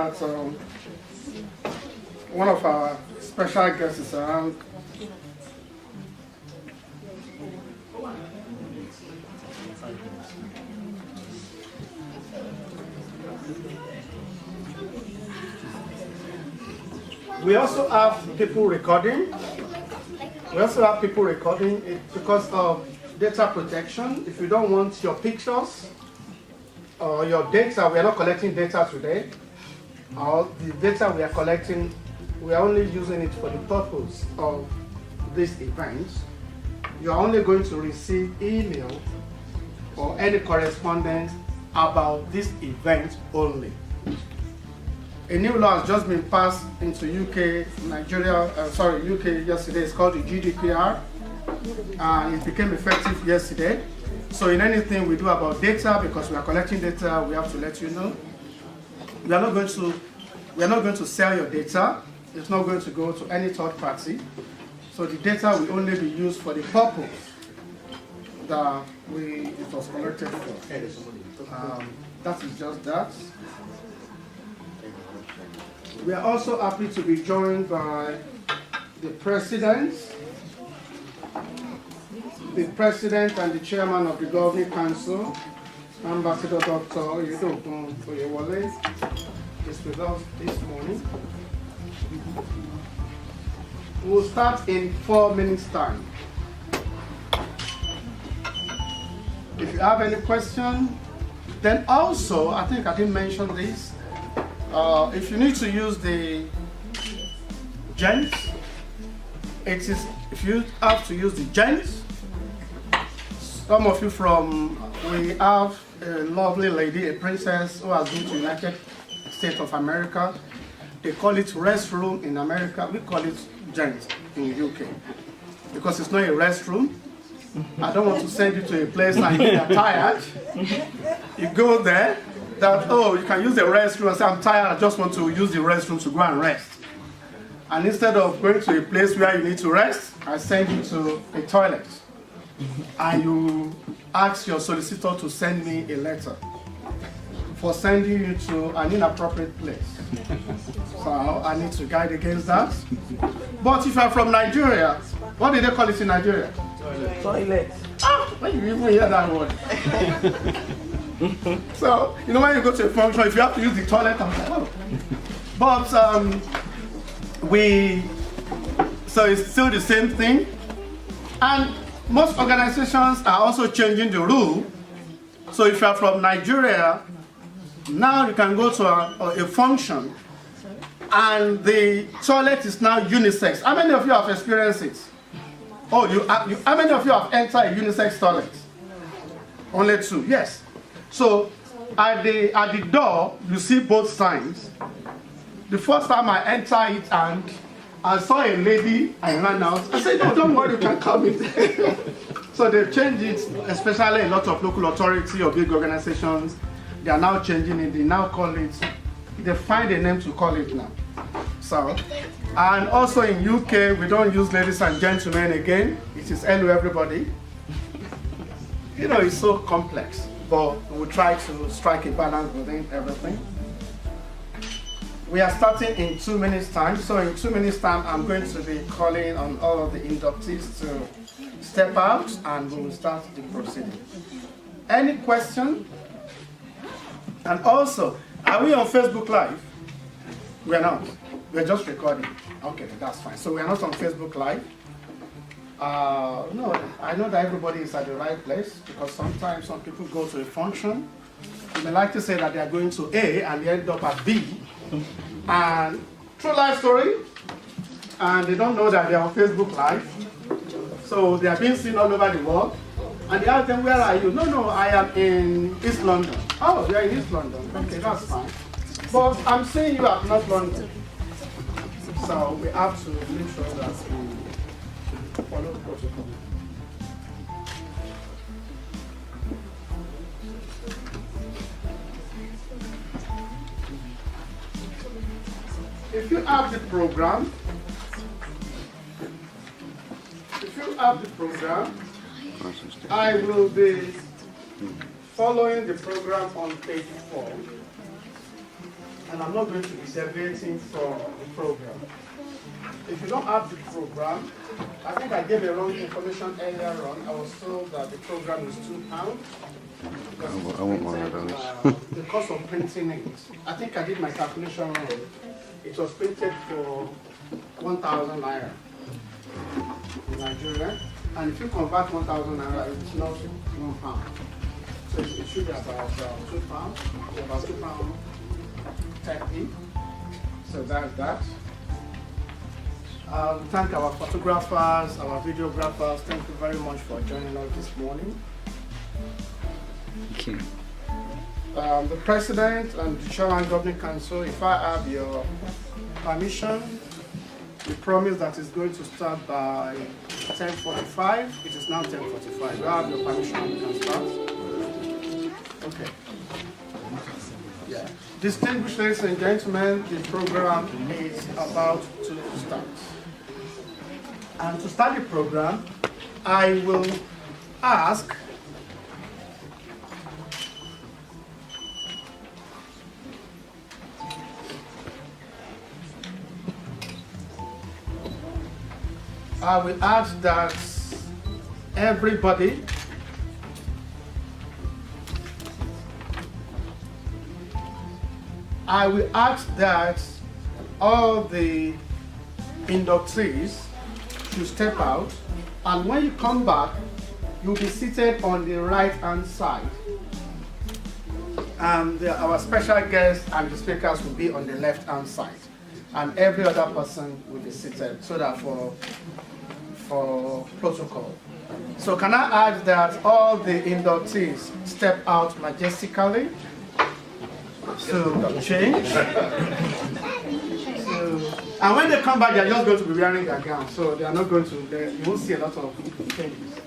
that one of our special guests is around. We also have people recording. It because of data protection. If you don't want your pictures or your data, we are not collecting data today. Or the data we are collecting, we are only using it for the purpose of this event. You are only going to receive email or any correspondence about this event only. A new law has just been passed into UK yesterday. It's called the GDPR. It became effective yesterday. So in anything we do about data, because we are collecting data, we have to let you know. We are not going to sell your data. It's not going to go to any third party. So the data will only be used for the purpose that it was collected for. That is just that. We are also happy to be joined by the President and the Chairman of the Governing Council, Ambassador Dr. Oyedokun Oyewole, is with us this morning. We'll start in 4 minutes' time. If you have any question, then also, I think I didn't mention this, if you need to use the gent, if you have to use the gent, some of you we have a lovely lady, a princess who has been to United States of America. They call it restroom in America. We call it gent in the UK because it's not a restroom. I don't want to send you to a place and you're tired. You go there, you can use the restroom and say, I'm tired, I just want to use the restroom to go and rest. And instead of going to a place where you need to rest, I send you to a toilet. And you ask your solicitor to send me a letter for sending you to an inappropriate place. So I need to guide against that. But if you're from Nigeria, what do they call it in Nigeria? Toilet. When you even hear that word. So, when you go to a function, if you have to use the toilet, I'm like, oh. But so it's still the same thing. And most organizations are also changing the rule. So if you're from Nigeria, now you can go to a function and the toilet is now unisex. How many of you have experienced it? Oh, how many of you have entered a unisex toilet? Only 2, yes. So at the door, you see both signs. The first time I entered it and I saw a lady, I ran out. I said, no, don't worry, you can come in. So they've changed it, especially a lot of local authority or big organizations. They are now changing it. They now call it, they find a name to call it now. So, and also in UK, we don't use ladies and gentlemen again. It is hello everybody. It's so complex, but we try to strike a balance within everything. We are starting in 2 minutes time. So in 2 minutes time, I'm going to be calling on all of the inductees to step out and we will start the proceeding. Any question? And also, are we on Facebook Live? We are not. We're just recording. Okay, that's fine. So we are not on Facebook Live. No, I know that everybody is at the right place because sometimes some people go to a function. You may like to say that they are going to A and they end up at B. And true life story. And they don't know that they are on Facebook Live. So they are being seen all over the world. And they ask them, where are you? No, I am in East London. Oh, you are in East London. Okay, that's fine. But I'm seeing you at North London. So we have to make sure that we follow protocol. If you have the program, I will be following the program on page 4. and I'm not going to be deviating from the program. If you don't have the program, I think I gave a wrong information earlier on. I was told that the program is £2. I want one of those. The cost of printing it, I think I did my calculation wrong. It was printed for 1,000 naira in Nigeria, and if you convert 1,000 naira, it's not £1. So it should be about £2, about £2.30. So that's that. Thank our photographers, our videographers. Thank you very much for joining us this morning. Thank you. The President and the Chairman Governing Council, if I have your permission, we promise that it's going to start by 10:45. It is now 10:45. We have your permission, we can start. Okay. Yeah. Distinguished ladies and gentlemen, the program is about to start. And to start the program, I will ask that everybody I will ask that all the inductees should step out, and when you come back, you'll be seated on the right-hand side. And our special guests and the speakers will be on the left-hand side. And every other person will be seated, so that for protocol. So can I ask that all the inductees step out majestically? So change. And when they come back, they're just going to be wearing their gown. So they are not going to, you won't see a lot of changes.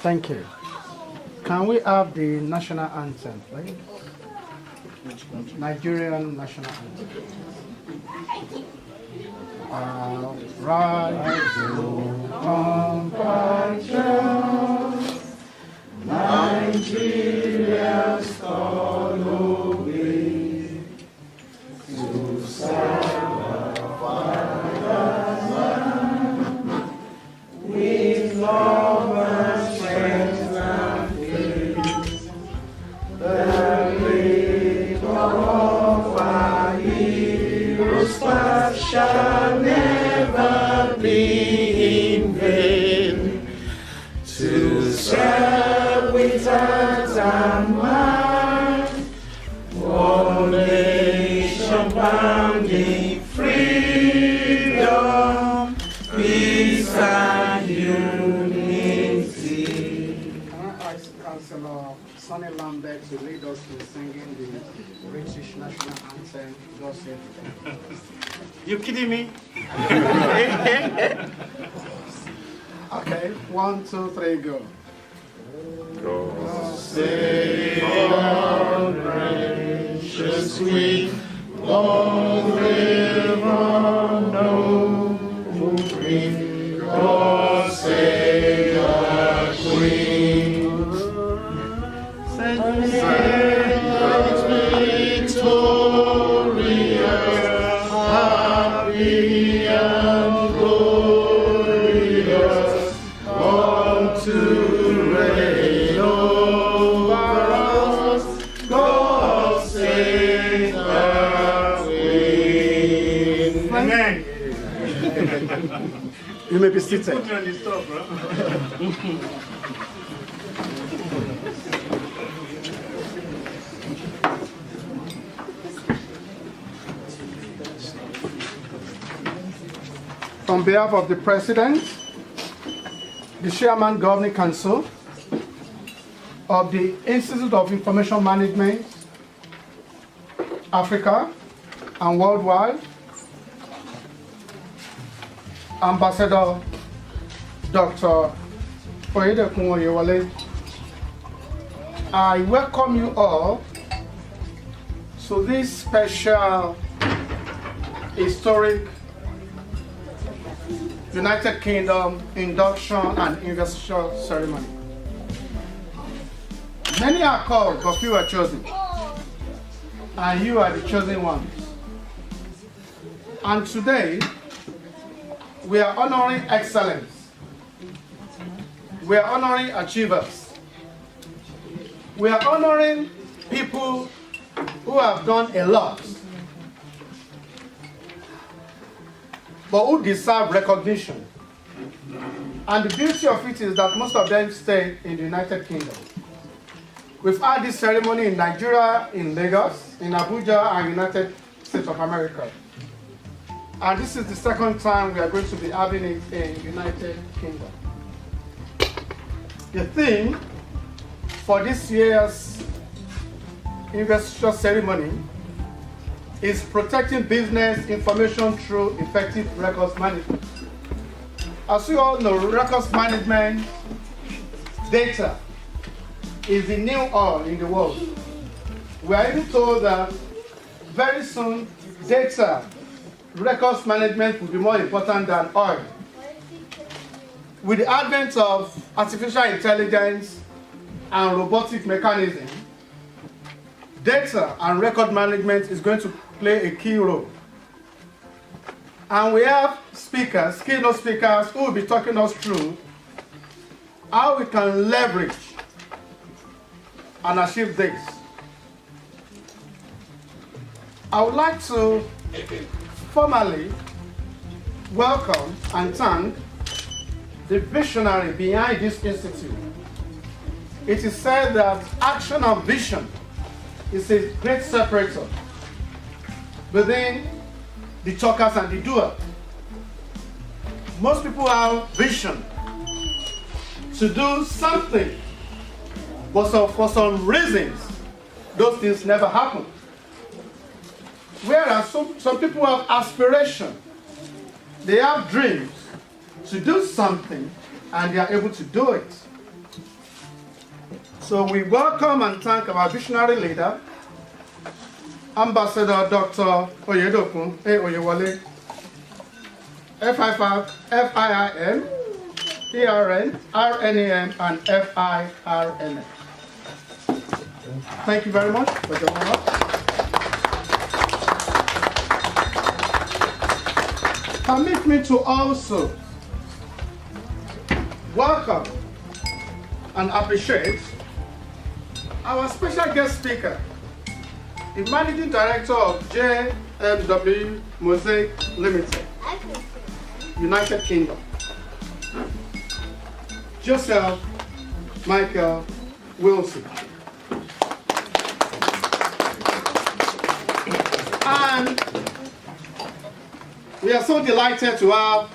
Thank you. Can we have the national anthem, please? Nigerian national anthem. Rise, compatriots, Nigeria's calling to serve the fatherland with love and strength and faith. The labor of our heroes past shall never be in vain. To serve with heart and mind, one nation bounding freedom, peace and unity. Can I ask Councillor Sonny Lambert to lead us in singing the British national anthem? You kidding me? Okay, 1, 2, 3, go. God save our gracious Queen, long live our noble Queen. God save our Queen. Saint victorious, happy and glorious, come to reign over us. God save our Queen. Amen. You may be seated. On behalf of the President, the Chairman Governing Council of the Institute of Information Management, Africa and Worldwide, Ambassador Dr. Oyedekun Oyewole, I welcome you all to this special historic United Kingdom induction and investiture ceremony. Many are called, but few are chosen. And you are the chosen ones. And today, we are honoring excellence. We are honoring achievers. We are honoring people who have done a lot, but who deserve recognition. And the beauty of it is that most of them stay in the United Kingdom. We've had this ceremony in Nigeria, in Lagos, in Abuja, and United States of America. And this is the second time we are going to be having it in United Kingdom. The theme for this year's investiture ceremony is protecting business information through effective records management. As you all know, records management data is the new oil in the world. We are even told that very soon data records management will be more important than oil. With the advent of artificial intelligence and robotic mechanism, data and record management is going to play a key role. And we have speakers, keynote speakers, who will be talking us through how we can leverage and achieve this. I would like to formally welcome and thank the visionary behind this institute. It is said that action and vision is a great separator between the talkers and the doer. Most people have vision to do something, but for some reasons, those things never happen. Whereas some people have aspiration, they have dreams to do something, and they are able to do it. So we welcome and thank our visionary leader, Ambassador Dr. Oyedokun Oyewole, FIIM, ERN, RNAM, and FIRNS. Thank you very much for joining us. Permit me to also welcome and appreciate our special guest speaker, the Managing Director of JMW Mosaic Limited, United Kingdom, Joseph Michael Wilson. And we are so delighted to have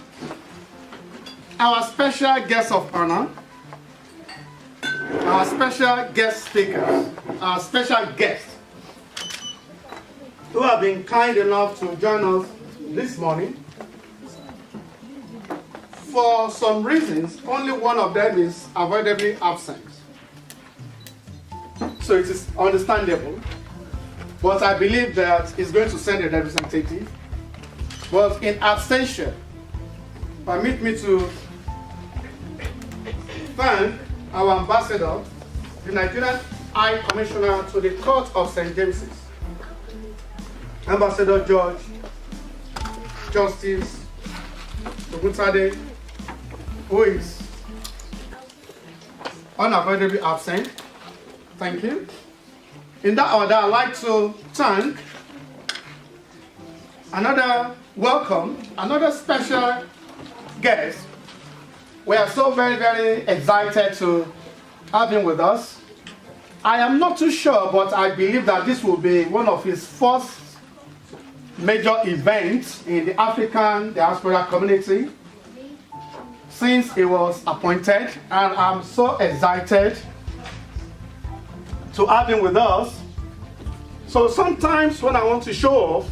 our special guest of honor, our special guest speakers, our special guests who have been kind enough to join us this morning. For some reasons, only one of them is avoidably absent. So it is understandable. But I believe that he's going to send a representative. But in absentia, permit me to thank our ambassador, the Nigerian High Commissioner to the Court of St. James's, Ambassador George Justice Oguntade, who is unavoidably absent. Thank you. In that order, I'd like to thank another special guest. We are so very, very excited to have him with us. I am not too sure, but I believe that this will be one of his first major events in the African diaspora community since he was appointed, and I'm so excited to have him with us. So sometimes when I want to show off,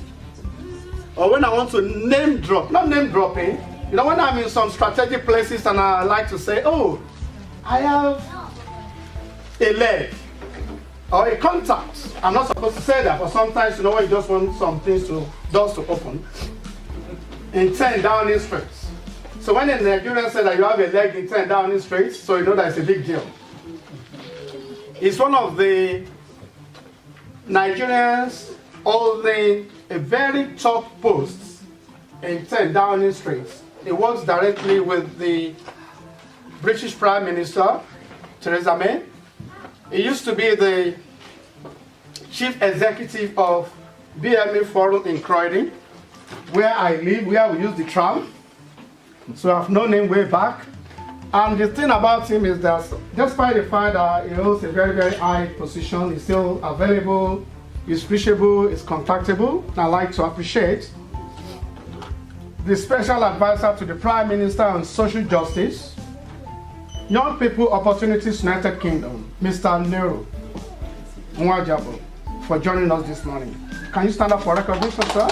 or when I want to name drop, not name dropping, you know, when I'm in some strategic places and I like to say, oh, I have a leg or a contact. I'm not supposed to say that, but sometimes, you know, when you just want some things doors to open in 10 Downing Streets. So when a Nigerian says that you have a leg in 10 Downing Streets, so you know that it's a big deal. It's one of the Nigerians holding a very top post in 10 Downing Street. He works directly with the British Prime Minister, Theresa May. He used to be the chief executive of BME Forum in Croydon, where I live, where we use the tram. So I've known him way back. And the thing about him is that despite the fact that he holds a very, very high position, he's still available, he's reachable, he's contactable. I'd like to appreciate the special advisor to the Prime Minister on Social Justice, Young People Opportunities United Kingdom, Mr. Nero Mwajabo, for joining us this morning. Can you stand up for recognition, sir?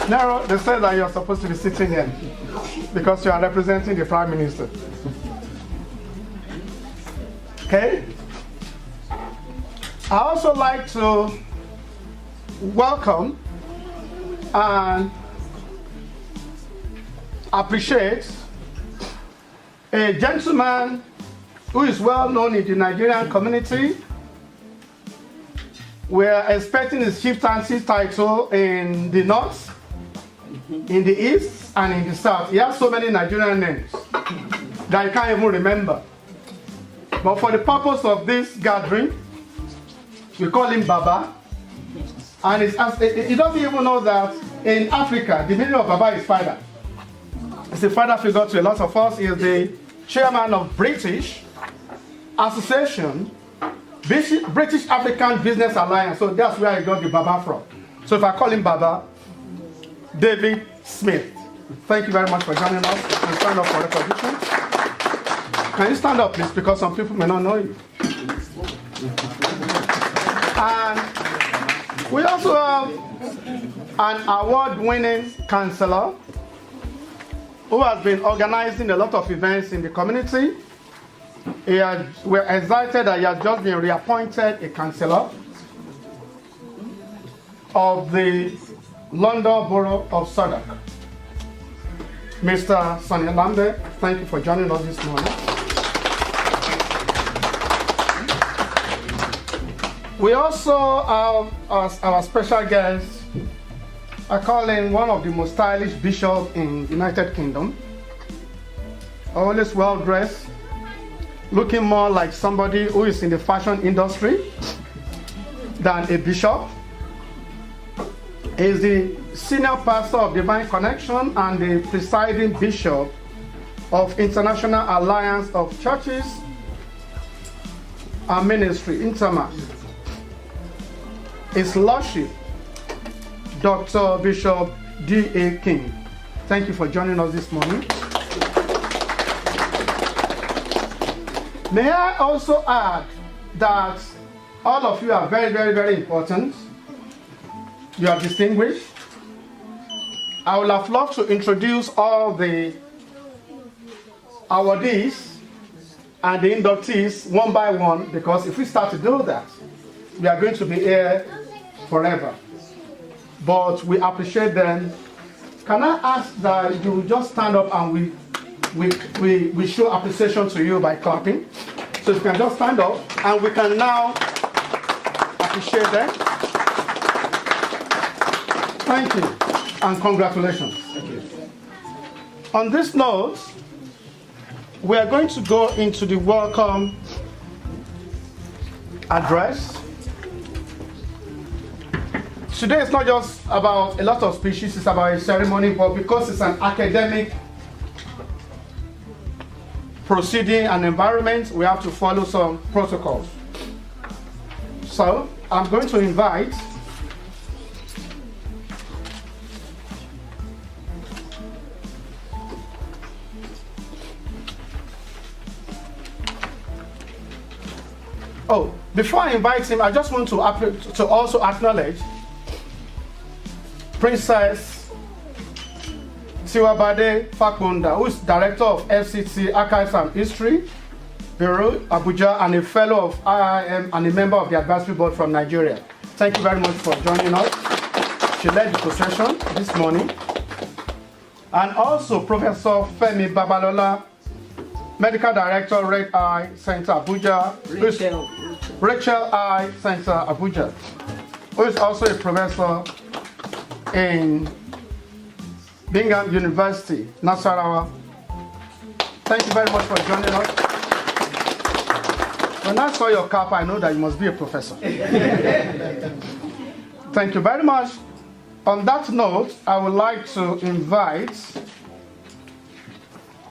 Nero, they said that you're supposed to be sitting here because you are representing the Prime Minister. Okay? I also like to welcome and appreciate a gentleman who is well known in the Nigerian community. We are expecting his chieftaincy title in the north, in the east, and in the south. He has so many Nigerian names that I can't even remember. But for the purpose of this gathering, we call him Baba. And he doesn't even know that in Africa, the meaning of Baba is father. He's a father figure to a lot of us. He is the chairman of British Association, British African Business Alliance. So that's where I got the Baba from. So if I call him Baba, David Smith. Thank you very much for joining us. And stand up for recognition. Can you stand up, please? Because some people may not know you. And we also have an award-winning counselor who has been organizing a lot of events in the community. We're excited that he has just been reappointed a councillor of the London Borough of Southwark. Mr. Sonny Lambert, thank you for joining us this morning. We also have as our special guest, I call him one of the most stylish bishops in the United Kingdom. Always well dressed, looking more like somebody who is in the fashion industry than a bishop. He is the senior pastor of Divine Connection and the presiding bishop of International Alliance of Churches and Ministry, Interma. His Lordship, Dr. Bishop D.A. King. Thank you for joining us this morning. May I also add that all of you are very, very, very important. You are distinguished. I would have loved to introduce all the awardees and the inductees one by one, because if we start to do that, we are going to be here forever. But we appreciate them. Can I ask that you just stand up and we show appreciation to you by clapping? So you can just stand up and we can now appreciate them. Thank you and congratulations. Thank you. On this note, we are going to go into the welcome address. Today is not just about a lot of speeches, it's about a ceremony, but because it's an academic proceeding and environment, we have to follow some protocols. So, I'm going to invite before I invite him, I just want to also acknowledge Princess Tiwabade Fakunda, who is Director of FCT Archives and History Bureau, Abuja, and a fellow of IIM and a member of the advisory board from Nigeria. Thank you very much for joining us. She led the procession this morning. And also Professor Femi Babalola, Medical Director, Red Eye Center, Abuja. Rachel Eye Center, Abuja, who is also a professor in Bingham University, Nasarawa. Thank you very much for joining us. When I saw your cap, I know that you must be a professor. Thank you very much. On that note, I would like to invite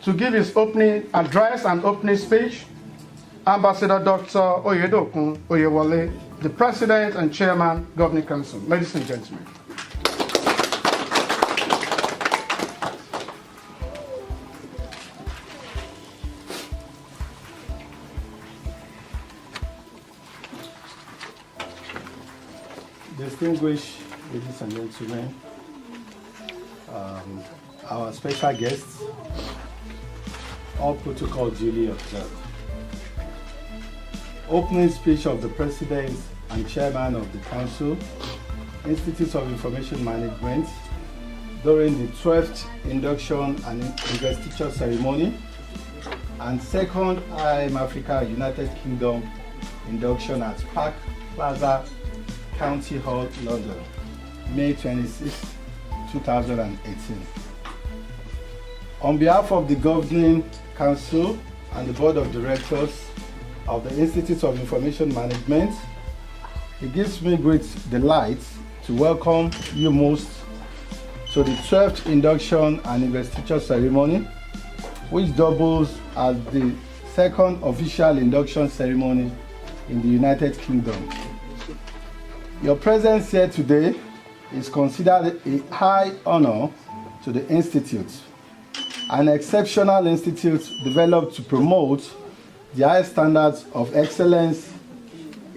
to give his opening address and opening speech Ambassador Dr. Oyedokun Oyewole, the President and Chairman, Governing Council. Ladies and gentlemen. Distinguished ladies and gentlemen, our special guests, all protocol duly observed. Opening speech of the President and Chairman of the Council, Institute of Information Management, during the 12th induction and investiture ceremony, and second IIM Africa United Kingdom induction at Park Plaza, County Hall, London, May 26, 2018. On behalf of the Governing Council and the Board of Directors of the Institute of Information Management, it gives me great delight to welcome you most to the 12th induction and investiture ceremony, which doubles as the second official induction ceremony in the United Kingdom. Your presence here today is considered a high honor to the Institute, an exceptional institute developed to promote the highest standards of excellence,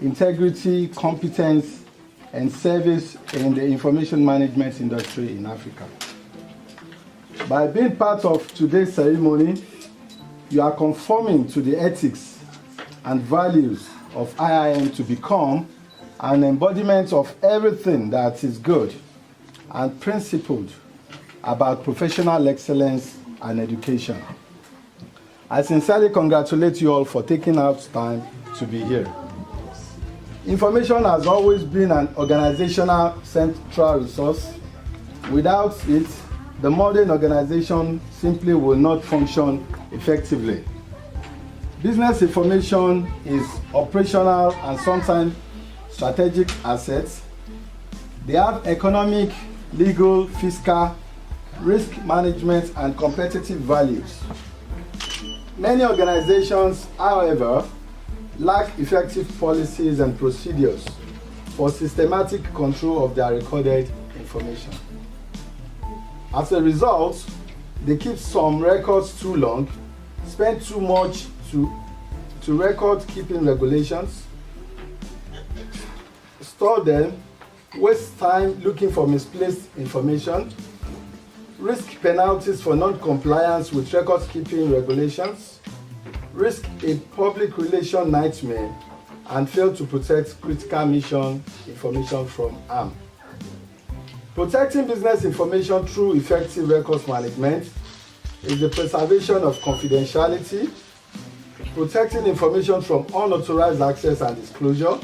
integrity, competence, and service in the information management industry in Africa. By being part of today's ceremony, you are conforming to the ethics and values of IIM to become an embodiment of everything that is good and principled about professional excellence and education. I sincerely congratulate you all for taking out time to be here. Information has always been an organizational central resource. Without it, the modern organization simply will not function effectively. Business information is operational and sometimes strategic assets. They have economic, legal, fiscal, risk management, and competitive values. Many organizations, however, lack effective policies and procedures for systematic control of their recorded information. As a result, they keep some records too long, spend too much to record-keeping regulations, store them, waste time looking for misplaced information, risk penalties for non-compliance with record-keeping regulations, risk a public relation nightmare, and fail to protect critical mission information from harm. Protecting business information through effective records management is the preservation of confidentiality, protecting information from unauthorized access and disclosure,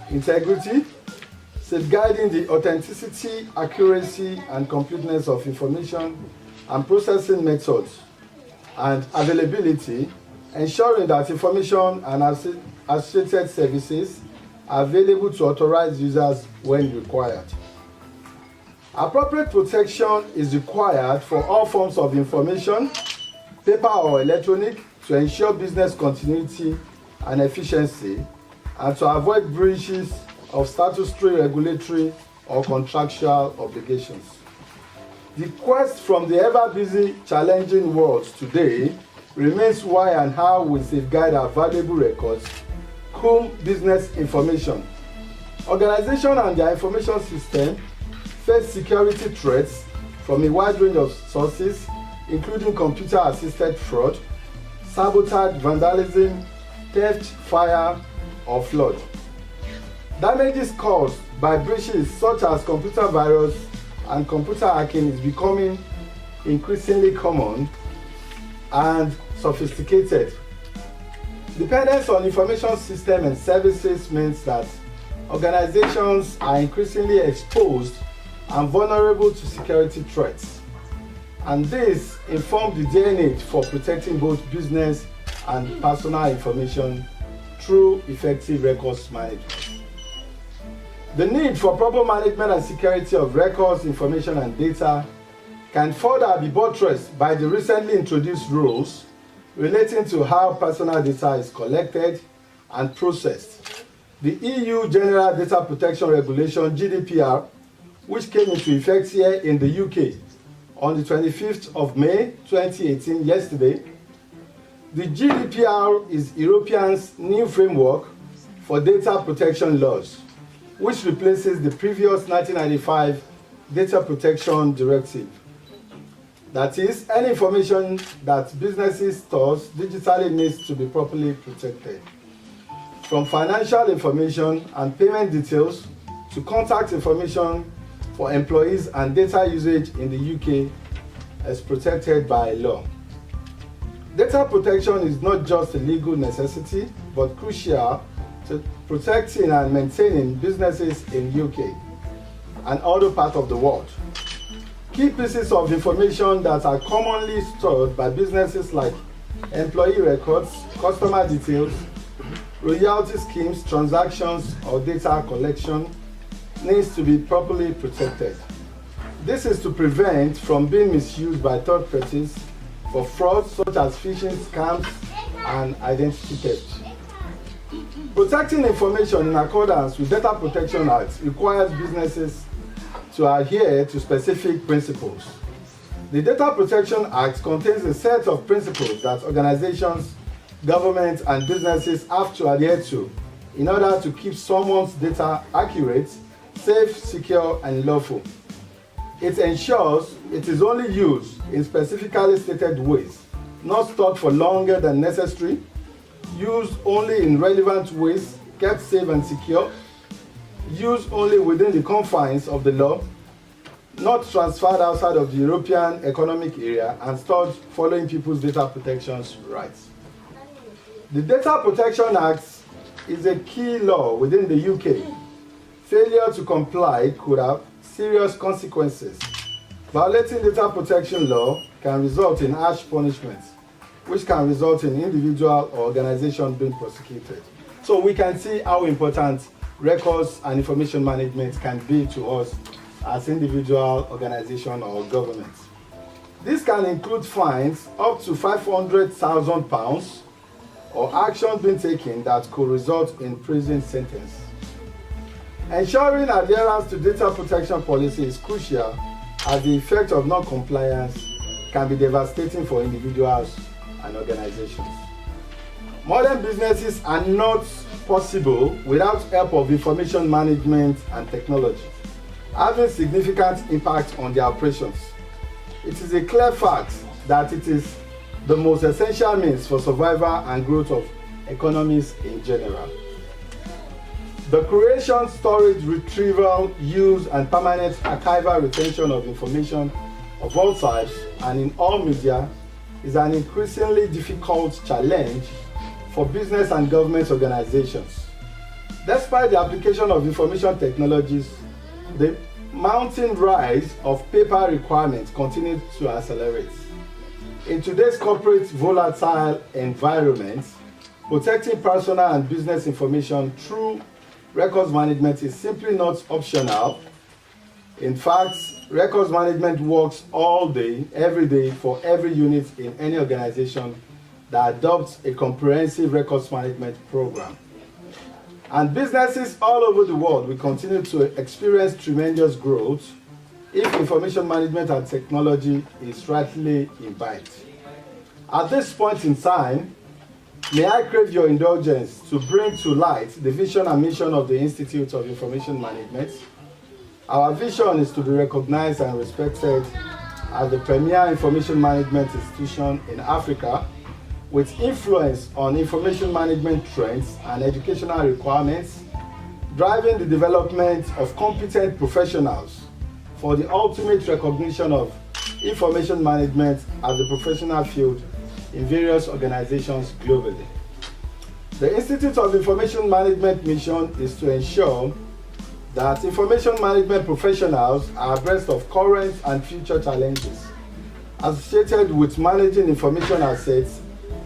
integrity, safeguarding the authenticity, accuracy, and completeness of information and processing methods, and availability, ensuring that information and associated services are available to authorized users when required. Appropriate protection is required for all forms of information, paper or electronic, to ensure business continuity and efficiency and to avoid breaches of statutory, regulatory, or contractual obligations. The quest from the ever-busy, challenging world today remains why and how we safeguard our valuable records, cum business information. Organizations and their information system face security threats from a wide range of sources, including computer-assisted fraud, sabotage, vandalism, theft, fire, or flood. Damages caused by breaches such as computer virus and computer hacking is becoming increasingly common and sophisticated. Dependence on information systems and services means that organizations are increasingly exposed and vulnerable to security threats. And this informs the DNA for protecting both business and personal information through effective records management. The need for proper management and security of records, information, and data can further be buttressed by the recently introduced rules relating to how personal data is collected and processed. The EU General Data Protection Regulation, GDPR, which came into effect here in the UK on the 25th of May 2018, yesterday. The GDPR is Europe's new framework for data protection laws, which replaces the previous 1995 Data Protection Directive. That is, any information that businesses store digitally needs to be properly protected. From financial information and payment details to contact information for employees and data usage in the UK as protected by law. Data protection is not just a legal necessity, but crucial to protecting and maintaining businesses in UK and other parts of the world. Key pieces of information that are commonly stored by businesses like employee records, customer details, royalty schemes, transactions, or data collection needs to be properly protected. This is to prevent from being misused by third parties for frauds such as phishing, scams, and identity theft. Protecting information in accordance with Data Protection Act requires businesses to adhere to specific principles. The Data Protection Act contains a set of principles that organizations, governments, and businesses have to adhere to in order to keep someone's data accurate, safe, secure, and lawful. It ensures it is only used in specifically stated ways not stored for longer than necessary, used only in relevant ways, kept safe and secure, used only within the confines of the law, not transferred outside of the European Economic Area, and stored following people's data protection rights. The Data Protection Act is a key law within the UK. Failure to comply could have serious consequences. Violating data protection law can result in harsh punishments, which can result in individual or organization being prosecuted. So we can see how important records and information management can be to us as individual, organization, or government. This can include fines up to £500,000 or actions being taken that could result in prison sentence. Ensuring adherence to data protection policy is crucial, as the effect of non-compliance can be devastating for individuals and organizations. Modern businesses are not possible without help of information management and technology, having significant impact on their operations. It is a clear fact that it is the most essential means for survival and growth of economies in general. The creation, storage, retrieval, use, and permanent archival retention of information of all types and in all media is an increasingly difficult challenge for business and government organizations. Despite the application of information technologies, the mounting rise of paper requirements continues to accelerate. In today's corporate volatile environment, protecting personal and business information through records management is simply not optional. In fact, records management works all day, every day for every unit in any organization that adopts a comprehensive records management program. And businesses all over the world will continue to experience tremendous growth if information management and technology is rightly imbibed. At this point in time, may I crave your indulgence to bring to light the vision and mission of the Institute of Information Management. Our vision is to be recognized and respected as the premier information management institution in Africa, with influence on information management trends and educational requirements, driving the development of competent professionals for the ultimate recognition of information management as a professional field in various organizations globally. The Institute of Information Management mission is to ensure that information management professionals are abreast of current and future challenges associated with managing information assets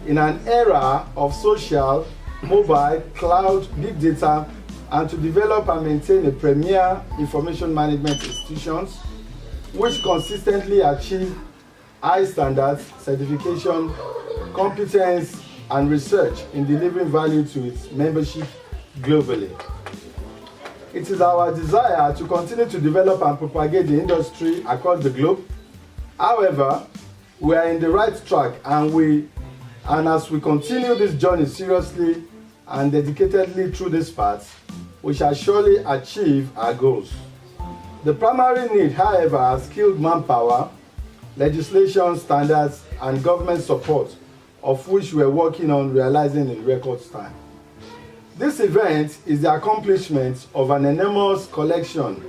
in an era of social, mobile, cloud, big data, and to develop and maintain a premier information management institutions which consistently achieve high standards, certification, competence, and research in delivering value to its membership globally. It is our desire to continue to develop and propagate the industry across the globe. However, we are in the right track, and as we continue this journey seriously and dedicatedly through this path, we shall surely achieve our goals. The primary need, however, is skilled manpower, legislation, standards, and government support, of which we are working on realizing in record time. This event is the accomplishment of an enormous collection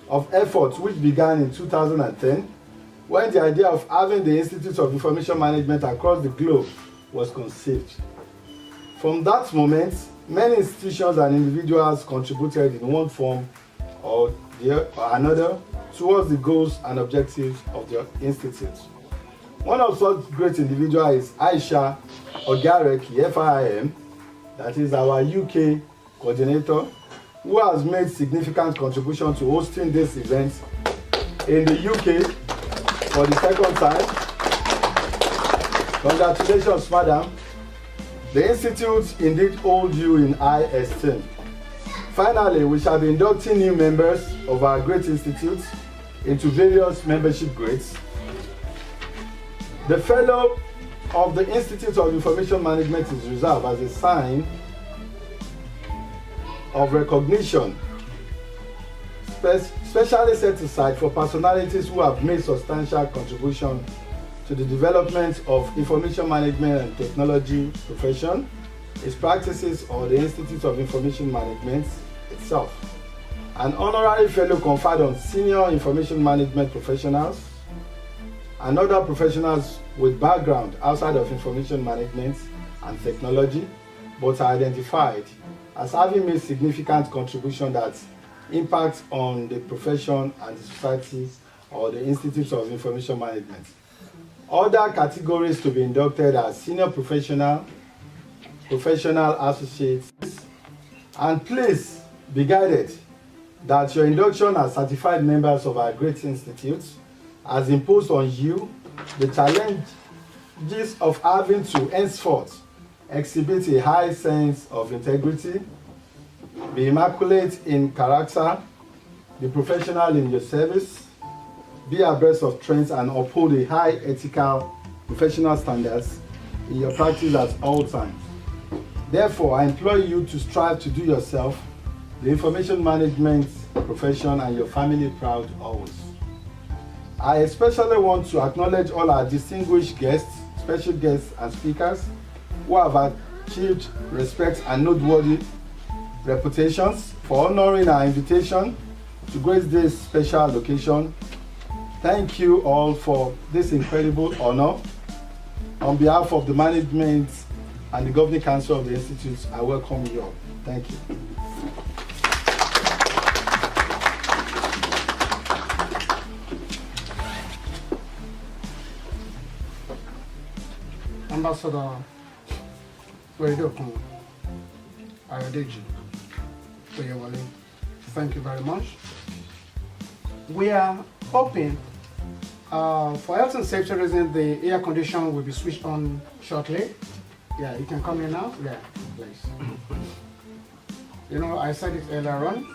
of efforts which began in 2010, when the idea of having the Institute of Information Management across the globe was conceived. From that moment, many institutions and individuals contributed in one form or another towards the goals and objectives of the Institute. One of such great individuals is Isha FIM, that is our UK coordinator, who has made significant contribution to hosting this event in the UK for the second time. Congratulations, madam. The Institute indeed holds you in high esteem. Finally, we shall be inducting new members of our great institute into various membership grades. The Fellow of the Institute of Information Management is reserved as a sign of recognition, specially set aside for personalities who have made substantial contribution to the development of information management and technology profession, its practices, or the Institute of Information Management itself. An honorary fellow conferred on senior information management professionals and other professionals with background outside of information management and technology, but are identified as having made significant contribution that impacts on the profession and the society or the Institute of Information Management. Other categories to be inducted are senior professional, professional associates, and please be guided that your induction as certified members of our great institute has imposed on you the challenges of having to henceforth exhibit a high sense of integrity, be immaculate in character, be professional in your service, be abreast of trends, and uphold a high ethical professional standards in your practice at all times. Therefore, I implore you to strive to do yourself, the information management profession, and your family proud always. I especially want to acknowledge all our distinguished guests, special guests and speakers who have achieved respect and noteworthy reputations for honoring our invitation to grace this special occasion. Thank you all for this incredible honor. On behalf of the management and the Governing Council of the Institute, I welcome you all. Thank you. Ambassador Weridokun Ayodeji Oyewale, thank you very much. We are hoping for health and safety reasons the air condition will be switched on shortly. Yeah, you can come in now. Yeah, please. You know, I said it earlier on.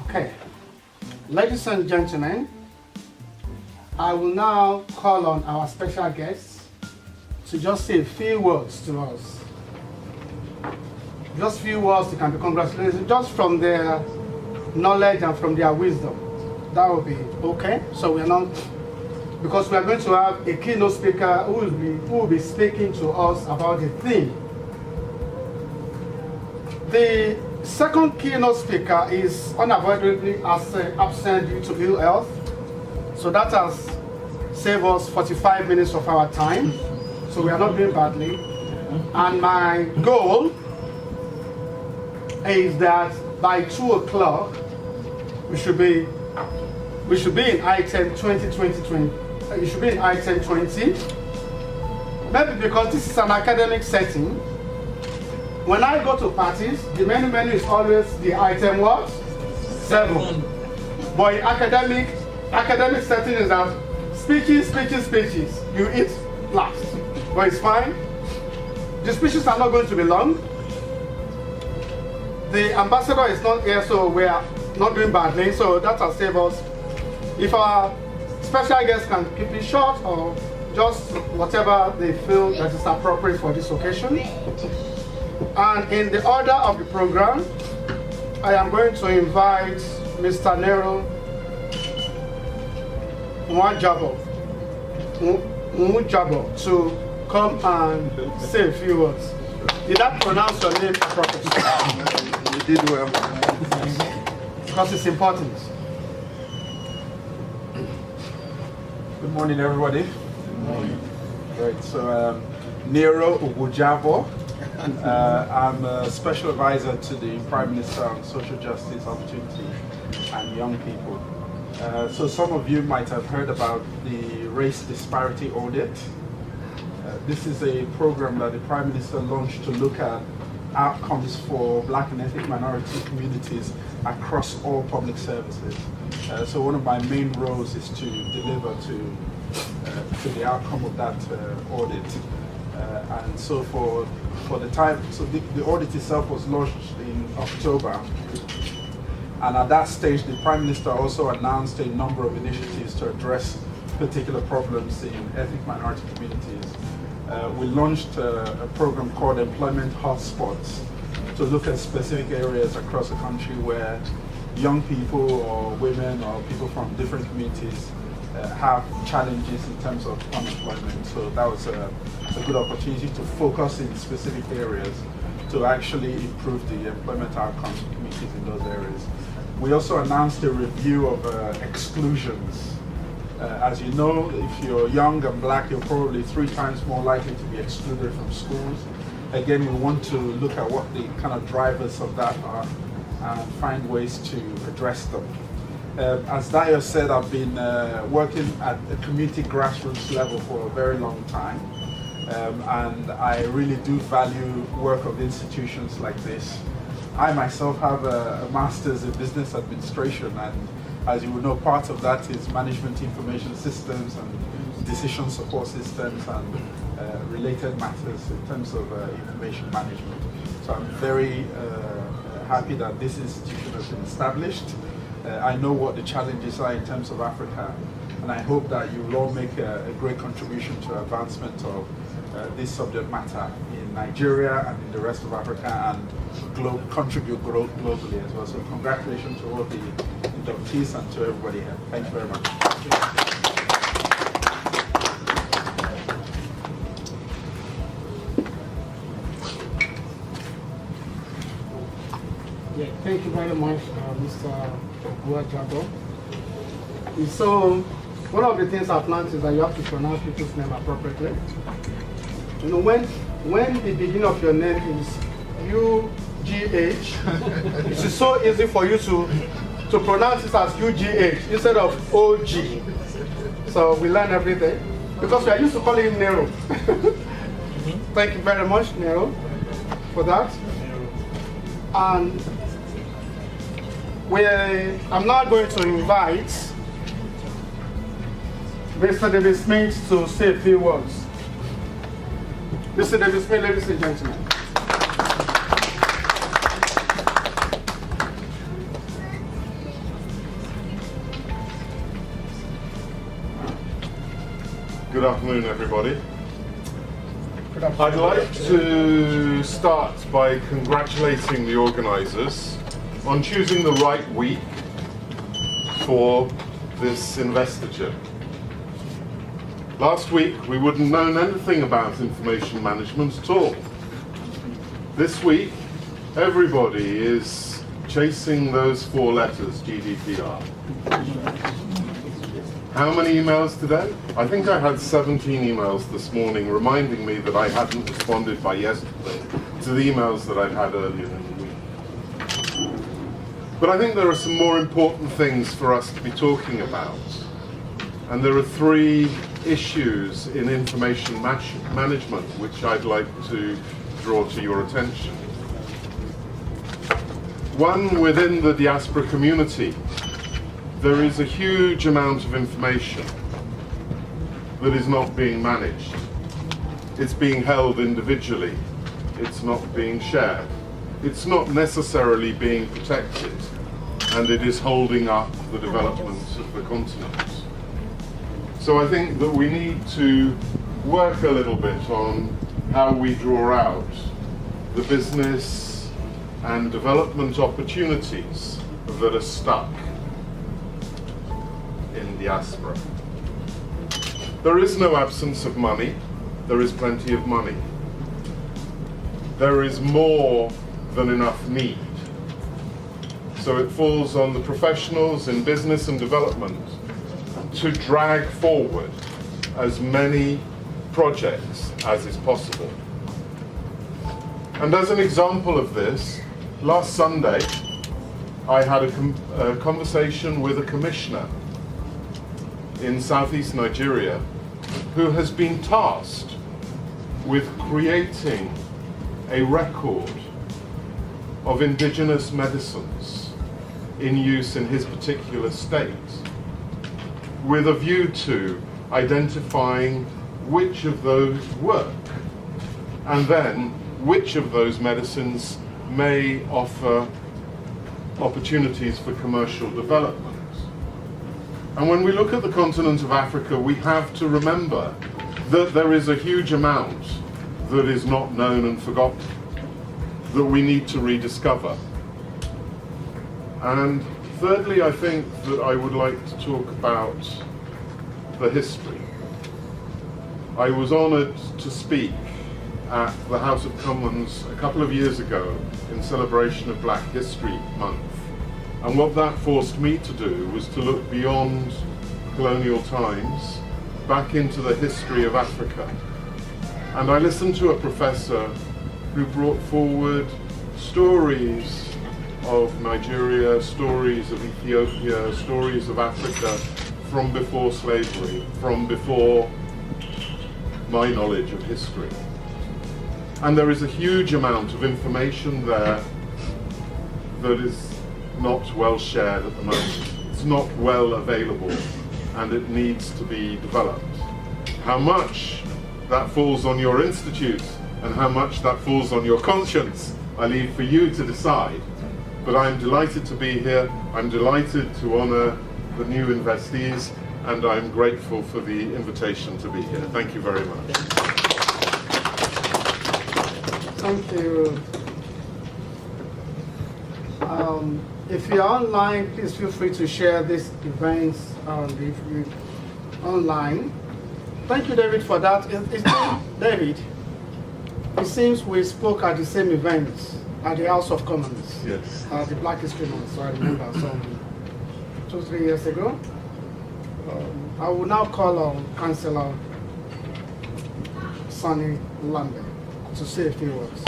Okay, ladies and gentlemen, I will now call on our special guests to just say a few words to us. Just few words to can be congratulated, just from their knowledge and from their wisdom. That will be okay. So we're not, because we are going to have a keynote speaker who will be speaking to us about the theme. The second keynote speaker is unavoidably absent due to ill health. So that has saved us 45 minutes of our time. So we are not doing badly. And my goal is that by 2 o'clock, we should be in item 2020. You should be in item 20. Maybe because this is an academic setting. When I go to parties, the menu is always the item what? 7. But academic setting is that speeches. You eat last. But it's fine. The speeches are not going to be long. The ambassador is not here, so we are not doing badly. So that has saved us. If our special guests can keep it short or just whatever they feel that is appropriate for this occasion. And in the order of the program, I am going to invite Mr. Nero Mwajabo to come and say a few words. Did I pronounce your name properly? You did well. Because it's important. Good morning, everybody. Good morning. Great. So, Nero Mwajabo. I'm a special advisor to the Prime Minister on Social Justice, Opportunity, and Young People. So some of you might have heard about the Race Disparity Audit. This is a program that the Prime Minister launched to look at outcomes for Black and ethnic minority communities across all public services. So one of my main roles is to deliver to the outcome of that audit. And so for the time, so the audit itself was launched in October. And at that stage, the Prime Minister also announced a number of initiatives to address particular problems in ethnic minority communities. We launched a program called Employment Hotspots to look at specific areas across the country where young people or women or people from different communities have challenges in terms of unemployment. So that was a good opportunity to focus in specific areas to actually improve the employment outcomes of communities in those areas. We also announced a review of exclusions. As you know, if you're young and black, you're probably 3 times more likely to be excluded from schools. Again, we want to look at what the kind of drivers of that are and find ways to address them. As Dayo said, I've been working at the community grassroots level for a very long time. And I really do value work of institutions like this. I myself have a master's in business administration, and as you will know, part of that is management information systems and decision support systems and related matters in terms of information management. So I'm very happy that this institution has been established. I know what the challenges are in terms of Africa, and I hope that you will all make a great contribution to advancement of this subject matter in Nigeria and in the rest of Africa, and contribute growth globally as well. So congratulations to all the inductees and to everybody here. Thank you very much. Yeah, thank you very much, Mr. Oguajabo. So, one of the things I've learned is that you have to pronounce people's name appropriately. You know, when the beginning of your name is UGH, it is so easy for you to pronounce it as UGH instead of OG. So we learn every day because we are used to calling him Nero. Thank you very much, Nero, for that. And I'm now going to invite Mr. David Smith to say a few words. Mr. David Smith, ladies and gentlemen. Good afternoon, everybody. I'd like to start by congratulating the organisers on choosing the right week for this investiture. Last week, we wouldn't known anything about information management at all. This week, everybody is chasing those 4 letters, GDPR. How many emails today? I think I had 17 emails this morning reminding me that I hadn't responded by yesterday to the emails that I'd had earlier in the week. But I think there are some more important things for us to be talking about. And there are 3 issues in information management which I'd like to draw to your attention. One, within the diaspora community, there is a huge amount of information that is not being managed. It's being held individually. It's not being shared. It's not necessarily being protected, and it is holding up the development of the continent. So I think that we need to work a little bit on how we draw out the business and development opportunities that are stuck in diaspora. There is no absence of money. There is plenty of money. There is more than enough need. So it falls on the professionals in business and development to drag forward as many projects as is possible. And as an example of this, last Sunday I had a conversation with a commissioner in southeast Nigeria who has been tasked with creating a record of indigenous medicines in use in his particular state, with a view to identifying which of those work, and then which of those medicines may offer opportunities for commercial development. And when we look at the continent of Africa, we have to remember that there is a huge amount that is not known and forgotten, that we need to rediscover. And thirdly, I think that I would like to talk about for history. I was honoured to speak at the House of Commons a couple of years ago in celebration of Black History Month. And what that forced me to do was to look beyond colonial times, back into the history of Africa. And I listened to a professor who brought forward stories of Nigeria, stories of Ethiopia, stories of Africa from before slavery, from before my knowledge of history. And there is a huge amount of information there that is not well shared at the moment. It's not well available, and it needs to be developed. How much that falls on your institute and how much that falls on your conscience, I leave for you to decide. But I'm delighted to be here. I'm delighted to honour the new investees, and I'm grateful for the invitation to be here. Thank you very much. Thank you. If you're online, please feel free to share these events online. Thank you, David, for that. David, it seems we spoke at the same event at the House of Commons. Yes. The Black History Month, so I remember some 2-3 years ago. I will now call on Councillor Sonny Lambert to say a few words.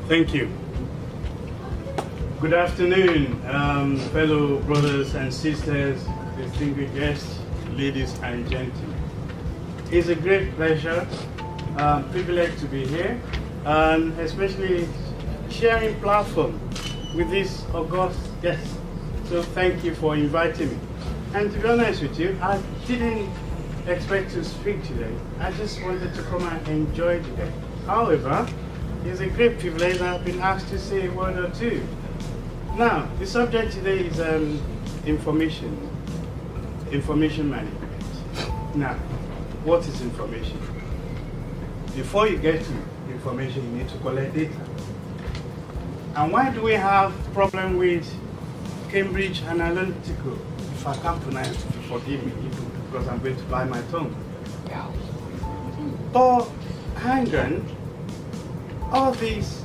Thank you. Good afternoon, fellow brothers and sisters, distinguished guests, ladies and gentlemen. It's a great pleasure, privilege to be here, and especially sharing platform with this august guest. So thank you for inviting me. And to be honest with you, I didn't expect to speak today. I just wanted to come and enjoy the day. However, it's a great privilege that I've been asked to say a word or two. Now, the subject today is information management. Now, what is information? Before you get to information, you need to collect data. And why do we have problem with Cambridge Analytica? If I can't pronounce it, forgive me, because I'm going to bite my tongue. Or hang on, all these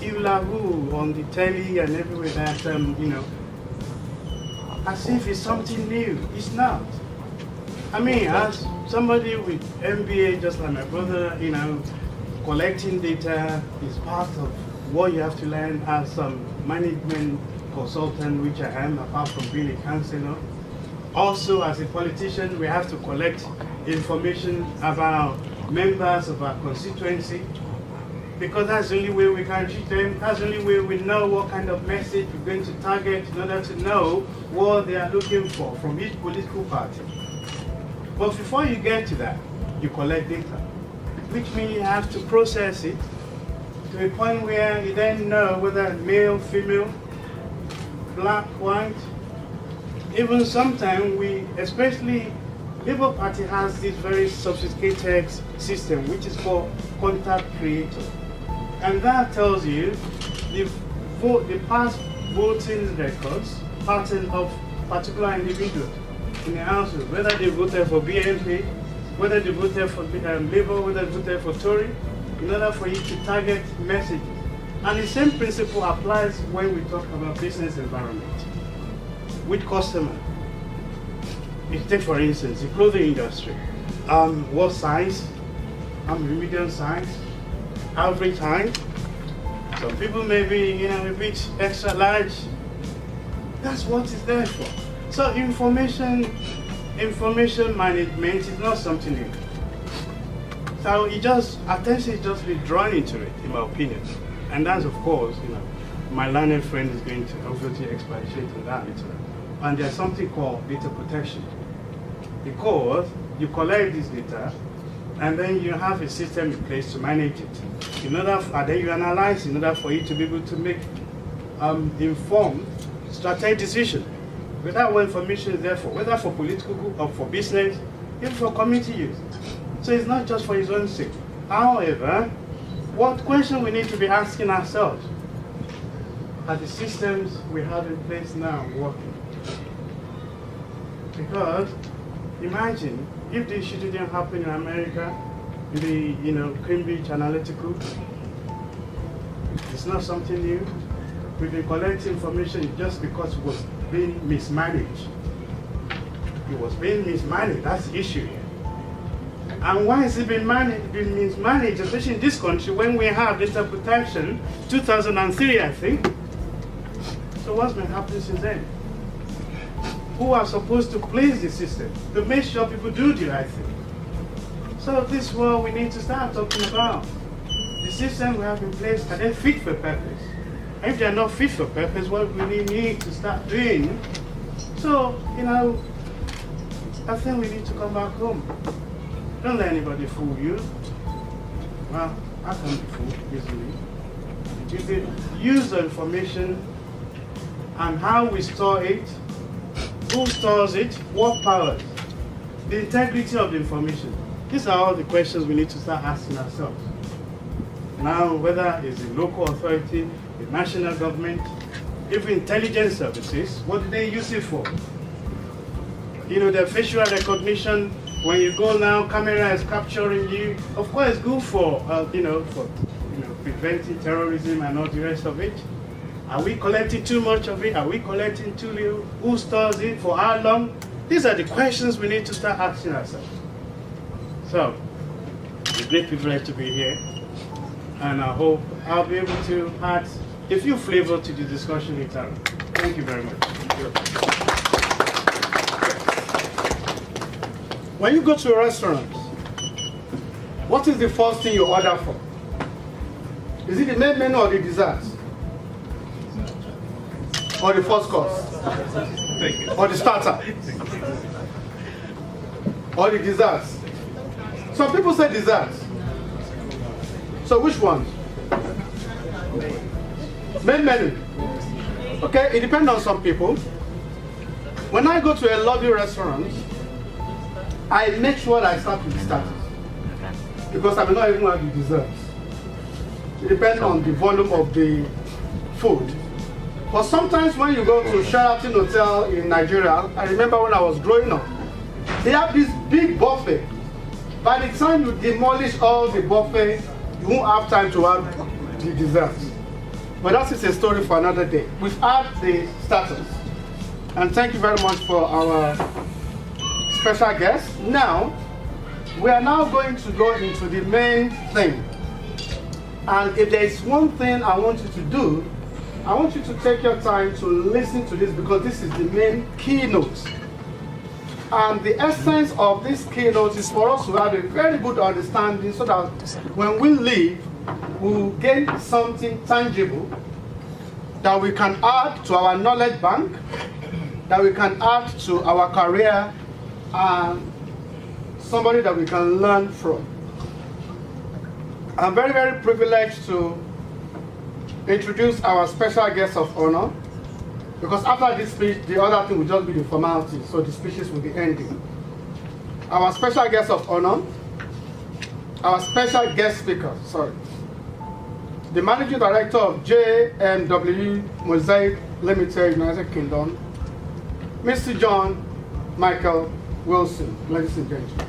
Ilahu on the telly and everywhere that, as if it's something new. It's not. I mean, as somebody with MBA, just like my brother, collecting data is part of what you have to learn as some management consultant, which I am, apart from being a counselor. Also, as a politician, we have to collect information about members of our constituency, because that's the only way we can reach them. That's the only way we know what kind of message we're going to target in order to know what they are looking for from each political party. But before you get to that, you collect data, which means you have to process it to a point where you then know whether male, female, black, white. Even sometimes especially Labour Party has this very sophisticated system which is called contact creator. And that tells you the past voting records, pattern of particular individuals in the household, whether they voted for BNP, whether they voted for Labour, whether they voted for Tory, in order for you to target messages. And the same principle applies when we talk about business environment. With customer, you take for instance the clothing industry. What size? Medium size, average height. Some people may be a bit extra large. That's what it's there for. So information management is not something new. So attention is just be drawn into it, in my opinion. And that's, of course, my learned friend is going to obviously expatiate on that later. And there's something called data protection. Because you collect this data, and then you have a system in place to manage it. And then you analyze in order for you to be able to make informed strategic decisions. Without what information is there for, whether for political or for business, even for community use. So it's not just for his own sake. However, what question we need to be asking ourselves? are the systems we have in place now working? Because imagine if this shit didn't happen in America, the Cambridge Analytical, it's not something new. We've been collecting information just because it was being mismanaged. It was being mismanaged, that's the issue here. And why is it been mismanaged, especially in this country when we have data protection, 2003 I think. So what's been happening since then? Who are supposed to police the system to make sure people do the right thing? So this is what we need to start talking about. The system we have in place, are they fit for purpose? And if they're not fit for purpose, what we really need to start doing? So, I think we need to come back home. Don't let anybody fool you. Well, I can be fooled easily. You can use the information and how we store it, who stores it, what powers, the integrity of the information. These are all the questions we need to start asking ourselves. Now, whether it's the local authority, the national government, even intelligence services, what do they use it for? The facial recognition, when you go now, camera is capturing you. Of course, it's good for, preventing terrorism and all the rest of it. Are we collecting too much of it? Are we collecting too little? Who stores it? For how long? These are the questions we need to start asking ourselves. So, it's a great privilege to be here. And I hope I'll be able to add a few flavors to the discussion later on. Thank you very much. When you go to a restaurant, what is the first thing you order for? Is it the main menu or the dessert? Or the first course? Or the starter? Or the dessert? Some people say dessert. So which one? Main menu. Okay, it depends on some people. When I go to a lobby restaurant, I make sure I start with the starters. Because I may not even have the desserts. It depends on the volume of the food. But sometimes when you go to Sheraton Hotel in Nigeria, I remember when I was growing up, they have this big buffet. By the time you demolish all the buffet, you won't have time to have the desserts. But that is a story for another day. We've had the starters. And thank you very much for our special guest. Now, we are now going to go into the main thing. And if there is one thing I want you to do, I want you to take your time to listen to this because this is the main keynote. And the essence of this keynote is for us to have a very good understanding so that when we leave, we'll gain something tangible that we can add to our knowledge bank, that we can add to our career, and somebody that we can learn from. I'm very, very privileged to introduce our special guest of honor, because after this speech, the other thing will just be the formality, so the speeches will be ending. Our special guest of honor, our special guest speaker, the Managing Director of JMW Mosaic Limited, United Kingdom, Mr. John Michael Wilson, ladies and gentlemen.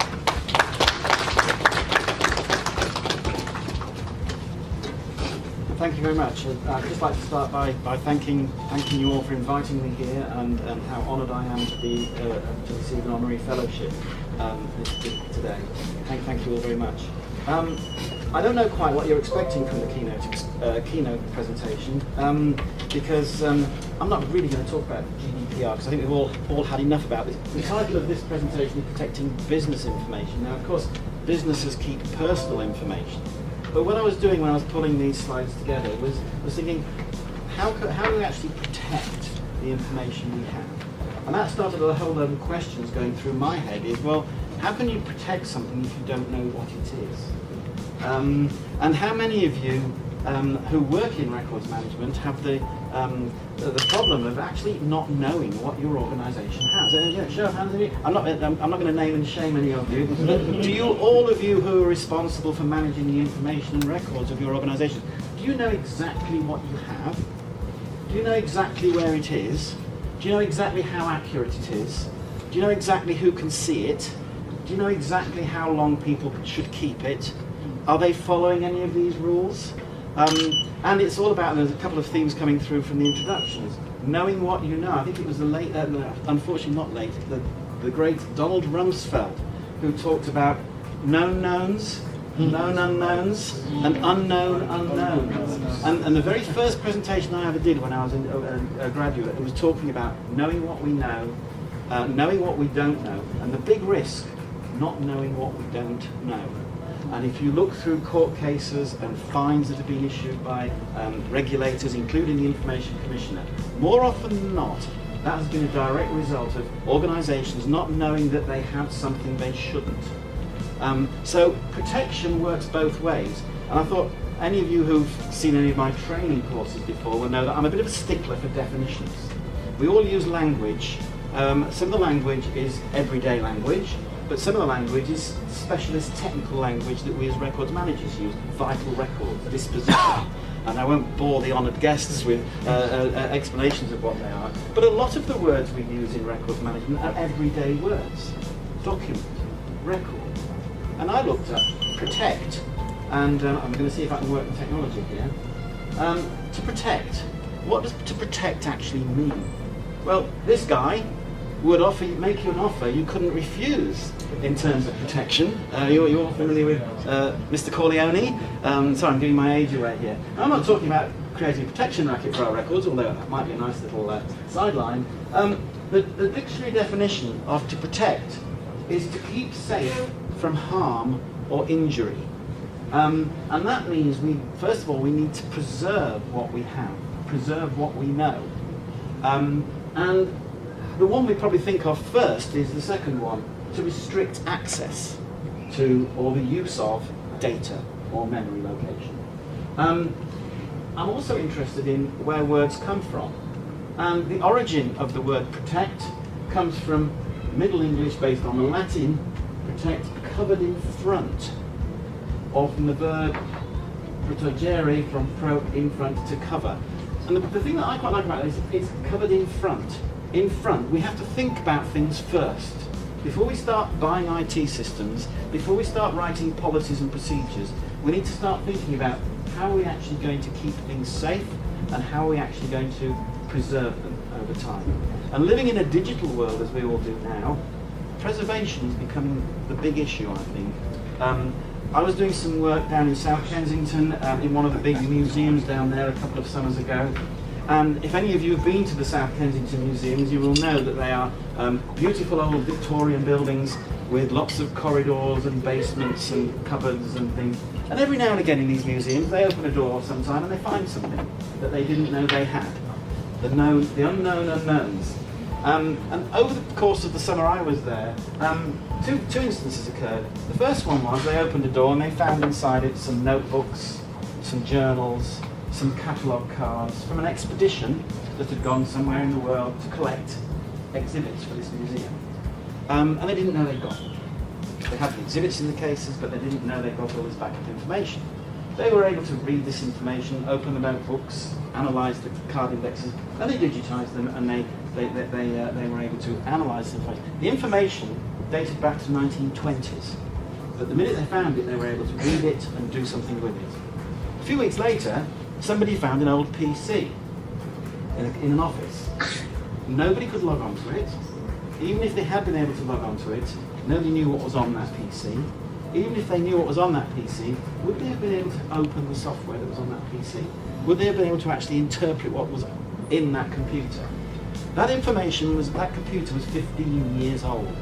Thank you very much. I'd just like to start by thanking you all for inviting me here and how honoured I am to receive an honorary fellowship today. Thank you all very much. I don't know quite what you're expecting from the keynote presentation because I'm not really going to talk about GDPR because I think we've all had enough about this. The title of this presentation is Protecting Business Information. Now, of course, businesses keep personal information. But what I was doing when I was pulling these slides together was thinking, how do we actually protect the information we have? And that started a whole load of questions going through my head is, well, how can you protect something if you don't know what it is? And how many of you who work in records management have the problem of actually not knowing what your organisation has? Show of hands. I'm not going to name and shame any of you. But do all of you who are responsible for managing the information and records of your organisation, do you know exactly what you have? Do you know exactly where it is? Do you know exactly how accurate it is? Do you know exactly who can see it? Do you know exactly how long people should keep it? Are they following any of these rules? And it's all about, there's a couple of themes coming through from the introductions. Knowing what you know. I think it was the late, unfortunately not late, the great Donald Rumsfeld, who talked about known knowns, known unknowns, and unknown unknowns. And the very first presentation I ever did when I was a graduate, it was talking about knowing what we know, knowing what we don't know, and the big risk, not knowing what we don't know. And if you look through court cases and fines that have been issued by regulators, including the Information Commissioner, more often than not, that has been a direct result of organisations not knowing that they have something they shouldn't. So protection works both ways. And I thought any of you who've seen any of my training courses before will know that I'm a bit of a stickler for definitions. We all use language. Some of the language is everyday language, but some of the language is specialist technical language that we as records managers use, vital records, disposition. And I won't bore the honoured guests with explanations of what they are, but a lot of the words we use in records management are everyday words. Document, record. And I looked at protect, and I'm going to see if I can work the technology here. To protect, what does to protect actually mean? Well, this guy would make you an offer you couldn't refuse in terms of protection. You're all familiar with Mr. Corleone. Sorry, I'm giving my age away here. I'm not talking about creating a protection racket for our records, although that might be a nice little sideline. The dictionary definition of to protect is to keep safe from harm or injury. And that means first of all, we need to preserve what we have, preserve what we know. And the one we probably think of first is the second one, to restrict access to or the use of data or memory location. I'm also interested in where words come from. And the origin of the word protect comes from Middle English based on the Latin protect, covered in front, or from the verb protegere, from pro, in front, to cover. And the thing that I quite like about it is it's covered in front. In front, we have to think about things first. Before we start buying IT systems, before we start writing policies and procedures, we need to start thinking about how are we actually going to keep things safe and how are we actually going to preserve them over time. And living in a digital world, as we all do now, preservation is becoming the big issue, I think. I was doing some work down in South Kensington in one of the big museums down there a couple of summers ago. And if any of you have been to the South Kensington museums, you will know that they are beautiful old Victorian buildings with lots of corridors and basements and cupboards and things. And every now and again in these museums, they open a door sometime and they find something that they didn't know they had. The unknown unknowns. And over the course of the summer I was there, two instances occurred. The first one was they opened a door and they found inside it some notebooks, some journals, some catalogue cards from an expedition that had gone somewhere in the world to collect exhibits for this museum. And they didn't know they'd got them. They had the exhibits in the cases, but they didn't know they got all this backup information. They were able to read this information, open the notebooks, analyse the card indexes, and they digitised them, and they were able to analyse the information. The information dated back to the 1920s, but the minute they found it, they were able to read it and do something with it. A few weeks later, somebody found an old PC in an office. Nobody could log on to it. Even if they had been able to log on to it, nobody knew what was on that PC. Even if they knew what was on that PC, would they have been able to open the software that was on that PC? Would they have been able to actually interpret what was in that computer? That computer was 15 years old.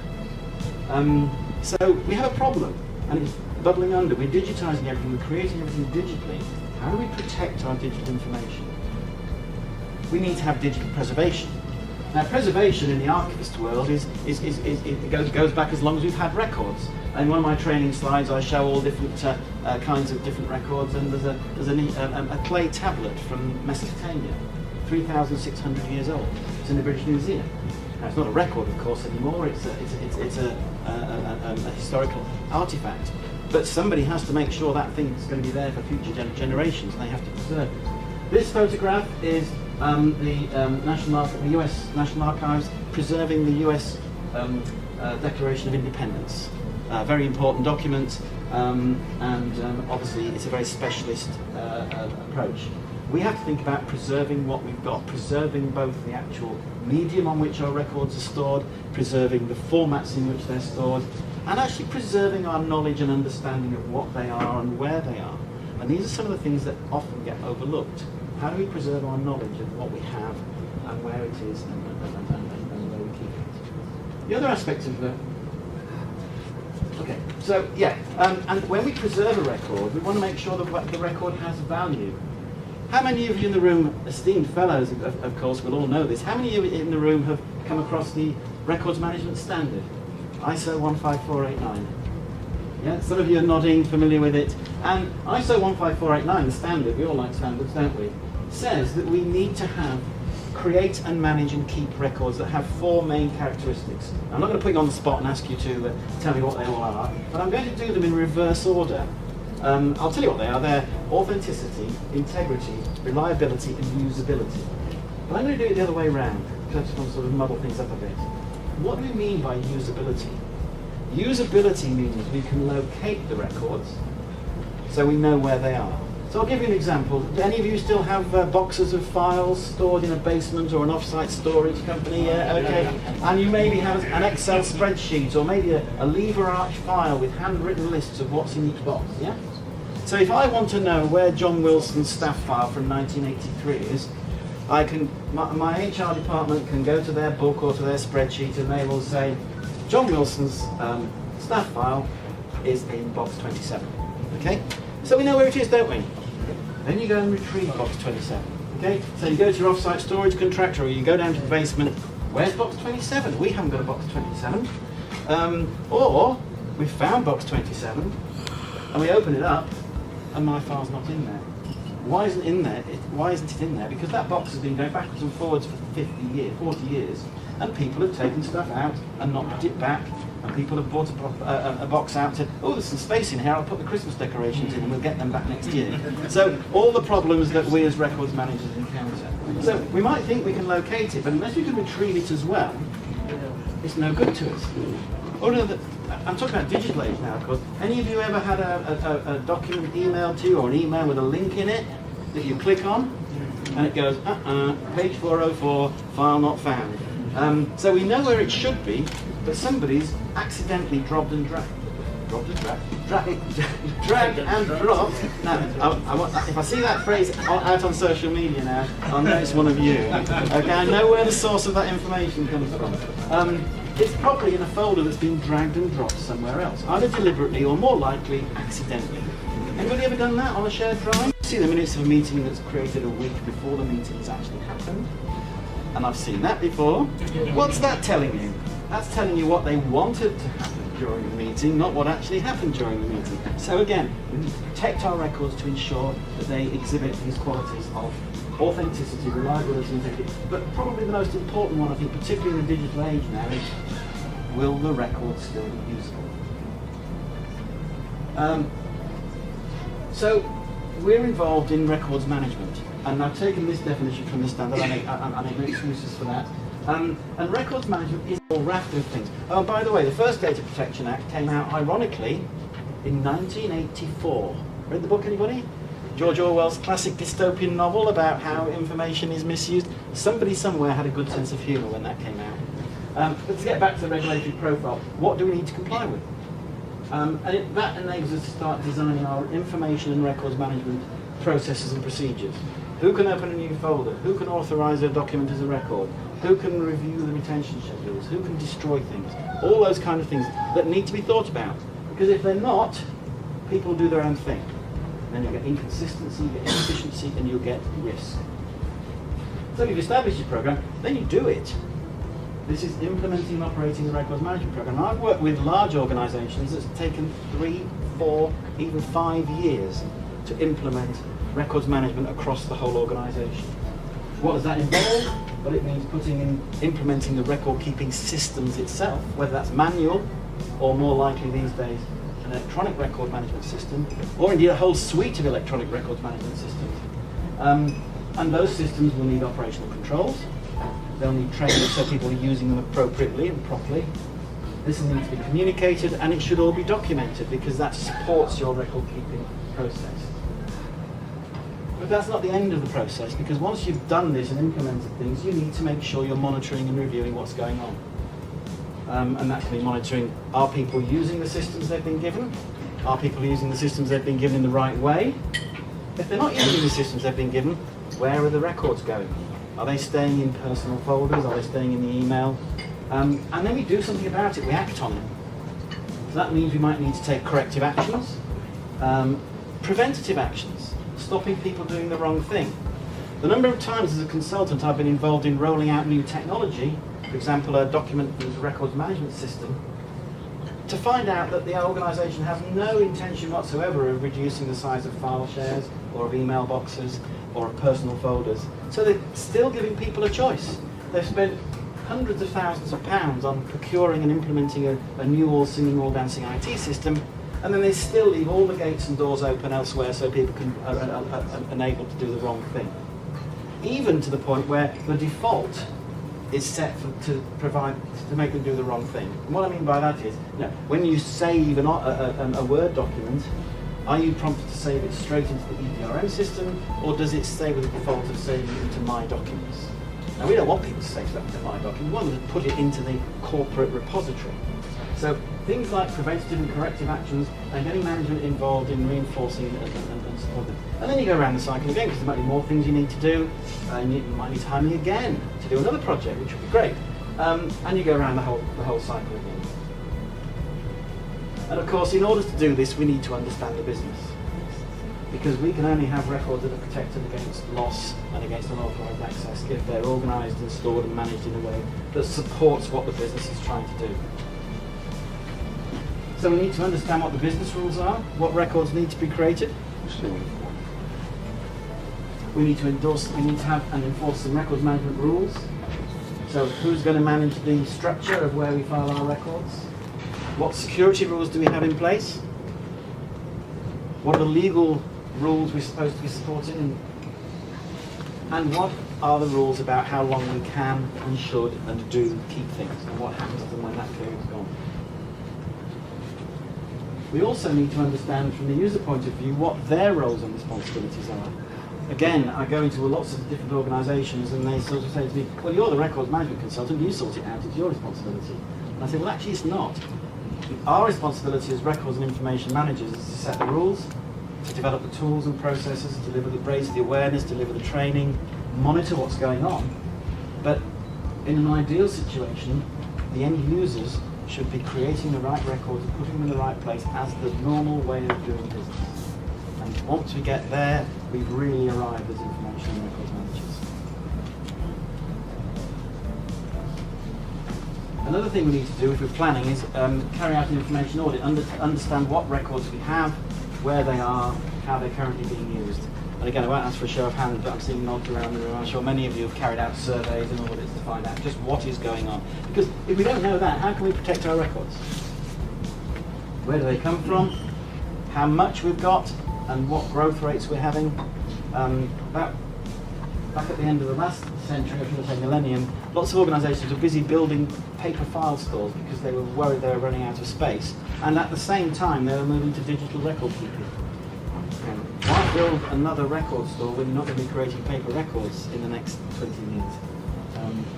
So we have a problem, and it's bubbling under. We're digitising everything, we're creating everything digitally. How do we protect our digital information? We need to have digital preservation. Now, preservation in the archivist world goes back as long as we've had records. In one of my training slides, I show all different kinds of different records, and there's a clay tablet from Mesopotamia, 3,600 years old. It's in the British Museum. Now, it's not a record, of course, anymore. It's a historical artifact. But somebody has to make sure that thing is going to be there for future generations, and they have to preserve it. This photograph is the US National Archives preserving the US Declaration of Independence. Very important document, and obviously it's a very specialist approach. We have to think about preserving what we've got, preserving both the actual medium on which our records are stored, preserving the formats in which they're stored, and actually preserving our knowledge and understanding of what they are and where they are. And these are some of the things that often get overlooked. How do we preserve our knowledge of what we have and where it is and where we keep it? The other aspect of the... Okay, so yeah, and when we preserve a record, we want to make sure that the record has value. How many of you in the room, esteemed fellows, of course, will all know this, how many of you in the room have come across the Records Management Standard, ISO 15489? Yeah, some of you are nodding, familiar with it. And ISO 15489, the standard, we all like standards, don't we, says that we need to create and manage and keep records that have 4 main characteristics. I'm not going to put you on the spot and ask you to tell me what they all are, but I'm going to do them in reverse order. I'll tell you what they are. They're authenticity, integrity, reliability, and usability. But I'm going to do it the other way around, because I just want to sort of muddle things up a bit. What do we mean by usability? Usability means we can locate the records so we know where they are. So I'll give you an example. Do any of you still have boxes of files stored in a basement or an off-site storage company? Yeah, okay. And you maybe have an Excel spreadsheet or maybe a lever arch file with handwritten lists of what's in each box, yeah? So if I want to know where John Wilson's staff file from 1983 is, my HR department can go to their book or to their spreadsheet and they will say, John Wilson's staff file is in box 27, okay? So we know where it is, don't we? Then you go and retrieve box 27, okay? So you go to your off-site storage contractor or you go down to the basement, where's box 27? We haven't got a box 27. Or we've found box 27 and we open it up and my file's not in there. Why isn't it in there? Why isn't it in there? Because that box has been going backwards and forwards for 40 years, and people have taken stuff out and not put it back, and people have bought a box out and said, oh, there's some space in here, I'll put the Christmas decorations in and we'll get them back next year. So all the problems that we as records managers encounter. So we might think we can locate it, but unless we can retrieve it as well, it's no good to us. I'm talking about digital age now, of course. Any of you ever had a document emailed to you or an email with a link in it that you click on and it goes, page 404, file not found. So we know where it should be, but somebody's accidentally dragged and dropped. Now, if I see that phrase out on social media now, I'll know it's one of you. Okay, I know where the source of that information comes from. It's probably in a folder that's been dragged and dropped somewhere else, either deliberately or more likely accidentally. Anybody ever done that on a shared drive? See the minutes of a meeting that's created a week before the meeting's actually happened? And I've seen that before. What's that telling you? That's telling you what they wanted to happen during the meeting, not what actually happened during the meeting. So again, we need to protect our records to ensure that they exhibit these qualities of authenticity, reliability, integrity. But probably the most important one, I think, particularly in the digital age now, is will the record still be usable? So we're involved in records management, and I've taken this definition from the standard. I make no excuses for that. And records management is a whole raft of things. Oh, by the way, the first Data Protection Act came out, ironically, in 1984. Read the book, anybody? George Orwell's classic dystopian novel about how information is misused. Somebody somewhere had a good sense of humour when that came out. But to get back to the regulatory profile, what do we need to comply with? That enables us to start designing our information and records management processes and procedures. Who can open a new folder? Who can authorise a document as a record? Who can review the retention schedules? Who can destroy things? All those kind of things that need to be thought about. Because if they're not, people do their own thing. Then you get inconsistency, you get inefficiency, and you'll get risk. So you've established your program, then you do it. This is implementing and operating the records management program. I've worked with large organisations that's taken 3, 4, even 5 years to implement records management across the whole organisation. What does that involve? Well, it means implementing the record-keeping systems itself, whether that's manual or more likely these days an electronic record management system, or indeed a whole suite of electronic records management systems. And those systems will need operational controls. They'll need training so people are using them appropriately and properly. This will need to be communicated, and it should all be documented because that supports your record-keeping process. But that's not the end of the process, because once you've done this and implemented things, you need to make sure you're monitoring and reviewing what's going on. And that can be monitoring, are people using the systems they've been given? Are people using the systems they've been given in the right way? If they're not using the systems they've been given, where are the records going? Are they staying in personal folders? Are they staying in the email? And then we do something about it, we act on it. So that means we might need to take corrective actions, preventative actions, stopping people doing the wrong thing. The number of times as a consultant I've been involved in rolling out new technology, for example a document and records management system, to find out that the organisation has no intention whatsoever of reducing the size of file shares or of email boxes or of personal folders. So they're still giving people a choice. They've spent hundreds of thousands of pounds on procuring and implementing a new all-singing, all-dancing IT system, and then they still leave all the gates and doors open elsewhere so people are enabled to do the wrong thing. Even to the point where the default is set to make them do the wrong thing. And what I mean by that is, when you save a Word document, are you prompted to save it straight into the EDRM system, or does it stay with the default of saving it into My Documents? Now, we don't want people to save stuff into My Documents. We want them to put it into the corporate repository. So things like preventative and corrective actions and getting management involved in reinforcing and supporting. And then you go around the cycle again, because there might be more things you need to do, and you might need timing again to do another project, which would be great. And you go around the whole cycle again. And of course, in order to do this, we need to understand the business, because we can only have records that are protected against loss and against unauthorized access if they're organized and stored and managed in a way that supports what the business is trying to do. So we need to understand what the business rules are, what records need to be created. We need to have and enforce some records management rules. So who's going to manage the structure of where we file our records? What security rules do we have in place? What are the legal rules we're supposed to be supporting? And what are the rules about how long we can and should and do keep things, and what happens to them when that period is gone? We also need to understand from the user point of view what their roles and responsibilities are. Again, I go into lots of different organisations and they sort of say to me, well, you're the records management consultant, you sort it out, it's your responsibility. And I say, well, actually it's not. Our responsibility as records and information managers is to set the rules, to develop the tools and processes, raise the awareness, deliver the training, monitor what's going on. But in an ideal situation, the end users should be creating the right records and putting them in the right place as the normal way of doing business. And once we get there, we've really arrived as information and records managers. Another thing we need to do if we're planning is carry out an information audit, understand what records we have, where they are, how they're currently being used. And again, I won't ask for a show of hands, but I'm seeing nods around the room. I'm sure many of you have carried out surveys and audits to find out just what is going on. Because if we don't know that, how can we protect our records? Where do they come from? How much we've got? And what growth rates we're having? Back at the end of the last century, I should say millennium, lots of organisations were busy building paper file stores because they were worried they were running out of space. And at the same time, they were moving to digital record keeping. Why build another record store when you're not going to be creating paper records in the next 20 years?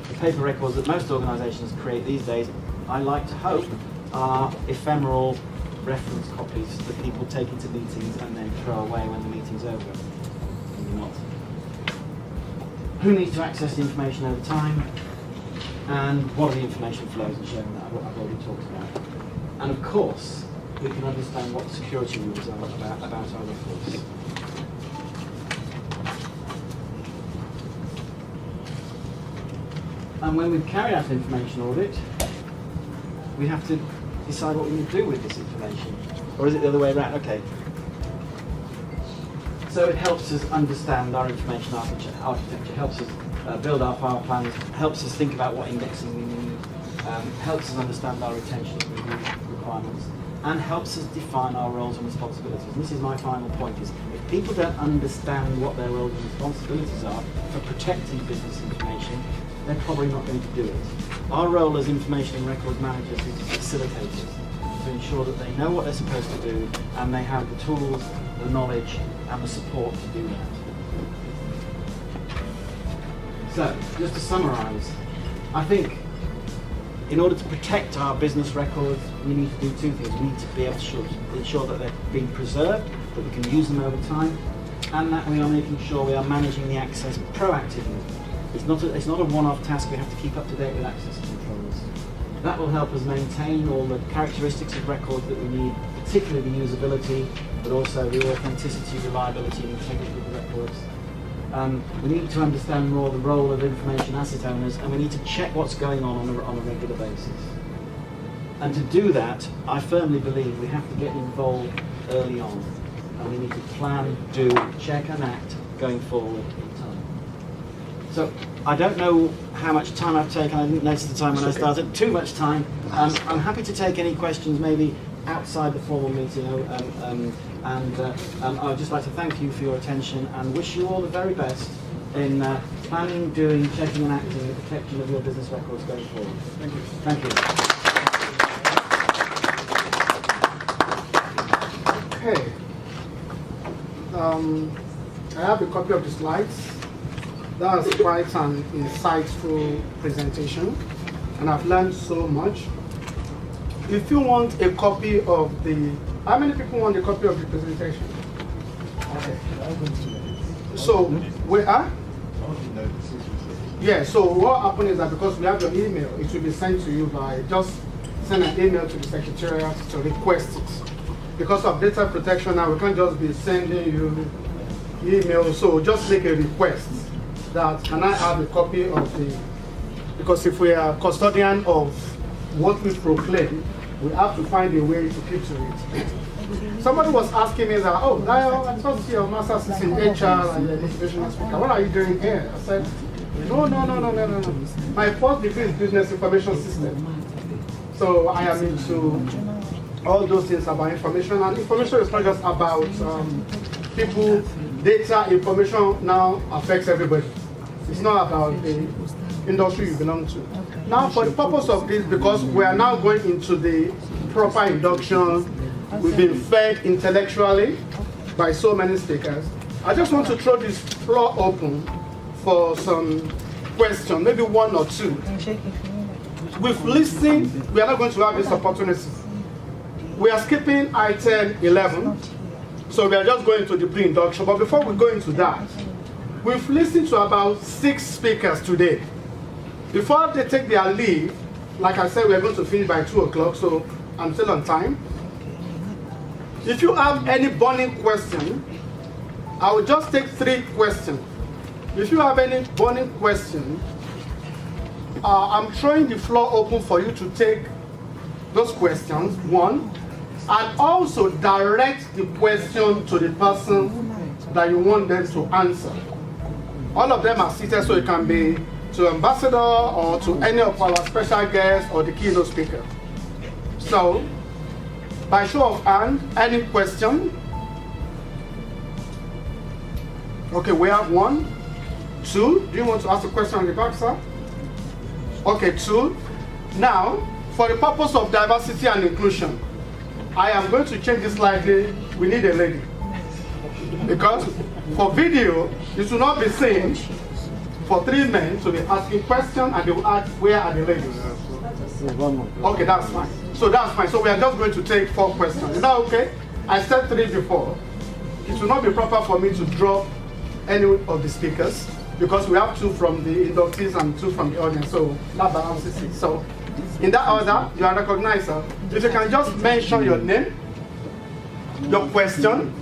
The paper records that most organisations create these days, I like to hope, are ephemeral reference copies that people take into meetings and then throw away when the meeting's over. Maybe not. Who needs to access the information over time? And what are the information flows and sharing that I've already talked about. And of course, we can understand what the security rules are about our records. And when we've carried out an information audit, we have to decide what we need to do with this information. Or is it the other way around? Okay. So it helps us understand our information architecture, helps us build our file plans, helps us think about what indexing we need, helps us understand our retention and review requirements, and helps us define our roles and responsibilities. And this is my final point, is if people don't understand what their roles and responsibilities are for protecting business information, they're probably not going to do it. Our role as information and records managers is facilitators, to ensure that they know what they're supposed to do and they have the tools, the knowledge and the support to do that. So, just to summarise, I think in order to protect our business records, we need to do two things. We need to be able to ensure that they're being preserved, that we can use them over time, and that we are making sure we are managing the access proactively. It's not a one-off task. We have to keep up to date with access controls. That will help us maintain all the characteristics of records that we need, particularly the usability, but also the authenticity, reliability, and integrity of the records. We need to understand more the role of information asset owners, and we need to check what's going on a regular basis. And to do that, I firmly believe we have to get involved early on, and we need to plan, do, check and act going forward in time. So I don't know how much time I've taken. I didn't notice the time when I started. Too much time. I'm happy to take any questions maybe outside the formal meeting, I would just like to thank you for your attention and wish you all the very best in planning, doing, checking and acting the protection of your business records going forward. Thank you. Thank you. Okay. I have a copy of the slides. That was quite an insightful presentation, and I've learned so much. If you want a copy of the, how many people want a copy of the presentation? Okay. So, we are? Yeah, so what happened is that because we have your email, it will be sent to you by, just send an email to the Secretariat to request it. Because of data protection now, we can't just be sending you email, so just make a request that, can I have a copy of the, because if we are custodian of what we proclaim, we have to find a way to keep to it. Somebody was asking me that, oh, I thought your master's is in HR and the motivational speaker. What are you doing here? I said, no. My first degree is business information system. So I am into all those things about information, and information is not just about people. Data information now affects everybody. It's not about the industry you belong to. Now, for the purpose of this, because we are now going into the proper induction, we've been fed intellectually by so many speakers. I just want to throw this floor open for some questions, maybe one or two. With listening, we are not going to have this opportunity. We are skipping item 11, so we are just going to the pre-induction. But before we go into that, we've listened to about 6 speakers today. Before they take their leave, like I said, we are going to finish by 2 o'clock, so I'm still on time. If you have any burning question, I will just take 3 questions. If you have any burning question, I'm throwing the floor open for you to take those questions, 1, and also direct the question to the person that you want them to answer. All of them are seated, so it can be to ambassador or to any of our special guests or the keynote speaker. So, by show of hand, any question? Okay, we have 1, 2. Do you want to ask a question on the back, sir? Okay, 2. Now, for the purpose of diversity and inclusion, I am going to change this slightly. We need a lady. Because for video, it will not be seen for 3 men to be asking questions and they will ask, where are the ladies? Okay, that's fine. So that's fine. So we are just going to take 4 questions. Is that okay? I said 3 before. It will not be proper for me to drop any of the speakers because we have 2 from the inductees and 2 from the audience. So that balances it. So in that order, you are recognized, sir. If you can just mention your name, your question,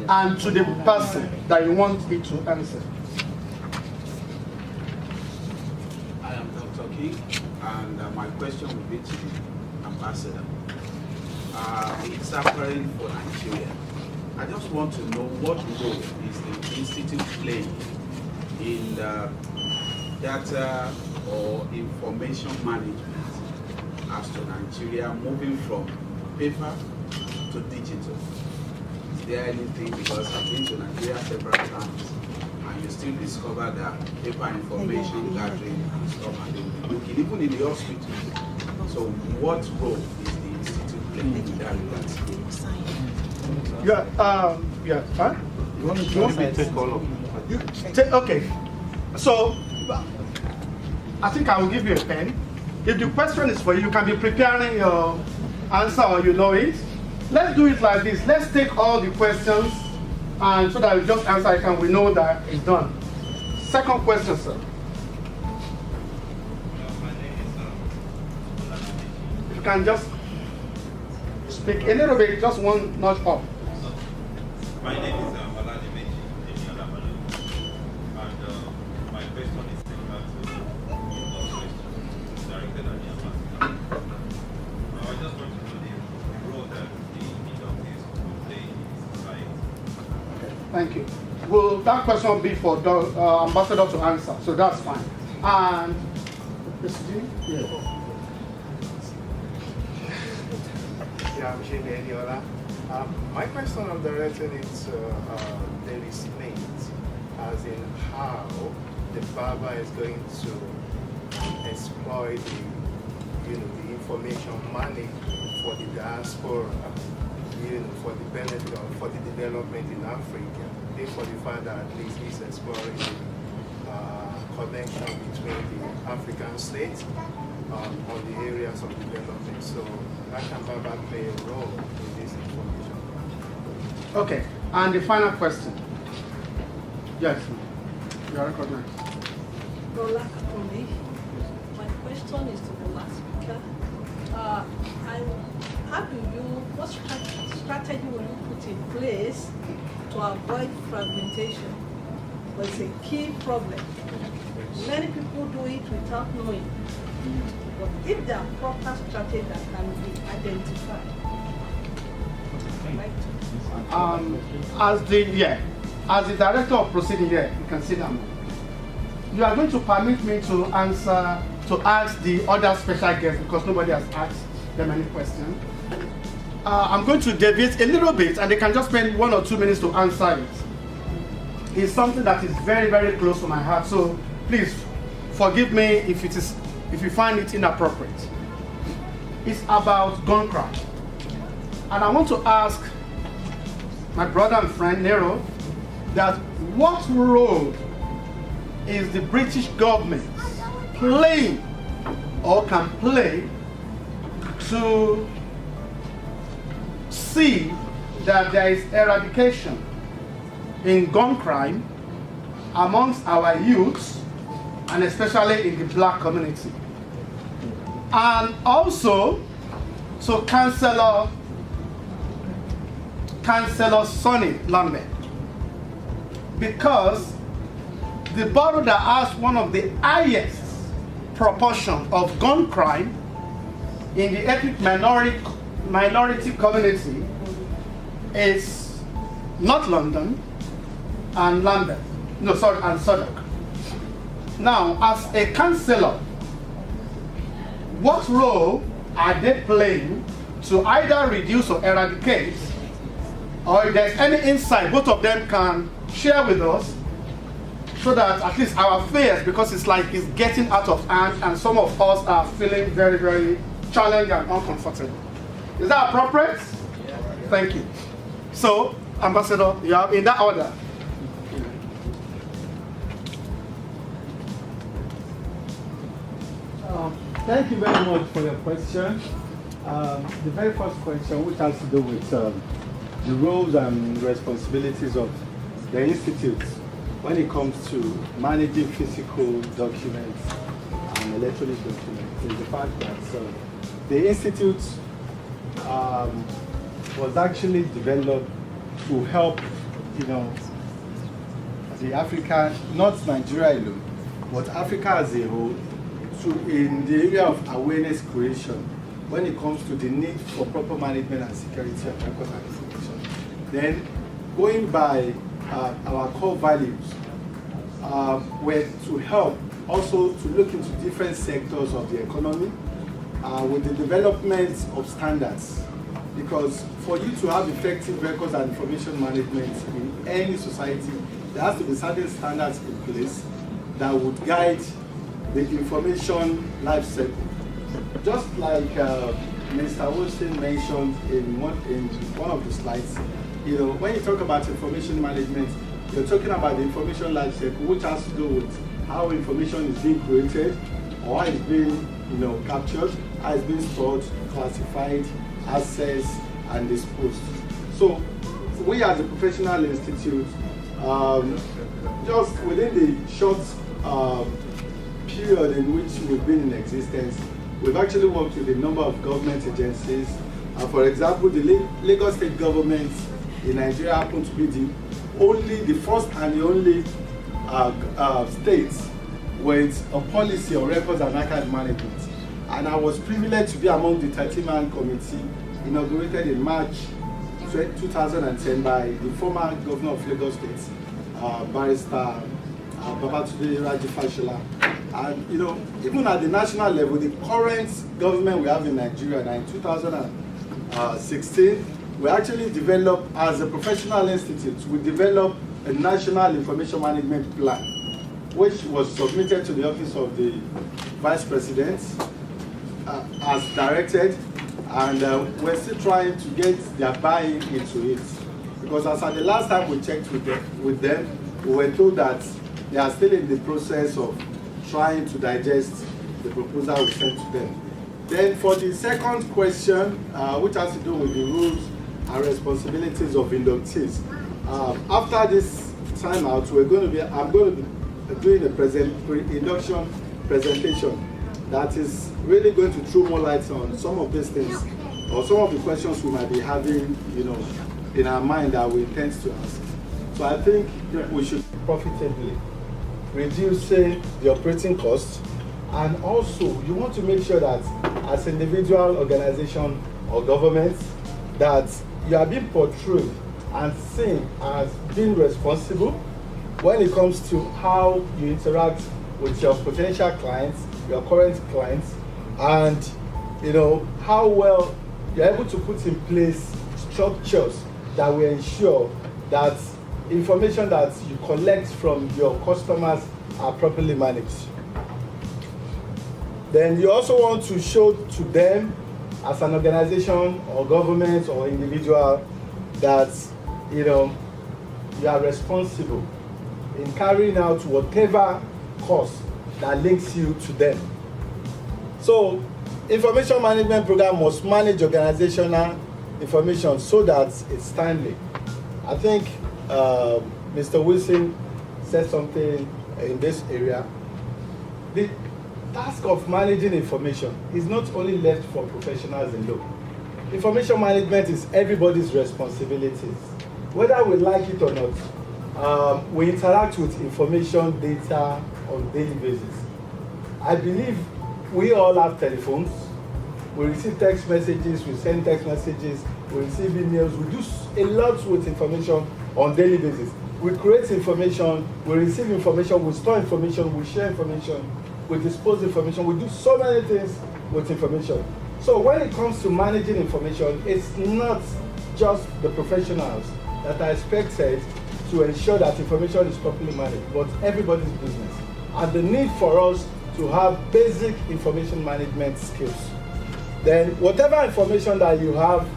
and to the person that you want me to answer. I am Dr. King, and my question will be to the ambassador. It's apparent for Nigeria. I just want to know what role is the institute playing in data or information management as to Nigeria moving from paper to digital? Is there anything, because I've been to Nigeria several times, and you still discover that paper information gathering and stuff, and they'll be looking, even in the hospital. So what role is the institute playing in that regard? Yeah, huh? You want to take all of them? Okay, so I think I will give you a pen. If the question is for you, you can be preparing your answer or you know it. Let's do it like this. Let's take all the questions and so that we just answer it and we know that it's done. Second question, sir. If you can just speak a little bit, just one notch up. My name is Oladimeji Emi-Olabalo, and my question is similar to your question directed at the ambassador. I just want to know the role that the injustice will play in society. Okay, thank you. Will that question be for the ambassador to answer? So that's fine. And my question I'm directing it to Daily Smith, as in how the barber is going to exploit the information money for the diaspora, for the benefit of, for the development in Africa. For the fact that at least he's exploring the connection between the African states on the areas of development. So how can Baba play a role in this information? okay, and the final question. Yes, you are recognized. My question is to the last speaker. What strategy will you put in place to avoid fragmentation? But it's a key problem. Many people do it without knowing. But if there are proper strategies that can be identified, as the director of proceeding here, you can sit down. You are going to permit me to ask the other special guests because nobody has asked them any questions. I'm going to deviate a little bit and they can just spend 1 or 2 minutes to answer it. It's something that is very, very close to my heart. So please forgive me if you find it inappropriate. It's about gun crime. And I want to ask my brother and friend Nero that what role is the British government playing or can play to see that there is eradication in gun crime amongst our youths and especially in the black community. And also, so Councillor Sonny Lambert, because the borough that has one of the highest proportion of gun crime in the ethnic minority community is North London and and Southwark. Now, as a councillor, what role are they playing to either reduce or eradicate, or if there's any insight both of them can share with us, so that at least our fears, because it's like it's getting out of hand and some of us are feeling very, very challenged and uncomfortable. Is that appropriate? Yeah. Thank you. So, Ambassador, you are in that order. Thank you very much for your question. The very first question, which has to do with the roles and responsibilities of the Institute when it comes to managing physical documents and electronic documents, is the fact that the Institute was actually developed to help, the Africa, not Nigeria alone, but Africa as a whole, in the area of awareness creation when it comes to the need for proper management and security of records and information. Then, going by our core values, were to help also to look into different sectors of the economy with the development of standards because for you to have effective records and information management in any society, there has to be certain standards in place that would guide the information life cycle. Just like Mr. Wilson mentioned in one of the slides, you know, when you talk about information management, you're talking about the information life cycle, which has to do with how information is being created, or how it's being, you know, captured, how it's being stored, classified, accessed, and disposed. So we as a professional institute, just within the short period in which we've been in existence, we've actually worked with a number of government agencies. For example, the Lagos State government in Nigeria happened to be the first and the only state with a policy on records and archive management. And I was privileged to be among the 30-man committee inaugurated in March 2010 by the former governor of Lagos State, Barrister Babatunde Raji Fashola. And you know, even at the national level, the current government we have in Nigeria now in 2016, we actually developed, as a professional institute, we developed a national information management plan, which was submitted to the office of the Vice President as directed, and we're still trying to get their buy-in into it. Because as at the last time we checked with them, we were told that they are still in the process of trying to digest the proposal we sent to them. Then for the second question, which has to do with the rules and responsibilities of inductees, after this time out, I'm going to be doing a induction presentation that is really going to throw more light on some of these things, or some of the questions we might be having, you know, in our mind that we intend to ask. So I think we should profitably reducing the operating costs, and also you want to make sure that as individual, organization, or government, that you are being portrayed and seen as being responsible when it comes to how you interact with your potential clients, your current clients, and you know how well you're able to put in place structures that will ensure that information that you collect from your customers are properly managed. Then you also want to show to them as an organization or government or individual that you know you are responsible in carrying out whatever cost that links you to them. So information management program must manage organizational information so that it's timely. I think Mr. Wilson said something in this area. The task of managing information is not only left for professionals alone. Information management is everybody's responsibilities. Whether we like it or not, we interact with information data on a daily basis. I believe we all have telephones. We receive text messages, we send text messages, we receive emails, we do a lot with information on a daily basis. We create information, we receive information, we store information, we share information, we dispose information, we do so many things with information. So when it comes to managing information, it's not just the professionals that are expected to ensure that information is properly managed, but everybody's business. And the need for us to have basic information management skills. Then whatever information that you have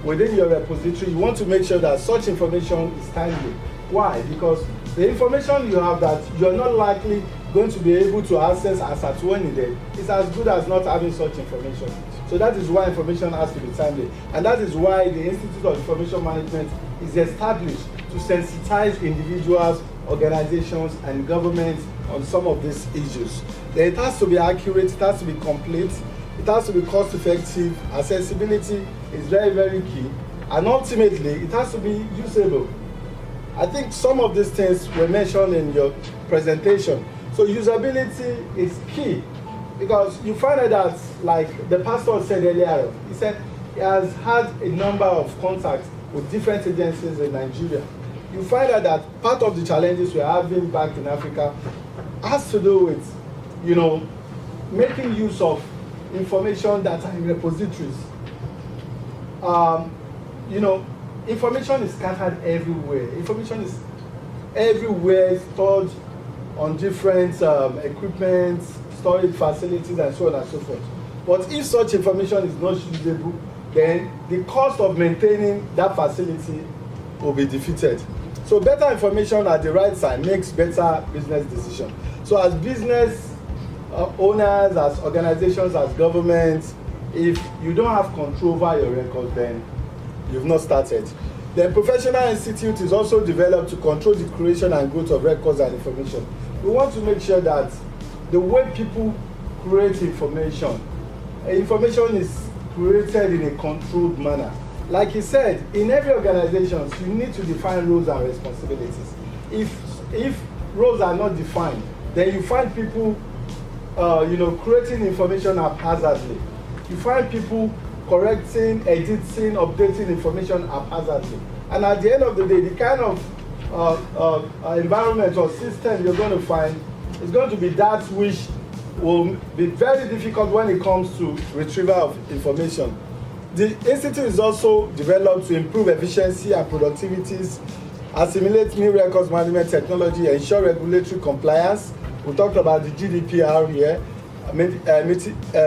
within your repository, you want to make sure that such information is timely. Why? Because the information you have that you're not likely going to be able to access as at when needed is as good as not having such information. So that is why information has to be timely. And that is why the Institute of Information Management is established to sensitize individuals, organizations, and governments on some of these issues. Then it has to be accurate, it has to be complete, it has to be cost effective, accessibility is very, very key, and ultimately it has to be usable. I think some of these things were mentioned in your presentation. So usability is key, because you find out that, like the pastor said earlier, he said he has had a number of contacts with different agencies in Nigeria. You find out that part of the challenges we're having back in Africa has to do with, you know, making use of information that are in repositories. you know, information is scattered everywhere. Information is everywhere, stored on different equipment, storage facilities, and so on and so forth. But if such information is not usable, then the cost of maintaining that facility will be defeated. So better information at the right time makes better business decisions. So as business owners, as organizations, as governments, if you don't have control over your record, then you've not started. The Professional Institute is also developed to control the creation and growth of records and information. We want to make sure that the way people create information is created in a controlled manner. Like he said, in every organization, you need to define roles and responsibilities. If roles are not defined, then you find people creating information haphazardly. You find people correcting, editing, updating information haphazardly. And at the end of the day, the kind of environment or system you're going to find is going to be that which will be very difficult when it comes to retrieval of information. The Institute is also developed to improve efficiency and productivities, assimilate new records management technology, ensure regulatory compliance. We talked about the GDPR here,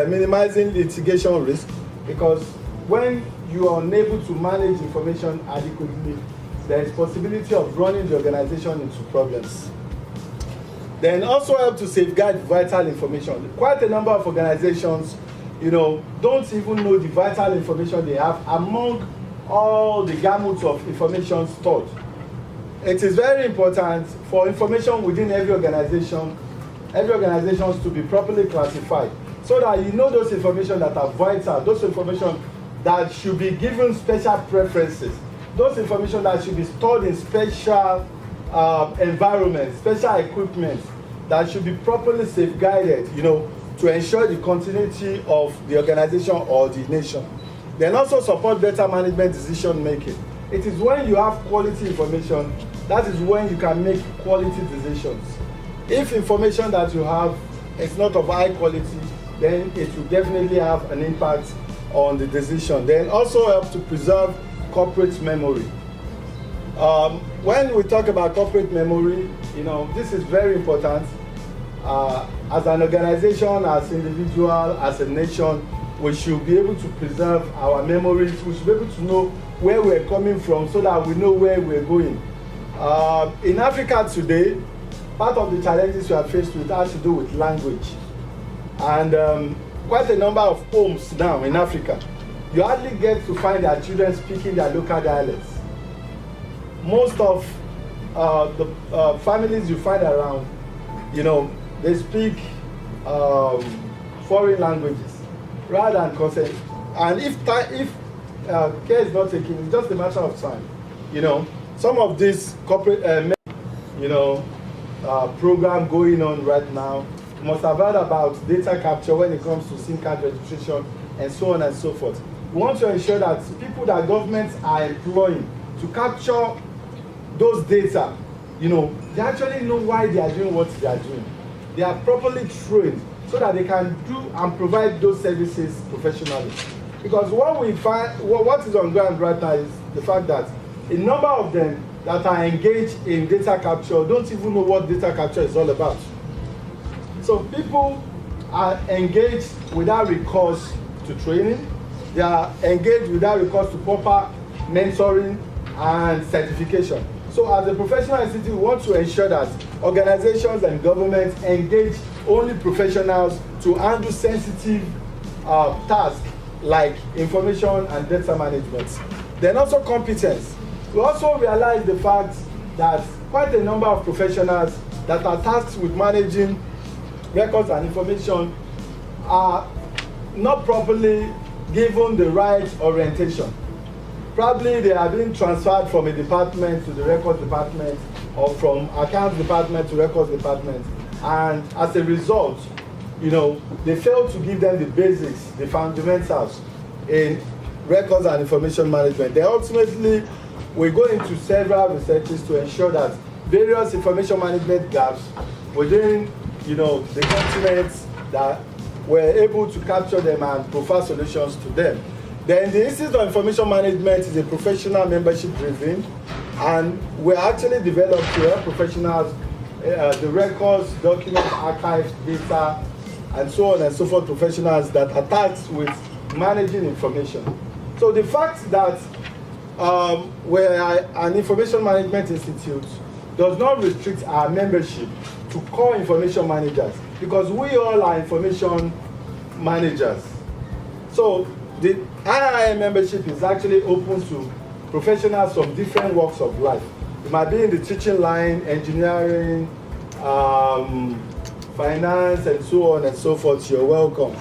minimizing litigation risk, because when you are unable to manage information adequately, there is possibility of running the organization into problems. Then also help to safeguard vital information. Quite a number of organizations, don't even know the vital information they have among all the gamut of information stored. It is very important for information within every organizations to be properly classified, so that you know those information that are vital, those information that should be given special preferences, those information that should be stored in special environments, special equipment, that should be properly safeguarded, to ensure the continuity of the organization or the nation. Then also support better management decision making. It is when you have quality information, that is when you can make quality decisions. If information that you have is not of high quality, then it will definitely have an impact on the decision. Then also help to preserve corporate memory. When we talk about corporate memory, this is very important. As an organization, as an individual, as a nation, we should be able to preserve our memories. We should be able to know where we're coming from so that we know where we're going. In Africa today, part of the challenges we are faced with has to do with language. And quite a number of homes now in Africa, you hardly get to find their children speaking their local dialects. Most of the families you find around, they speak foreign languages rather than consent. And if care is not taken, it's just a matter of time. Some of these corporate, program going on right now, you must have heard about data capture when it comes to SIM card registration and so on and so forth. We want to ensure that people that governments are employing to capture those data, they actually know why they are doing what they are doing. They are properly trained so that they can do and provide those services professionally. Because what we find, what is on ground right now is the fact that a number of them that are engaged in data capture don't even know what data capture is all about. So people are engaged without recourse to training. They are engaged without recourse to proper mentoring and certification. So as a professional institute, we want to ensure that organizations and governments engage only professionals to handle sensitive tasks like information and data management. Then also competence. We also realize the fact that quite a number of professionals that are tasked with managing records and information are not properly given the right orientation. Probably they are being transferred from a department to the records department, or from accounts department to records department, and as a result, they fail to give them the basics, the fundamentals in records and information management. They ultimately will go into several researches to ensure that various information management gaps within the continents, that we're able to capture them and provide solutions to them. Then the Institute of Information Management is a professional membership driven, and we actually developed to help professionals the records, documents, archives, data, and so on and so forth, professionals that are tasked with managing information. So the fact that we're an information management institute does not restrict our membership to core information managers, because we all are information managers. So the IIM membership is actually open to professionals from different walks of life. You might be in the teaching line, engineering, finance, and so on and so forth. You're welcome.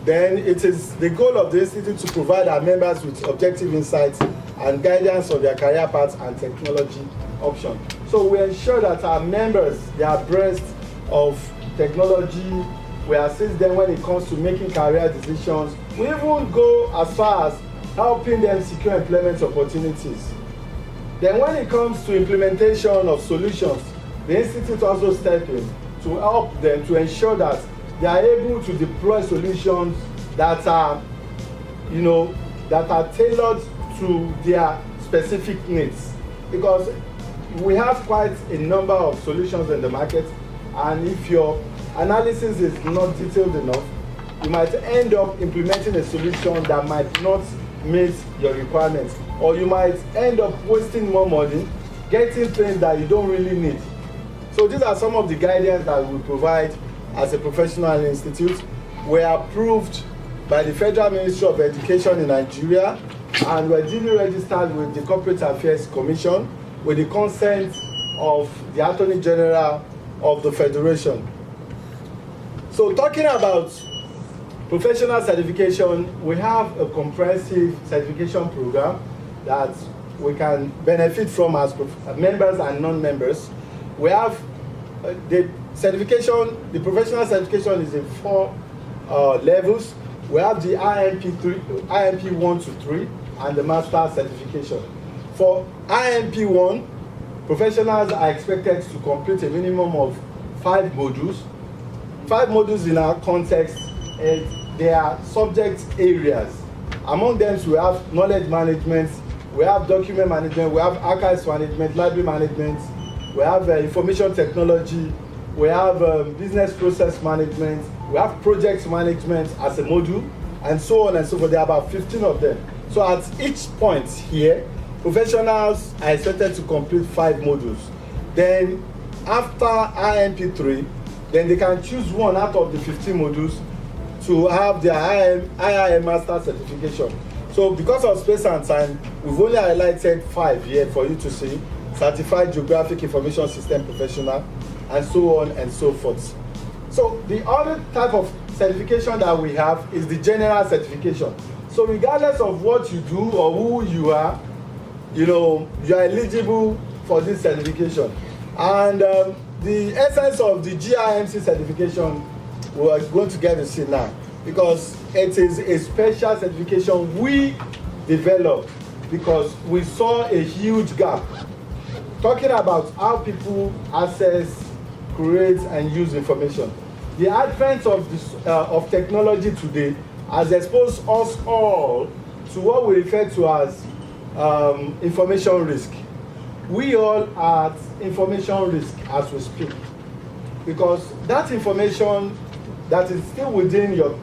Then it is the goal of the institute to provide our members with objective insights and guidance on their career paths and technology options. So we ensure that our members, they are abreast of technology. We assist them when it comes to making career decisions. We even go as far as helping them secure employment opportunities. Then when it comes to implementation of solutions, the institute also steps in to help them to ensure that they are able to deploy solutions that are, that are tailored to their specific needs. Because we have quite a number of solutions in the market, and if your analysis is not detailed enough, you might end up implementing a solution that might not meet your requirements, or you might end up wasting more money getting things that you don't really need. So these are some of the guidance that we provide as a professional institute. We are approved by the Federal Ministry of Education in Nigeria, and we're duly registered with the Corporate Affairs Commission with the consent of the Attorney General of the Federation. So talking about professional certification, we have a comprehensive certification program that we can benefit from as members and non-members. We have the certification, the professional certification is in 4 levels. We have the IMP 1 to 3 and the master certification. For IMP 1, professionals are expected to complete a minimum of 5 modules. 5 modules in our context, and they are subject areas. Among them, we have knowledge management, we have document management, we have archives management, library management, we have information technology, we have business process management, we have project management as a module, and so on and so forth. There are about 15 of them. So at each point here, professionals are expected to complete 5 modules. Then after IMP3, then they can choose one out of the 15 modules to have their IIM Master certification. So because of space and time, we've only highlighted 5 here for you to see: Certified Geographic Information System Professional, and so on and so forth. So the other type of certification that we have is the general certification. So regardless of what you do or who you are, you are eligible for this certification. And the essence of the GIMC certification, we are going to get to see now, because it is a special certification we developed because we saw a huge gap talking about how people access, create, and use information. The advent of of technology today has exposed us all to what we refer to as information risk. We all are at information risk as we speak, because that information that is still within your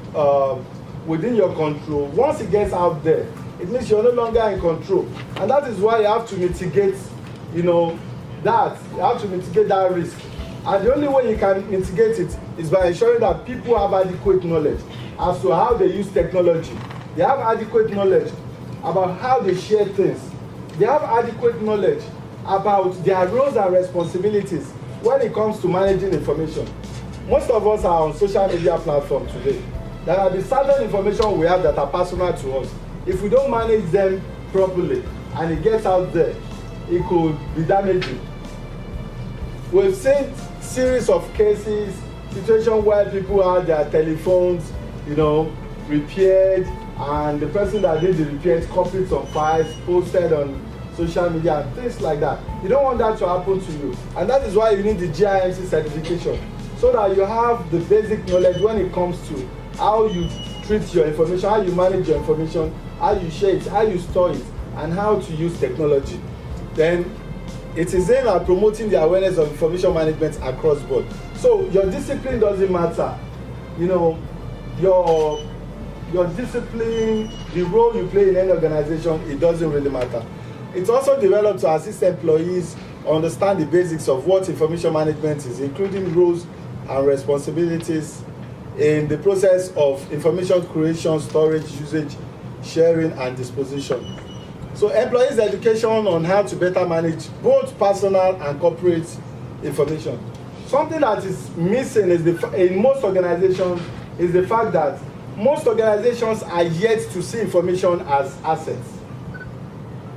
control, once it gets out there, it means you're no longer in control, and that is why you have to mitigate, that risk. And the only way you can mitigate it is by ensuring that people have adequate knowledge as to how they use technology. They have adequate knowledge about how they share things. They have adequate knowledge about their roles and responsibilities when it comes to managing information. Most of us are on social media platforms today. There are the certain information we have that are personal to us. If we don't manage them properly and it gets out there, it could be damaging. We've seen series of cases, situations where people had their telephones, repaired, and the person that did the repairs copied some files, posted on social media, and things like that. You don't want that to happen to you. And that is why you need the GIMC certification, so that you have the basic knowledge when it comes to how you treat your information, how you manage your information, how you share it, how you store it, and how to use technology. Then it is aimed at promoting the awareness of information management across board. So your discipline doesn't matter. You know, your discipline, the role you play in any organization, it doesn't really matter. It's also developed to assist employees understand the basics of what information management is, including roles and responsibilities in the process of information creation, storage, usage, sharing, and disposition. So employees' education on how to better manage both personal and corporate information. Something that is missing is in most organizations is the fact that most organizations are yet to see information as assets.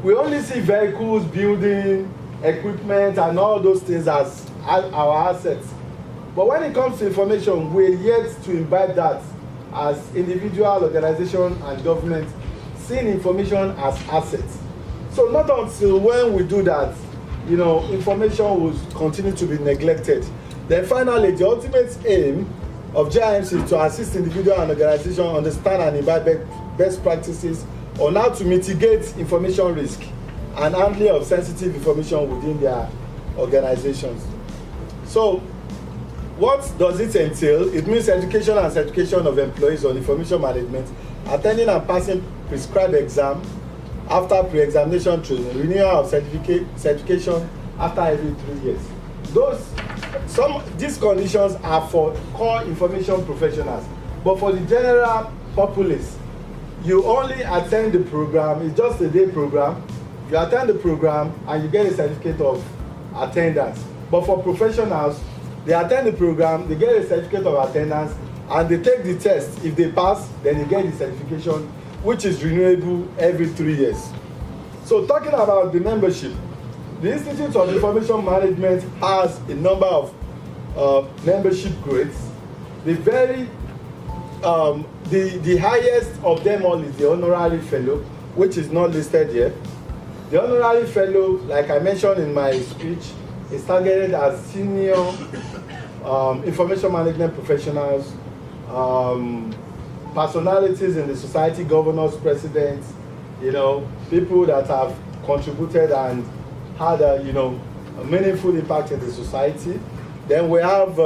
We only see vehicles, building, equipment, and all those things as our assets. But when it comes to information, we're yet to imbibe that as individual, organization, and government, seeing information as assets. So not until when we do that, you know, information will continue to be neglected. Then finally, the ultimate aim of JIMC is to assist individual and organization understand and imbibe best practices on how to mitigate information risk and handling of sensitive information within their organizations. So what does it entail? It means education and certification of employees on information management, attending and passing prescribed exam after pre-examination training, renewal of certification after every 3 years. These conditions are for core information professionals, but for the general populace, you only attend the program. It's just a day program. You attend the program and you get a certificate of attendance. But for professionals, they attend the program, they get a certificate of attendance, and they take the test. If they pass, then they get the certification, which is renewable every 3 years. So talking about the membership, the Institute of Information Management has a number of membership grades. The highest of them all is the honorary fellow, which is not listed here. The honorary fellow, like I mentioned in my speech, is targeted as senior information management professionals, personalities in the society, governors, presidents, you know, people that have contributed and had a meaningful impact in the society. Then we have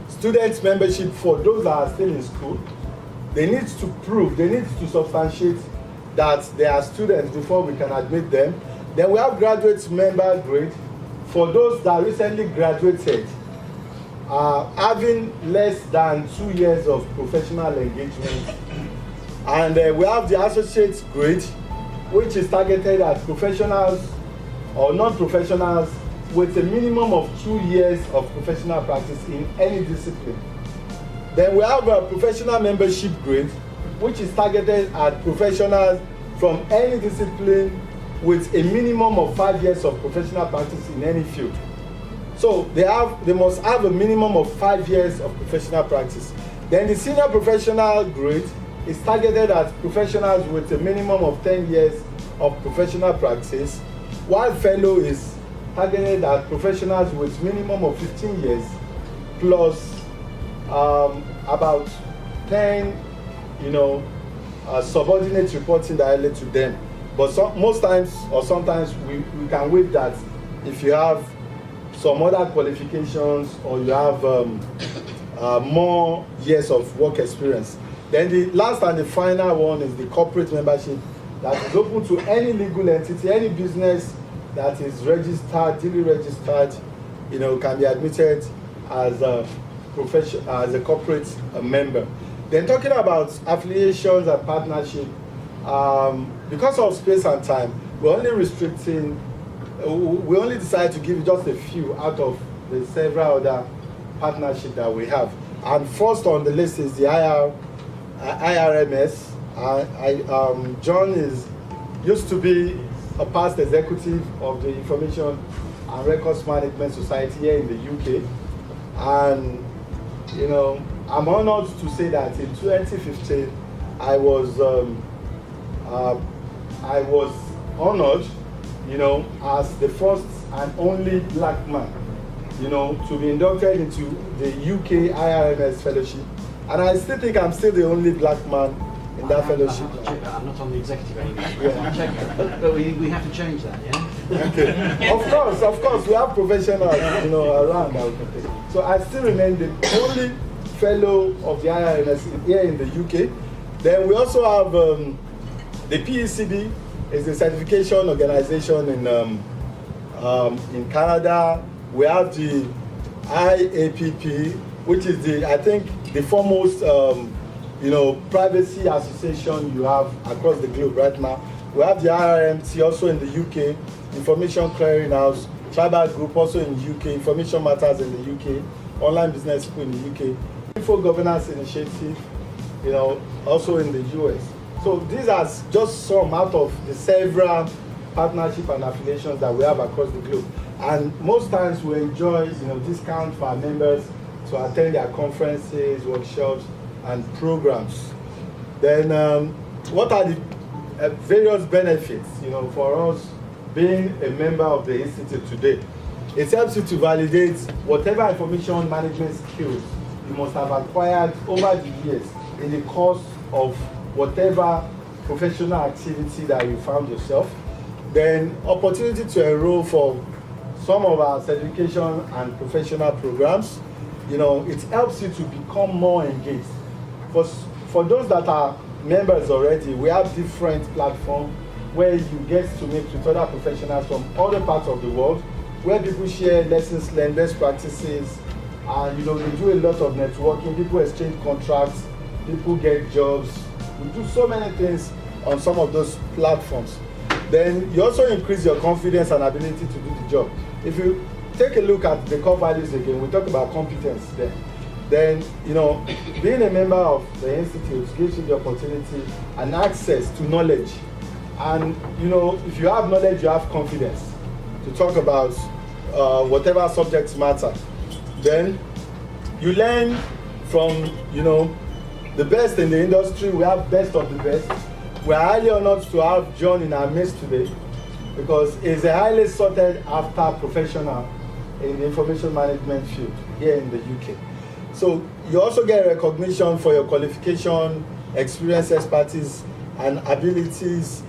students membership for those that are still in school. They need to prove, they need to substantiate that they are students before we can admit them. Then we have graduate member grade for those that recently graduated, having less than 2 years of professional engagement. And we have the associate grade, which is targeted at professionals or non-professionals with a minimum of 2 years of professional practice in any discipline. Then we have a professional membership grade, which is targeted at professionals from any discipline with a minimum of 5 years of professional practice in any field. So they must have a minimum of 5 years of professional practice. Then the senior professional grade is targeted at professionals with a minimum of 10 years of professional practice, while fellow is targeted at professionals with minimum of 15 years plus about 10, subordinate reporting directly to them. But most times or sometimes we can waive that if you have some other qualifications or you have more years of work experience. Then the last and the final one is the corporate membership that is open to any legal entity, any business that is registered, duly registered, can be admitted as a as a corporate member. Then talking about affiliations and partnership, because of space and time, we only decide to give just a few out of the several other partnerships that we have. And first on the list is the IRMS. John used to be a past executive of the Information and Records Management Society here in the UK. And I'm honored to say that in 2015, I was honored, as the first and only black man, to be inducted into the UK IRMS Fellowship And I still think I'm still the only black man in that fellowship. I have to check that. I'm not on the executive anymore. Yeah. I'll check that. But we have to change that, yeah? Okay. Of course, we have professionals, around that we can take. So I still remain the only fellow of the IRMS here in the UK. Then we also have the PECB, is a certification organization in Canada. We have the IAPP, which is I think the foremost privacy association you have across the globe right now. We have the IRMT also in the UK, Information Clearinghouse, Tribal Group also in the UK, Information Matters in the UK, Online Business School in the UK, Info Governance Initiative, also in the US. So these are just some out of the several partnership and affiliations that we have across the globe. And most times we enjoy, discount for our members to attend their conferences, workshops, and programs. Then, what are the various benefits, for us being a member of the Institute today? It helps you to validate whatever information management skills you must have acquired over the years in the course of whatever professional activity that you found yourself. Then opportunity to enroll for some of our certification and professional programs. It helps you to become more engaged. For those that are members already, we have different platforms where you get to meet with other professionals from other parts of the world, where people share lessons learned, best practices, and we do a lot of networking. People exchange contracts, people get jobs. We do so many things on some of those platforms. Then you also increase your confidence and ability to do the job. If you take a look at the core values again, we talk about competence there. Then, being a member of the Institute gives you the opportunity and access to knowledge. And, if you have knowledge, you have confidence to talk about whatever subjects matter. Then, you learn from, the best in the industry. We have best of the best. We are highly honored to have John in our midst today because he's a highly sought after professional in the information management field here in the UK. So you also get recognition for your qualification, experience, expertise, and abilities,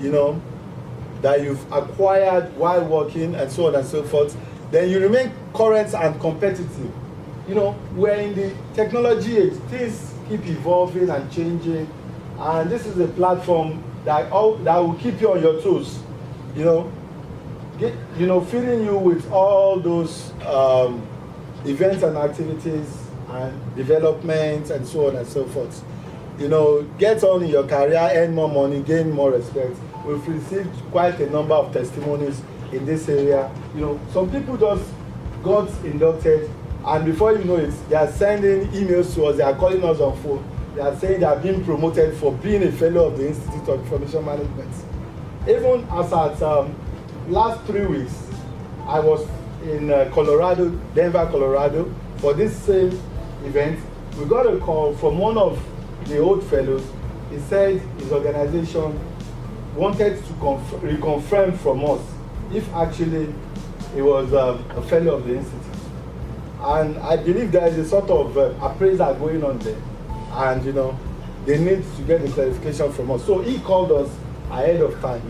that you've acquired while working and so on and so forth. Then you remain current and competitive. We're in the technology age. Things keep evolving and changing. And this is a platform that will keep you on your toes, feeding you with all those events and activities and development and so on and so forth. Get on in your career, earn more money, gain more respect. We've received quite a number of testimonies in this area. Some people just got inducted, and before you know it, they are sending emails to us, they are calling us on phone. They are saying they are being promoted for being a fellow of the Institute of Information Management. Even as at last 3 weeks, I was in Colorado, Denver, Colorado, for this same event. We got a call from one of the old fellows. He said his organization wanted to reconfirm from us if actually he was a fellow of the Institute. And I believe there is a sort of appraisal going on there. And they need to get the clarification from us. So he called us ahead of time,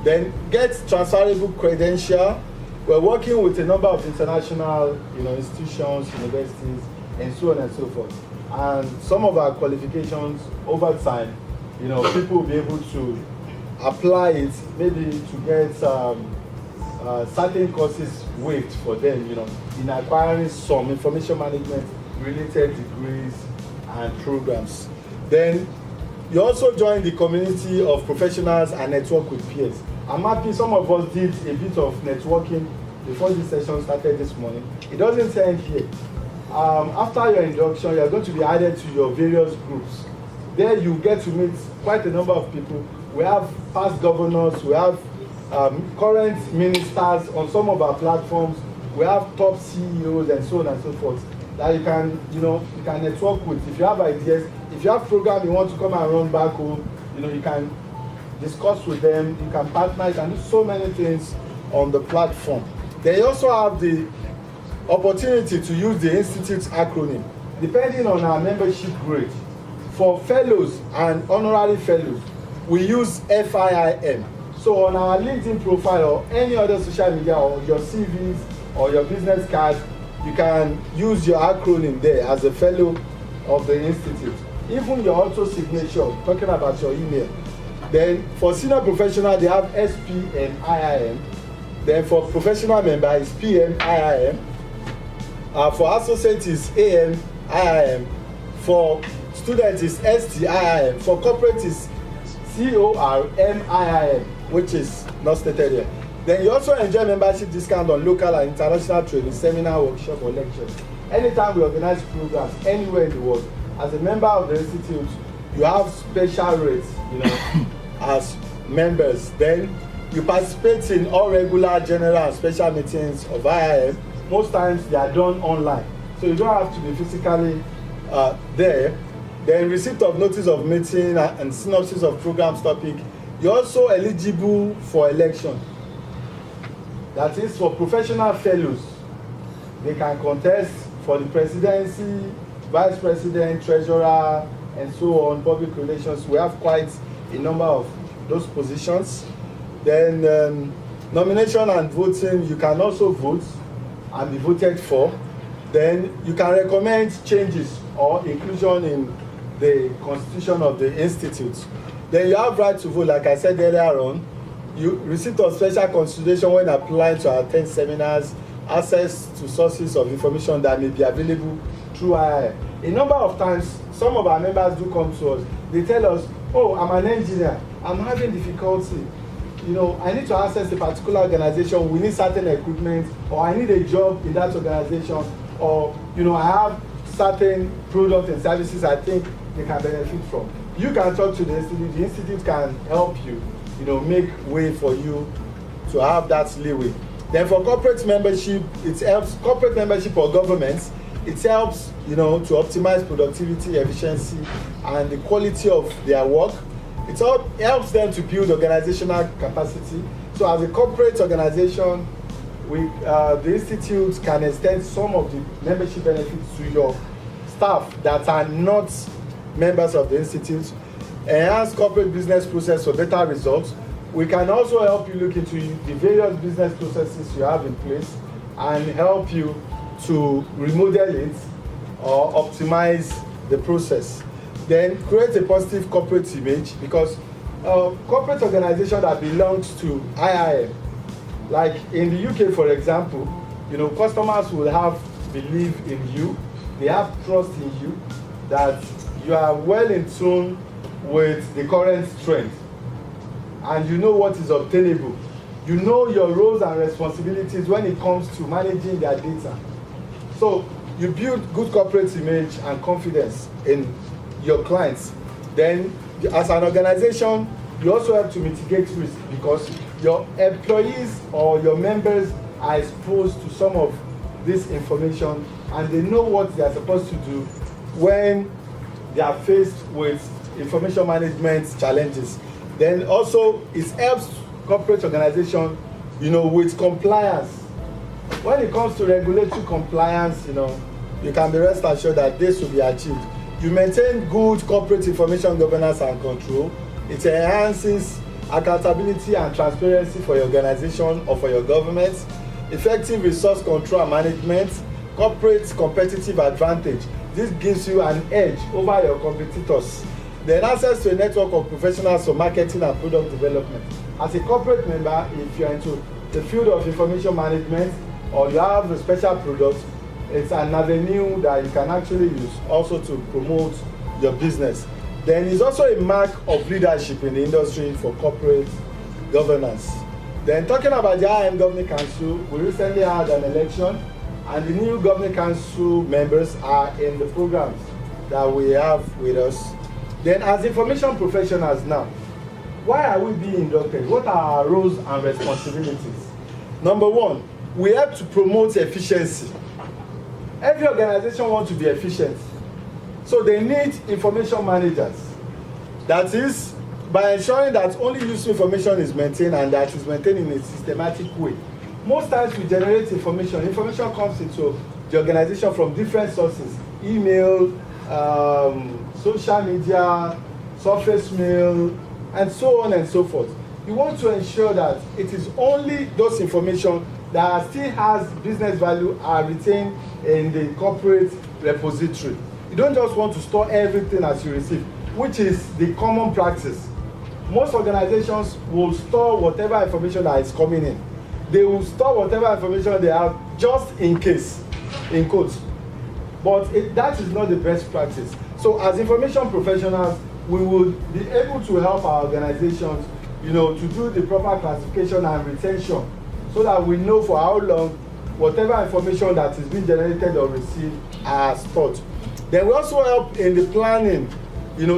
Then get transferable credential. We're working with a number of international, institutions, universities, and so on and so forth. And some of our qualifications over time, people will be able to apply it, maybe to get certain courses waived for them, in acquiring some information management related degrees and programs. Then you also join the community of professionals and network with peers. I'm happy some of us did a bit of networking before this session started this morning. It doesn't end here. After your induction, you're going to be added to your various groups. There you get to meet quite a number of people. We have past governors, we have current ministers on some of our platforms. We have top CEOs and so on and so forth that you can, you can network with. If you have ideas, if you have program you want to come and run back home, you can discuss with them, you can partner, you can do so many things on the platform. They also have the opportunity to use the Institute's acronym, depending on our membership grade, for fellows and honorary fellows, we use FIIM. So on our LinkedIn profile or any other social media or your CVs or your business card, you can use your acronym there as a fellow of the institute. Even your auto signature, talking about your email. Then for senior professional, they have SP and IIM. Then for professional member, it's PM, IIM. For associate is AM, IIM. For student is ST, IIM. For corporate is CORM, IIM, which is not stated here. Then you also enjoy membership discount on local and international training, seminar, workshop, or lectures. Anytime we organize programs anywhere in the world, as a member of the institute, you have special rates, as members. Then you participate in all regular, general, and special meetings of IIM. Most times they are done online, so you don't have to be physically there. Then receipt of notice of meeting and synopsis of programs topic. You're also eligible for election. That is for professional fellows. They can contest for the presidency, vice president, treasurer, and so on, public relations. We have quite a number of those positions. Then nomination and voting, you can also vote and be voted for. Then you can recommend changes or inclusion in the constitution of the institute. Then you have right to vote, like I said earlier on. You receipt of special consideration when applying to attend seminars, access to sources of information that may be available through IIM. A number of times, some of our members do come to us. They tell us, oh, I'm an engineer, I'm having difficulty. I need to access a particular organization, we need certain equipment, or I need a job in that organization, or I have certain products and services I think they can benefit from. You can talk to the institute can help you, make way for you to have that leeway. Then for corporate membership, it helps corporate membership or governments, it helps, to optimize productivity, efficiency, and the quality of their work. It helps them to build organizational capacity. So as a corporate organization, the institute can extend some of the membership benefits to your staff that are not members of the institute, enhance corporate business process for better results. We can also help you look into the various business processes you have in place and help you to remodel it or optimize the process. Then create a positive corporate image, because corporate organization that belongs to IIM, like in the UK for example, customers will have belief in you, they have trust in you, that you are well in tune with the current trend, and you know what is obtainable. You know your roles and responsibilities when it comes to managing their data. So you build good corporate image and confidence in your clients. Then as an organization, you also have to mitigate risk, because your employees or your members are exposed to some of this information, and they know what they are supposed to do when they are faced with information management challenges. Then also it helps corporate organization, with compliance. When it comes to regulatory compliance, you can be rest assured that this will be achieved. You maintain good corporate information governance and control. It enhances accountability and transparency for your organization or for your government. Effective resource control and management. Corporate competitive advantage. This gives you an edge over your competitors. Then access to a network of professionals for marketing and product development. As a corporate member, if you're into the field of information management or you have a special product, it's an avenue that you can actually use also to promote your business. Then it's also a mark of leadership in the industry for corporate governance. Then talking about the IIM Governing Council, we recently had an election, and the new Governing Council members are in the programs that we have with us. Then as information professionals now, why are we being inducted? What are our roles and responsibilities? Number one, we have to promote efficiency. Every organization wants to be efficient. So they need information managers. That is, by ensuring that only useful information is maintained and that is maintained in a systematic way. Most times we generate information. Information comes into the organization from different sources. email, social media, surface mail, and so on and so forth. You want to ensure that it is only those information that still has business value are retained in the corporate repository. You don't just want to store everything as you receive, which is the common practice. Most organizations will store whatever information that is coming in. They will store whatever information they have just in case, in quotes. But that is not the best practice. So as information professionals, we would be able to help our organizations, to do the proper classification and retention so that we know for how long whatever information that is being generated or received are stored. Then we also help in the planning,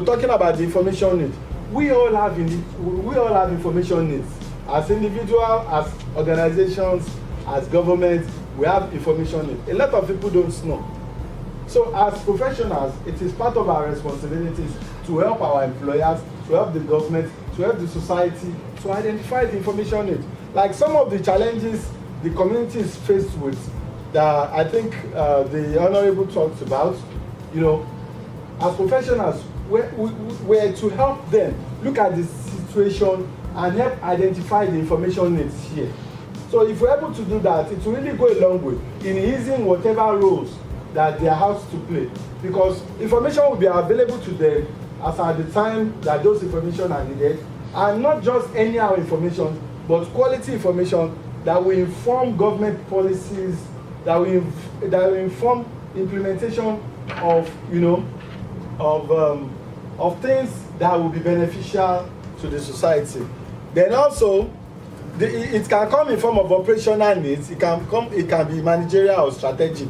talking about the information needs. We all have information needs. As individuals, as organizations, as government, we have information needs. A lot of people don't know. So as professionals, it is part of our responsibilities to help our employers, to help the government, to help the society, to identify the information needs. Like some of the challenges the community is faced with that I think the Honorable talks about, as professionals, we're to help them look at the situation and help identify the information needs here. So if we're able to do that, it will really go a long way in easing whatever roles that they are asked to play. Because information will be available to them as at the time that those information are needed, and not just anyhow information, but quality information that will inform government policies, that will inform implementation of of things that will be beneficial to the society. Then also, it can come in form of operational needs. It can be managerial or strategic.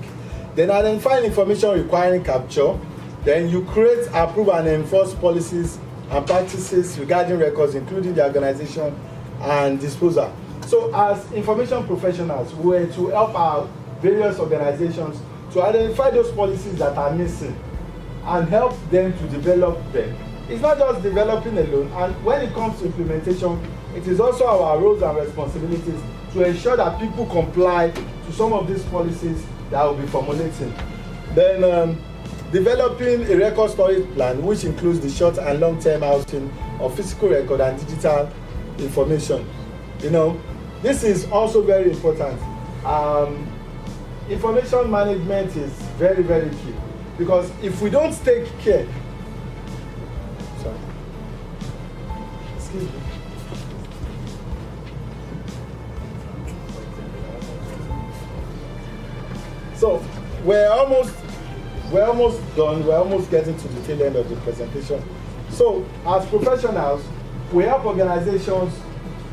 Then identify information requiring capture. Then you create, approve, and enforce policies and practices regarding records, including the organization and disposal. So as information professionals, we're to help our various organizations to identify those policies that are missing and help them to develop them. It's not just developing alone, and when it comes to implementation, it is also our roles and responsibilities to ensure that people comply to some of these policies that will be formulating. Then developing a record storage plan, which includes the short and long-term housing of physical record and digital information. This is also very important. Information management is very, very key, because if we don't take care, excuse me. So we're almost done. We're almost getting to the tail end of the presentation. So as professionals, we help organizations,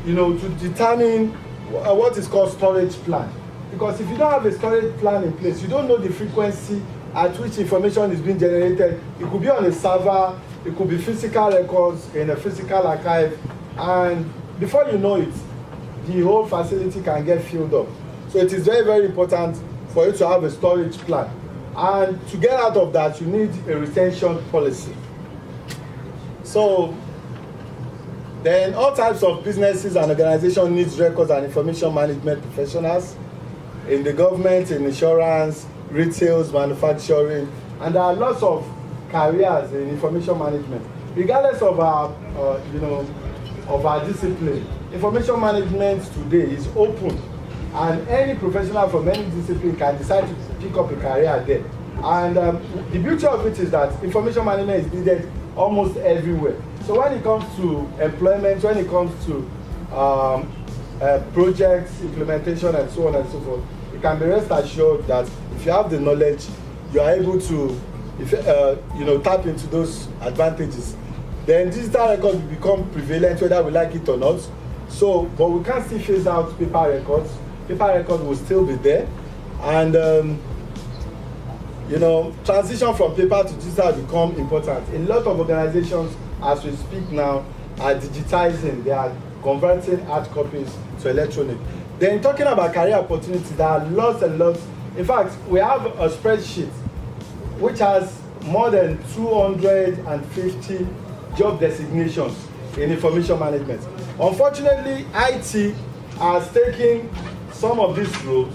to determine what is called storage plan. Because if you don't have a storage plan in place, you don't know the frequency at which information is being generated. It could be on a server, it could be physical records in a physical archive, and before you know it, the whole facility can get filled up. So it is very, very important for you to have a storage plan. And to get out of that, you need a retention policy. So then all types of businesses and organizations need records and information management professionals in the government, in insurance, retails, manufacturing, and there are lots of careers in information management. Regardless of our discipline, information management today is open, and any professional from any discipline can decide to pick up a career there. And the beauty of it is that information management is needed almost everywhere. So when it comes to employment, when it comes to projects, implementation, and so on and so forth, you can be rest assured that if you have the knowledge, you are able to tap into those advantages. Then digital records will become prevalent whether we like it or not. So, but we can't still phase out paper records. Paper records will still be there. And transition from paper to digital become important. A lot of organizations, as we speak now, are digitizing. They are converting hard copies to electronic. Then talking about career opportunities, there are lots and lots. In fact, we have a spreadsheet which has more than 250 job designations in information management. Unfortunately, IT has taken some of these roles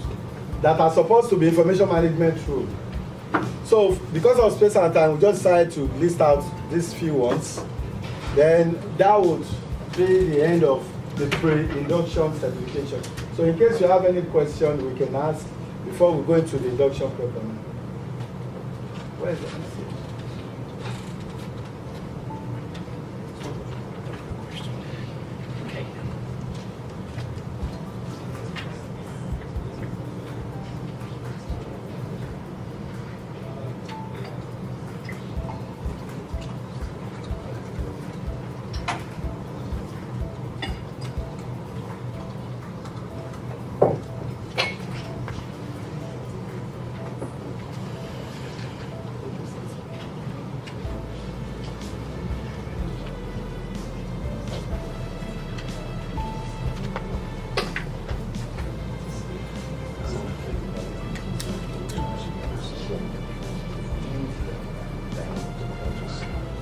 that are supposed to be information management roles. So because of space and time, we just decided to list out these few ones. Then that would be the end of the pre-induction certification. So in case you have any question, we can ask before we go into the induction program. Where is it?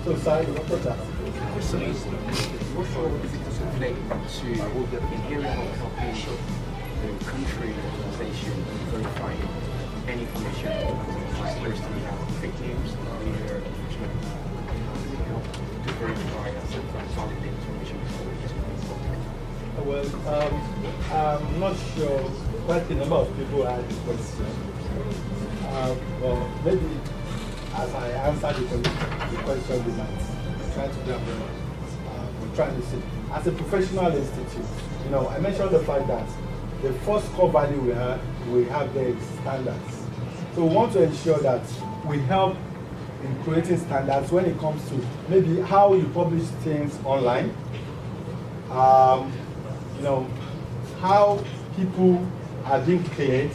So, sorry, what was that? So, what role is it to play to inherit or helping the country organization verify any information like personally fake news or information? How does it help to verify and validate information before it gets released? Well, I'm not sure quite a number of people had the question. Well, maybe as I answer the question, they might try to grab we're trying to see. As a professional institute, you know, I mentioned the fact that the first core value we have there is standards. So we want to ensure that we help in creating standards when it comes to maybe how you publish things online, you know, how people are being cleared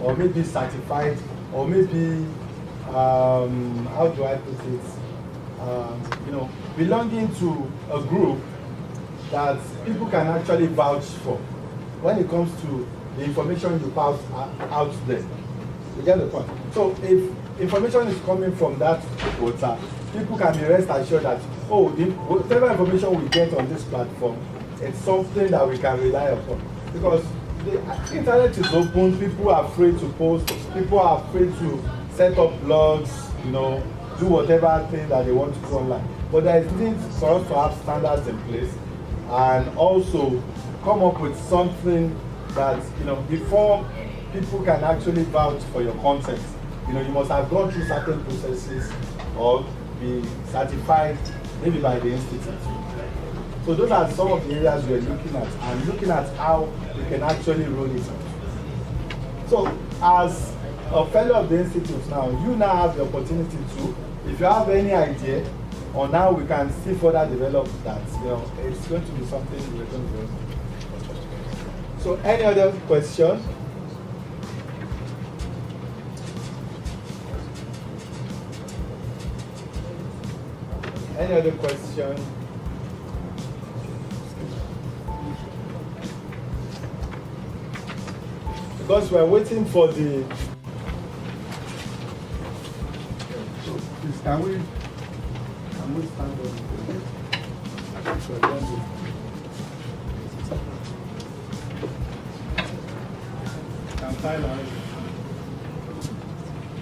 or maybe certified or maybe how do I put it, you know, belonging to a group that people can actually vouch for when it comes to the information you pass out there. You get the point? So if information is coming from that portal, people can be rest assured that, oh, whatever information we get on this platform, it's something that we can rely upon. Because the internet is open, people are free to post, people are free to set up blogs, you know, do whatever thing that they want to do online. But there is need for us to have standards in place and also come up with something that, you know, before people can actually vouch for your content, you know, you must have gone through certain processes or be certified maybe by the institute. So those are some of the areas we're looking at and looking at how we can actually roll it out. So as a fellow of the institute now, you now have the opportunity to, if you have any idea on how we can still further develop that, you know, it's going to be something we're going to do. So any other question? Any other question? Because we're waiting for the. Please, can we stand up?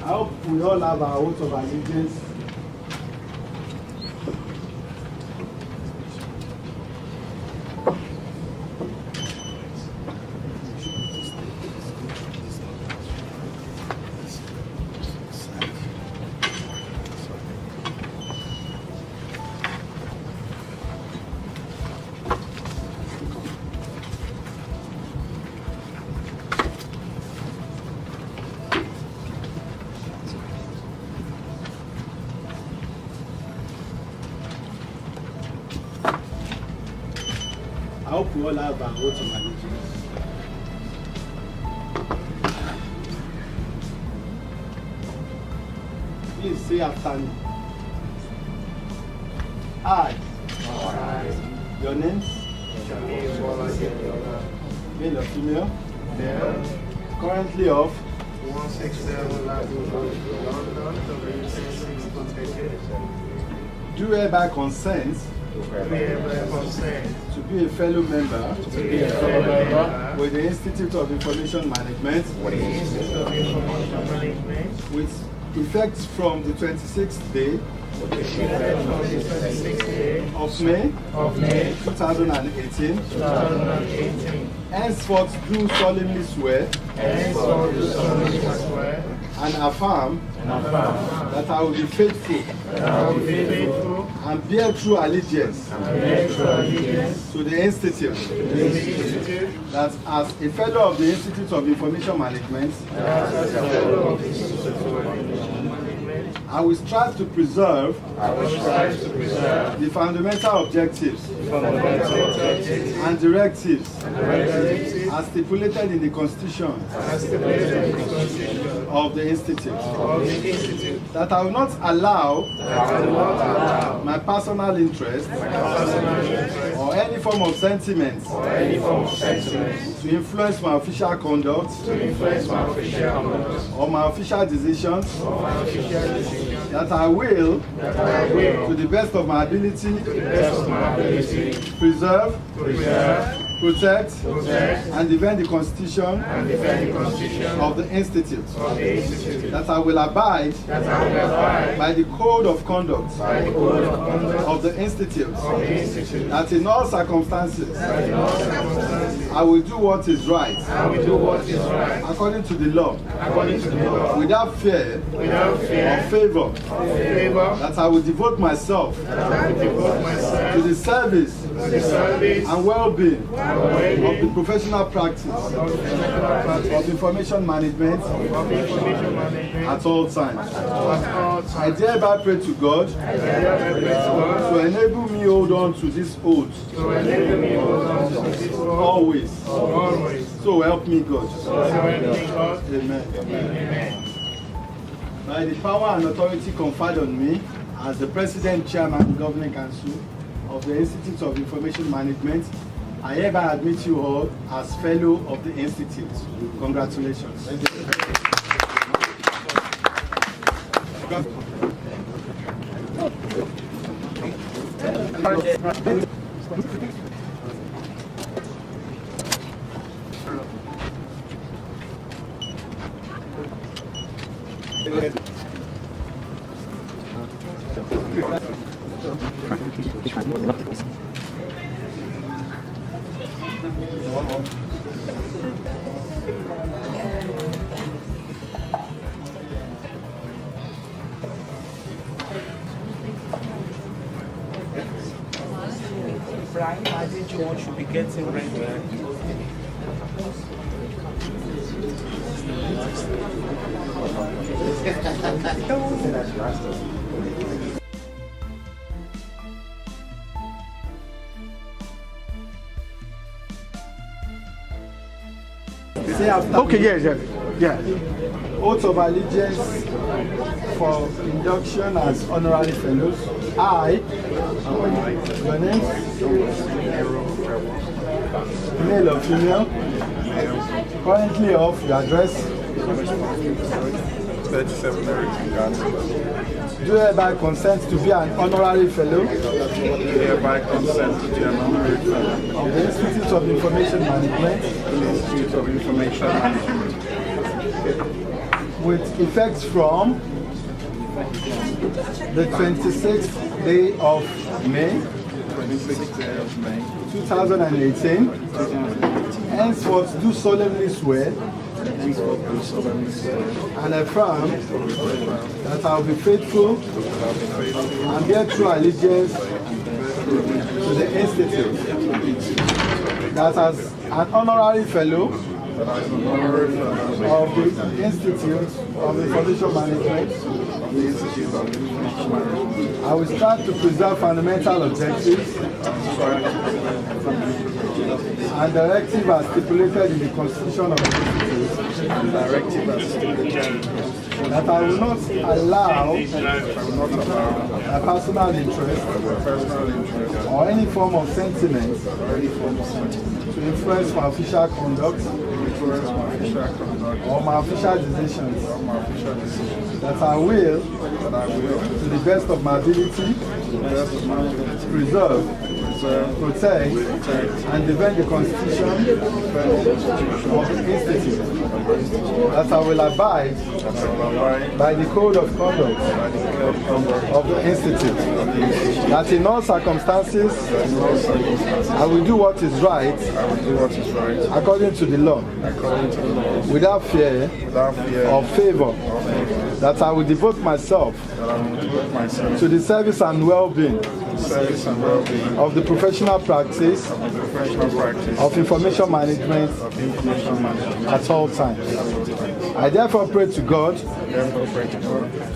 I hope we all have our oath of allegiance. I hope we all have our oath of allegiance. Please say after me. I. Your name? Male or female? Currently of? 167 London, Do hereby consent to be a fellow member with the Institute of Information Management, effect from the 26th day of May 2018, henceforth do solemnly swear and affirm that I will be faithful and bear true allegiance to the Institute, that as a fellow of the Institute of Information Management, I will strive to preserve the fundamental objectives and directives as stipulated in the Constitution of the Institute. That I will not allow my personal interest or any form of sentiment to influence my official conduct or my official decisions. That I will, to the best of my ability, preserve, protect, and defend the Constitution of the Institute. That I will abide by the Code of Conduct of the Institute. That in all circumstances, I will do what is right according to the law, without fear or favor. That I will devote myself to the service and well-being of the professional practice of information management at all times. I hereby pray to God to enable me hold on to this oath always. So help me God. Amen. By the power and authority conferred on me as the President, Chairman, and Governing Council of the Institute of Information Management, I hereby admit you all as fellow of the Institute. Congratulations. Brian, I think you should be getting ready. Say after Okay, yeah. Oath of allegiance for induction as honorary fellows. I, your name, male or female, currently of your address, 37 American Garden. do hereby consent to be an honorary fellow Hereby consent to be an honorary fellow of the Institute of Information Management in the Institute of Information Management with effect from the 26th day of May 26th day of May 2018, henceforth do solemnly swear and affirm that I will be faithful and bear true allegiance to the Institute, that as an honorary fellow of the Institute of Information Management, I will strive to preserve fundamental objectives and directives as stipulated in the Constitution of the Institute, that I will not allow my personal interest or any form of sentiment to influence my official conduct or my official decisions, that I will, to the best of my ability, preserve, protect, and defend the Constitution of the Institute, that I will abide by the Code of Conduct of the Institute, that in all circumstances I will do what is right according to the law, without fear or favor, that I will devote myself to the service and well-being of the professional practice of information management at all times. I therefore pray to God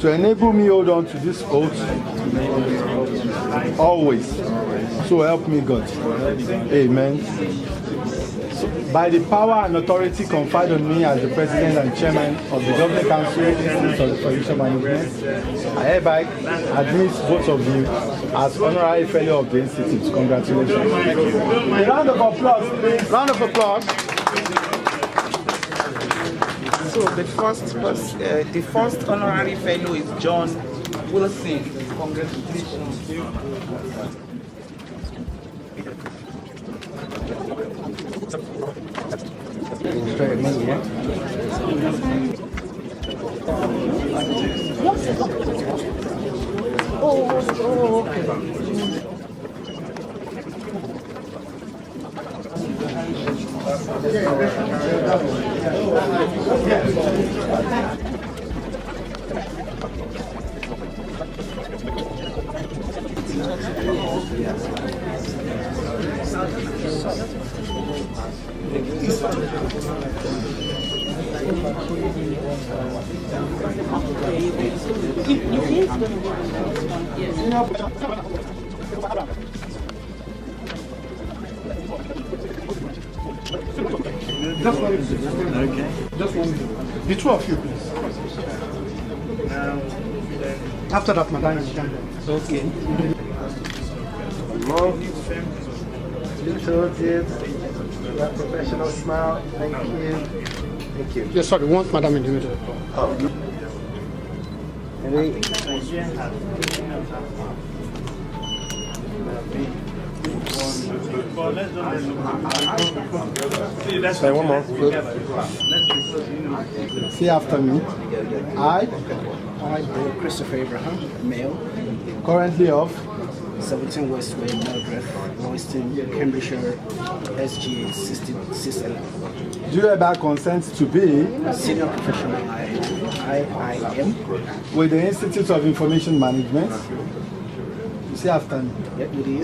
to enable me hold on to this oath always. So help me God. Amen. By the power and authority conferred on me as the President and Chairman of the Governing Council Institute of Information Management, I hereby admit both of you as honorary fellow of the Institute. Congratulations. A round of applause, please. Round of applause. So the first honorary fellow is John Wilson. Congratulations. Oh, okay. Just one minute. Okay. Just 1 minute. The two of you, please. After that, Madam, you can go. Okay. You told it. That professional smile. Thank you. Thank you. Yes, sorry, one Madam in the middle. Say one more. See after me. I, Christopher Abraham, male, currently of 17 Westway, Mildred, Royston, Cambridgeshire, SGA 6611. do you hereby consent to be A senior professional IIM with the Institute of Information Management? You see after me. with the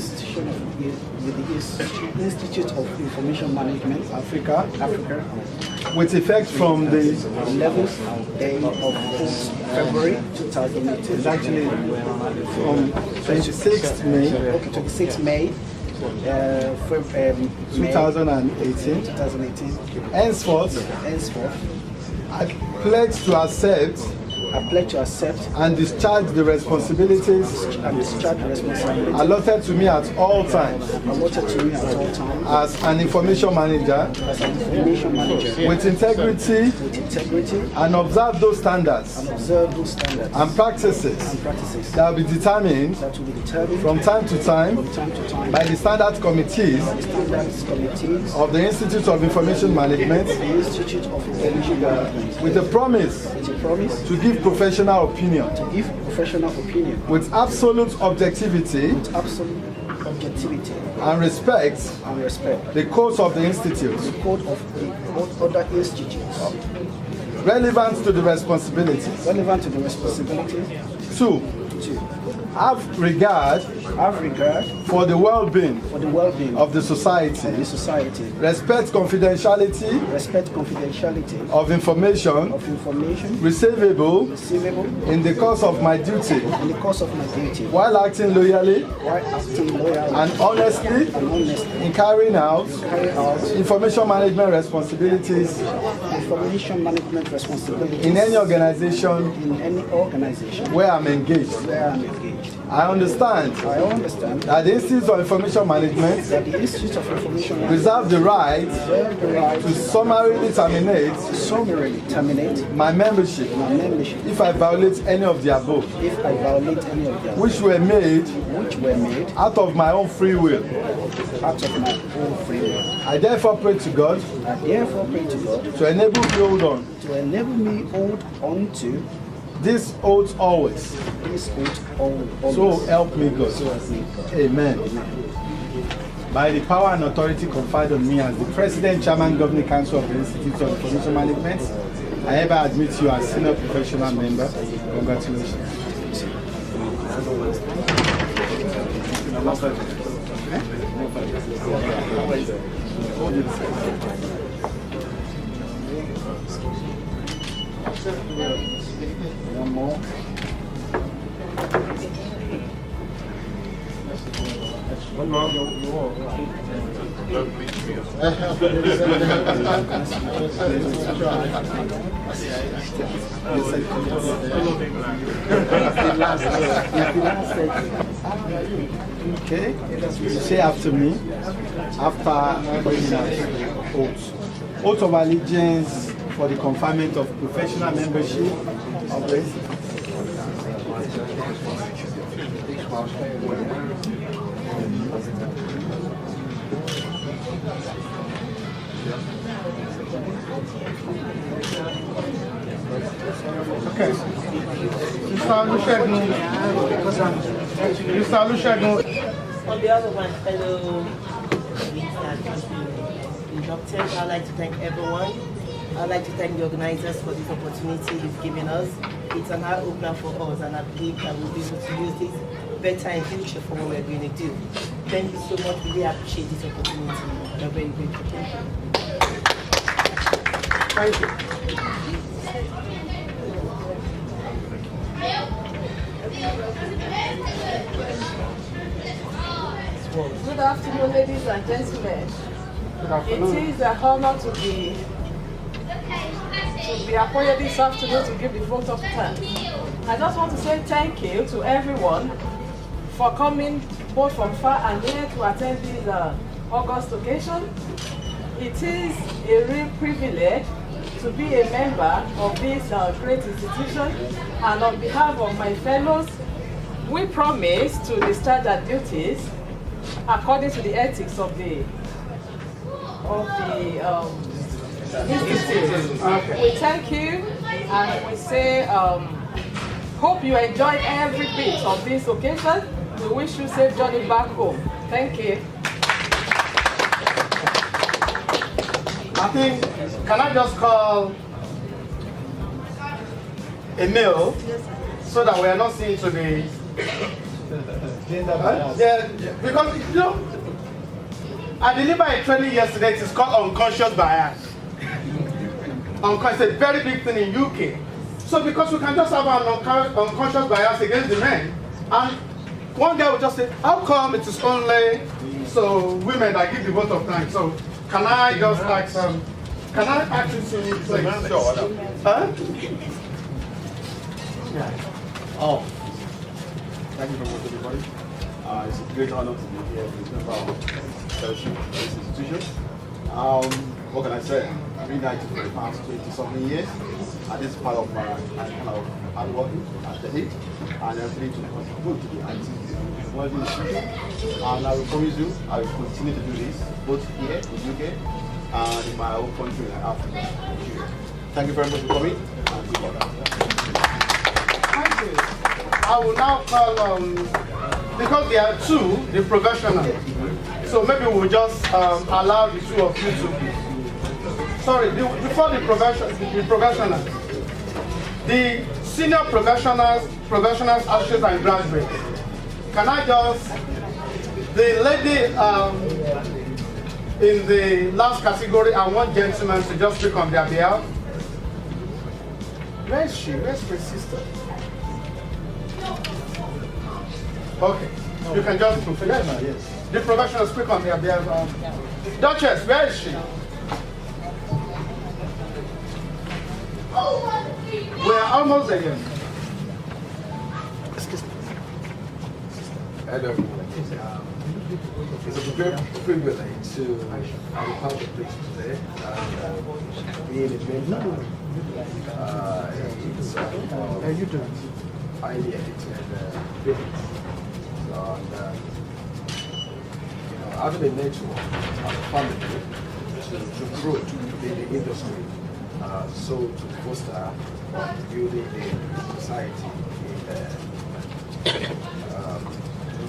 Institute of Information Management, Africa, With effect from the 11th day of February 2018. It's actually from 26th May 26th May 2018. Henceforth, I pledge to accept and discharge the responsibilities allotted to me at all times as an information manager with integrity and observe those standards and practices that will be determined from time to time by the standard committees of the Institute of Information Management with a promise to give professional opinion with absolute objectivity and respect the codes of the Institute relevant to the responsibilities. 2. Have regard for the well-being of the society. Respect confidentiality of information receivable in the course of my duty while acting loyally and honestly in carrying out information management responsibilities in any organization where I'm engaged. I understand that the Institute of Information Management that the Institute of Information Management reserve the right reserve the right to summarily terminate my membership if I violate any of the above, which were made out of my own free will. I therefore pray to God to enable me hold on to this oath always. So help me God. Amen. By the power and authority conferred on me as the President, Chairman, Governing Council of the Institute of Information Management, I hereby admit you as senior professional member. Congratulations. One more. One more. Okay, you say after me, after bringing out oath. Oath of allegiance for the conferment of professional membership of the Okay. Mr. Olusegun. On behalf of my fellow doctors, I'd like to thank everyone. I'd like to thank the organizers for this opportunity you've given us. It's an eye-opener for us, and I believe that we'll be able to use this better in future for what we're going to do. Thank you so much. We really appreciate this opportunity. We're very grateful. Thank you. Thank you. Good afternoon, ladies and gentlemen. Good afternoon. It is an honor to be appointed this afternoon to give the vote of thanks. I just want to say thank you to everyone for coming both from far and near to attend this August occasion. It is a real privilege to be a member of this great institution, and on behalf of my fellows, we promise to discharge our duties according to the ethics of the institute. Okay. We thank you, and we say hope you enjoyed every bit of this occasion. We wish you safe journey back home. Thank you. I think, can I just call a meal so that we are not seen to be yeah, because you know, I delivered a training yesterday. It is called unconscious bias. It's a very big thing in UK. So because we can just have an unconscious bias against the men, and one guy will just say, how come it is only so women that give the vote of thanks? So can I just ask can I ask you to please? Huh? Yeah. Oh. Thank you very much, everybody. It's a great honor to be here as a member of fellowship of this institution. What can I say? I've been IT for the past 20-something years, and this is part of my kind of hard working at the age, and I'm ready to contribute to the IT technology institution. And I will promise you, I will continue to do this both here in UK and in my own country in Africa, Nigeria. Thank you very much for coming, and good luck. Thank you. I will now call, because there are two, the professionals. So maybe we'll just allow the two of you to. Sorry, before the professionals, the senior professionals, associates and graduates. Can I just, the lady in the last category, I want gentlemen to just speak on their behalf. Where is she? Where's my sister? Okay, you can just professional, yes. The professional speak on their behalf. Duchess, where is she? We are almost there. Excuse me. Hello. It's a great privilege to be part of the place today and being a member. It's highly edited business. So, having a network as a family to grow in the industry, so to foster building a society in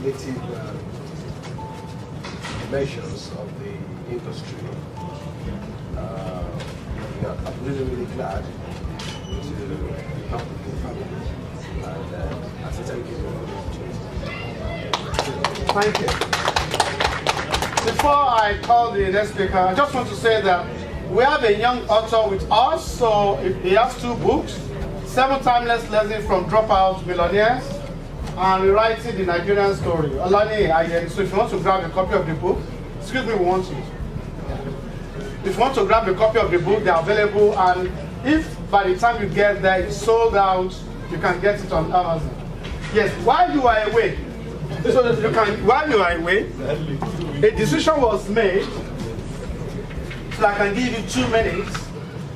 relative measures of the industry. I'm really glad to be part of the family, and I say thank you for the opportunity. Thank you. Before I call the next speaker, I just want to say that we have a young author with us, so he has 2 books, 7 timeless lessons from dropout millionaires, and rewriting the Nigerian story. Olani Ayeni. So if you want to grab a copy of the book, excuse me, we want you. If you want to grab a copy of the book, they're available, and if by the time you get there it's sold out, you can get it on Amazon. Yes, while you are away, so you can, while you are away, a decision was made, so I can give you 2 minutes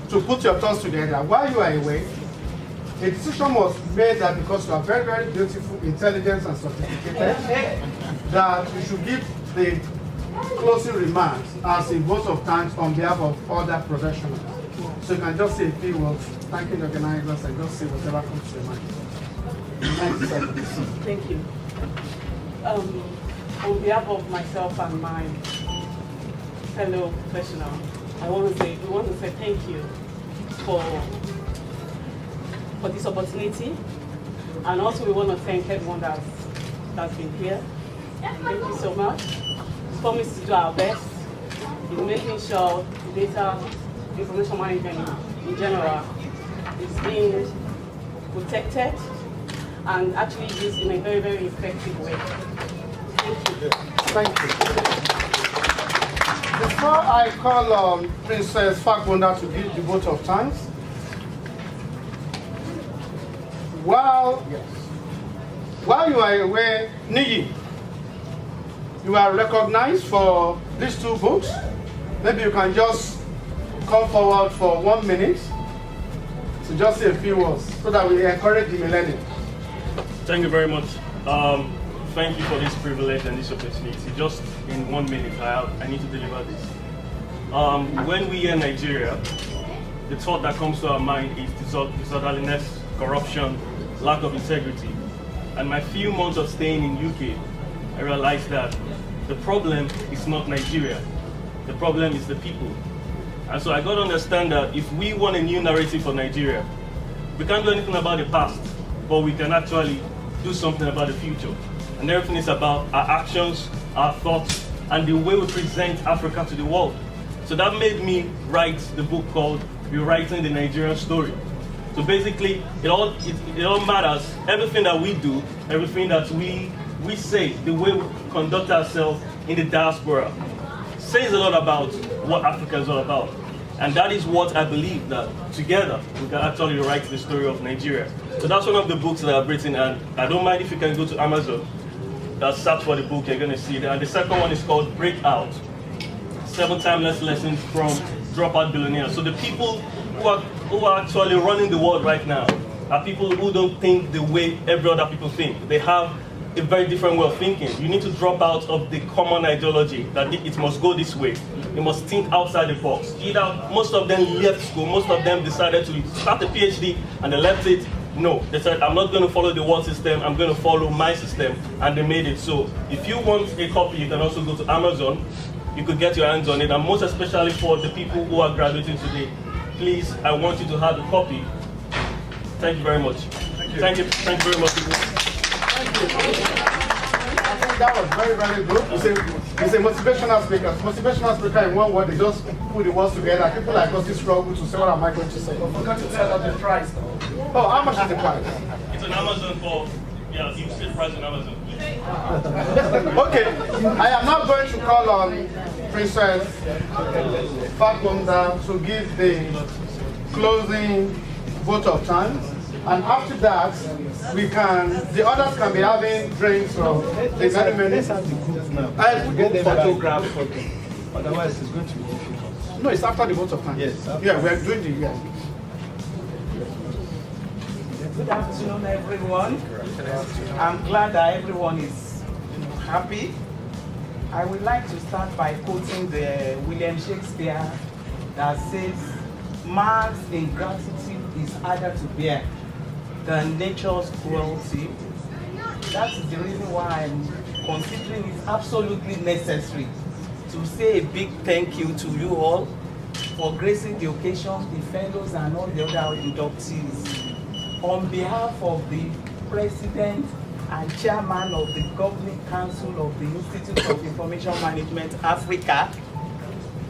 to put your thoughts together. While you are away, a decision was made that because you are very, very beautiful, intelligent, and sophisticated, that you should give the closing remarks as a vote of thanks on behalf of other professionals. So you can just say a few words, thanking the organizers, and just say whatever comes to your mind. 90 seconds. Thank you. On behalf of myself and my fellow professionals, we want to say thank you for this opportunity, and also we want to thank everyone that's been here. Thank you so much. We promise to do our best in making sure data information management in general is being protected and actually used in a very, very effective way. Thank you. Thank you. Before I call on Princess Fagbonda to give the vote of thanks, while you are away, Niyi, you are recognized for these 2 books. Maybe you can just come forward for 1 minute to just say a few words so that we encourage the millennium. Thank you very much. Thank you for this privilege and this opportunity. Just in 1 minute, I need to deliver this. When we hear Nigeria, the thought that comes to our mind is disorderliness, corruption, lack of integrity. And my few months of staying in UK, I realized that the problem is not Nigeria. The problem is the people. And so I got to understand that if we want a new narrative for Nigeria, we can't do anything about the past, but we can actually do something about the future. And everything is about our actions, our thoughts, and the way we present Africa to the world. So that made me write the book called Rewriting the Nigerian Story. So basically, it all matters. Everything that we do, everything that we say, the way we conduct ourselves in the diaspora, says a lot about what Africa is all about. And that is what I believe, that together we can actually write the story of Nigeria. So that's one of the books that I've written, and I don't mind if you can go to Amazon, search for the book, you're going to see it. And the second one is called Breakout, 7 timeless lessons from dropout billionaires. So the people who are actually running the world right now are people who don't think the way every other people think. They have a very different way of thinking. You need to drop out of the common ideology that it must go this way. You must think outside the box. Either most of them left school, most of them decided to start a PhD and they left it. No, they said, I'm not going to follow the world system, I'm going to follow my system, and they made it. So if you want a copy, you can also go to Amazon. You could get your hands on it, and most especially for the people who are graduating today, please, I want you to have a copy. Thank you very much. Thank you very much. Thank you. I think that was very, very good. It's a motivational speaker. Motivational speaker in one word, they just put the words together. People like us struggle to say, what am I going to say? I forgot to tell us the price. Oh, how much is the price? It's on Amazon for, you see the price on Amazon. Okay, I am now going to call on Princess Fagbonda to give the closing vote of thanks. And after that, the others can be having drinks or Let's have the group now. I Get them photograph. Otherwise, it's going to be difficult. No, it's after the vote of thanks. Yes. Yeah, we are doing the yes. Good afternoon, everyone. I'm glad that everyone is happy. I would like to start by quoting the William Shakespeare that says, "Man's ingratitude is harder to bear than nature's cruelty." That is the reason why I'm considering it absolutely necessary to say a big thank you to you all for gracing the occasion, the fellows and all the other inductees. On behalf of the President and Chairman of the Governing Council of the Institute of Information Management Africa,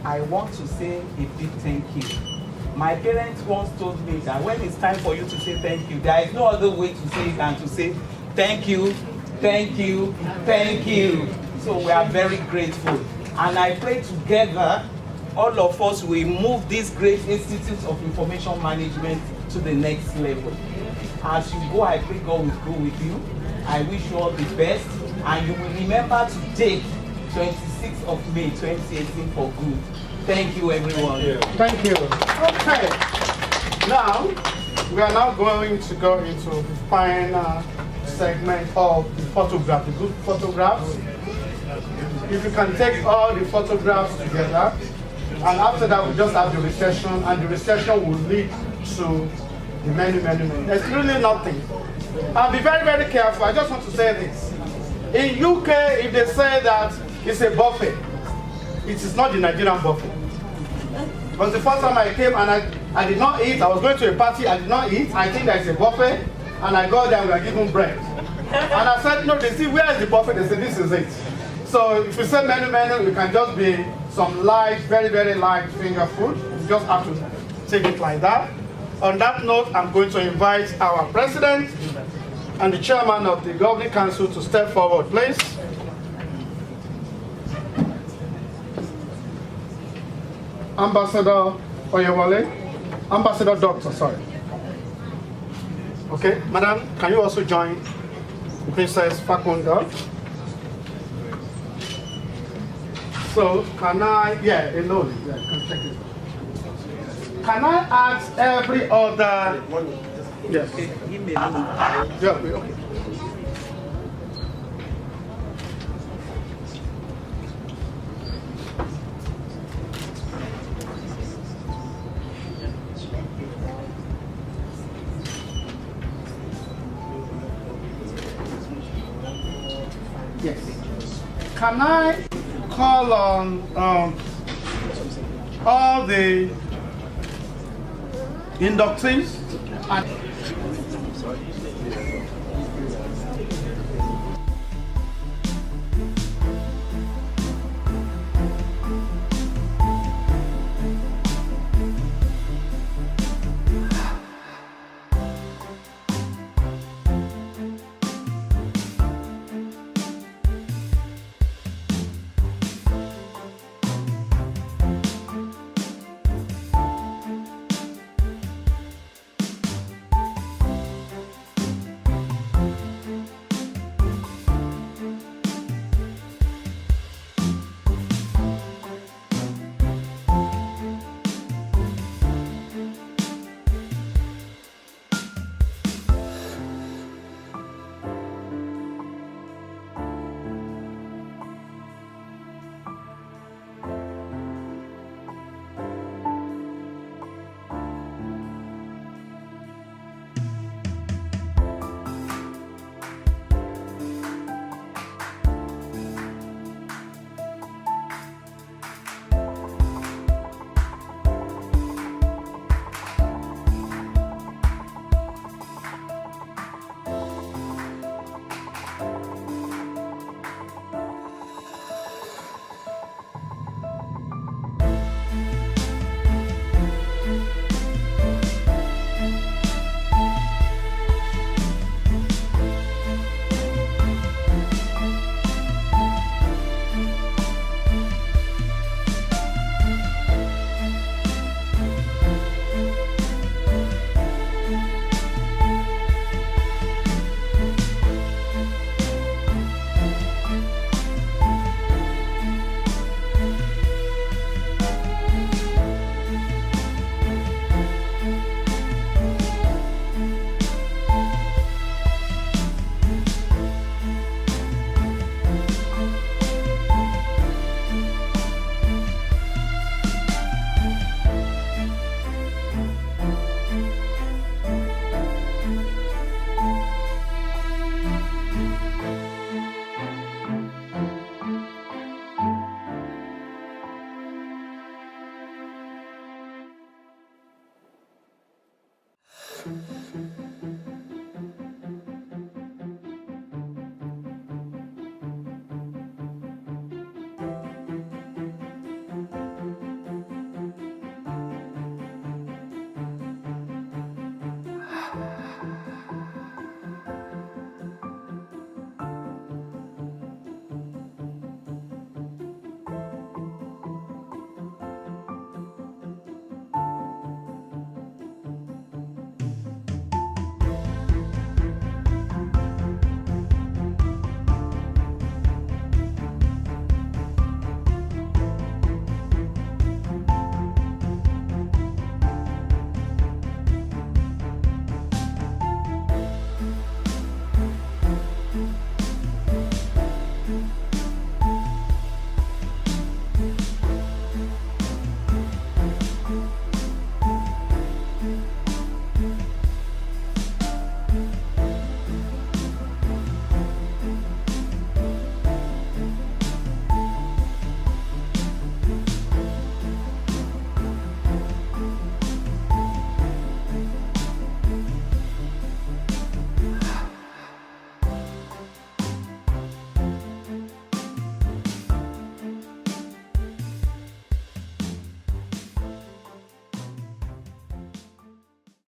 I want to say a big thank you. My parents once told me that when it's time for you to say thank you, there is no other way to say it than to say thank you, thank you, thank you. So we are very grateful. And I pray together, all of us will move this great Institute of Information Management to the next level. As you go, I pray God will go with you. I wish you all the best. And you will remember today, 26th of May 2018 for good. Thank you, everyone. Thank you. Okay. Now, we are now going to go into the final segment of the photograph, the good photographs. If you can take all the photographs together, and after that we just have the recession, and the recession will lead to the many. There's really nothing. I'll be very, very careful. I just want to say this. In UK, if they say that it's a buffet, it is not the Nigerian buffet. It was the first time I came and I did not eat. I was going to a party, I did not eat. I think there's a buffet, and I got there and we were given bread. And I said, no, they see, where is the buffet? They said, this is it. So if you say menu, it can just be some light, very, very light finger food. You just have to take it like that. On that note, I'm going to invite our president and the chairman of the Governing Council to step forward, please. Ambassador Oyewale, Ambassador Doctor, sorry. Okay, madam, can you also join Princess Fakunda? So, can I, alone, can check it. Can I ask every other, yes. Yeah, okay. Yes. Can I call on all the inductees and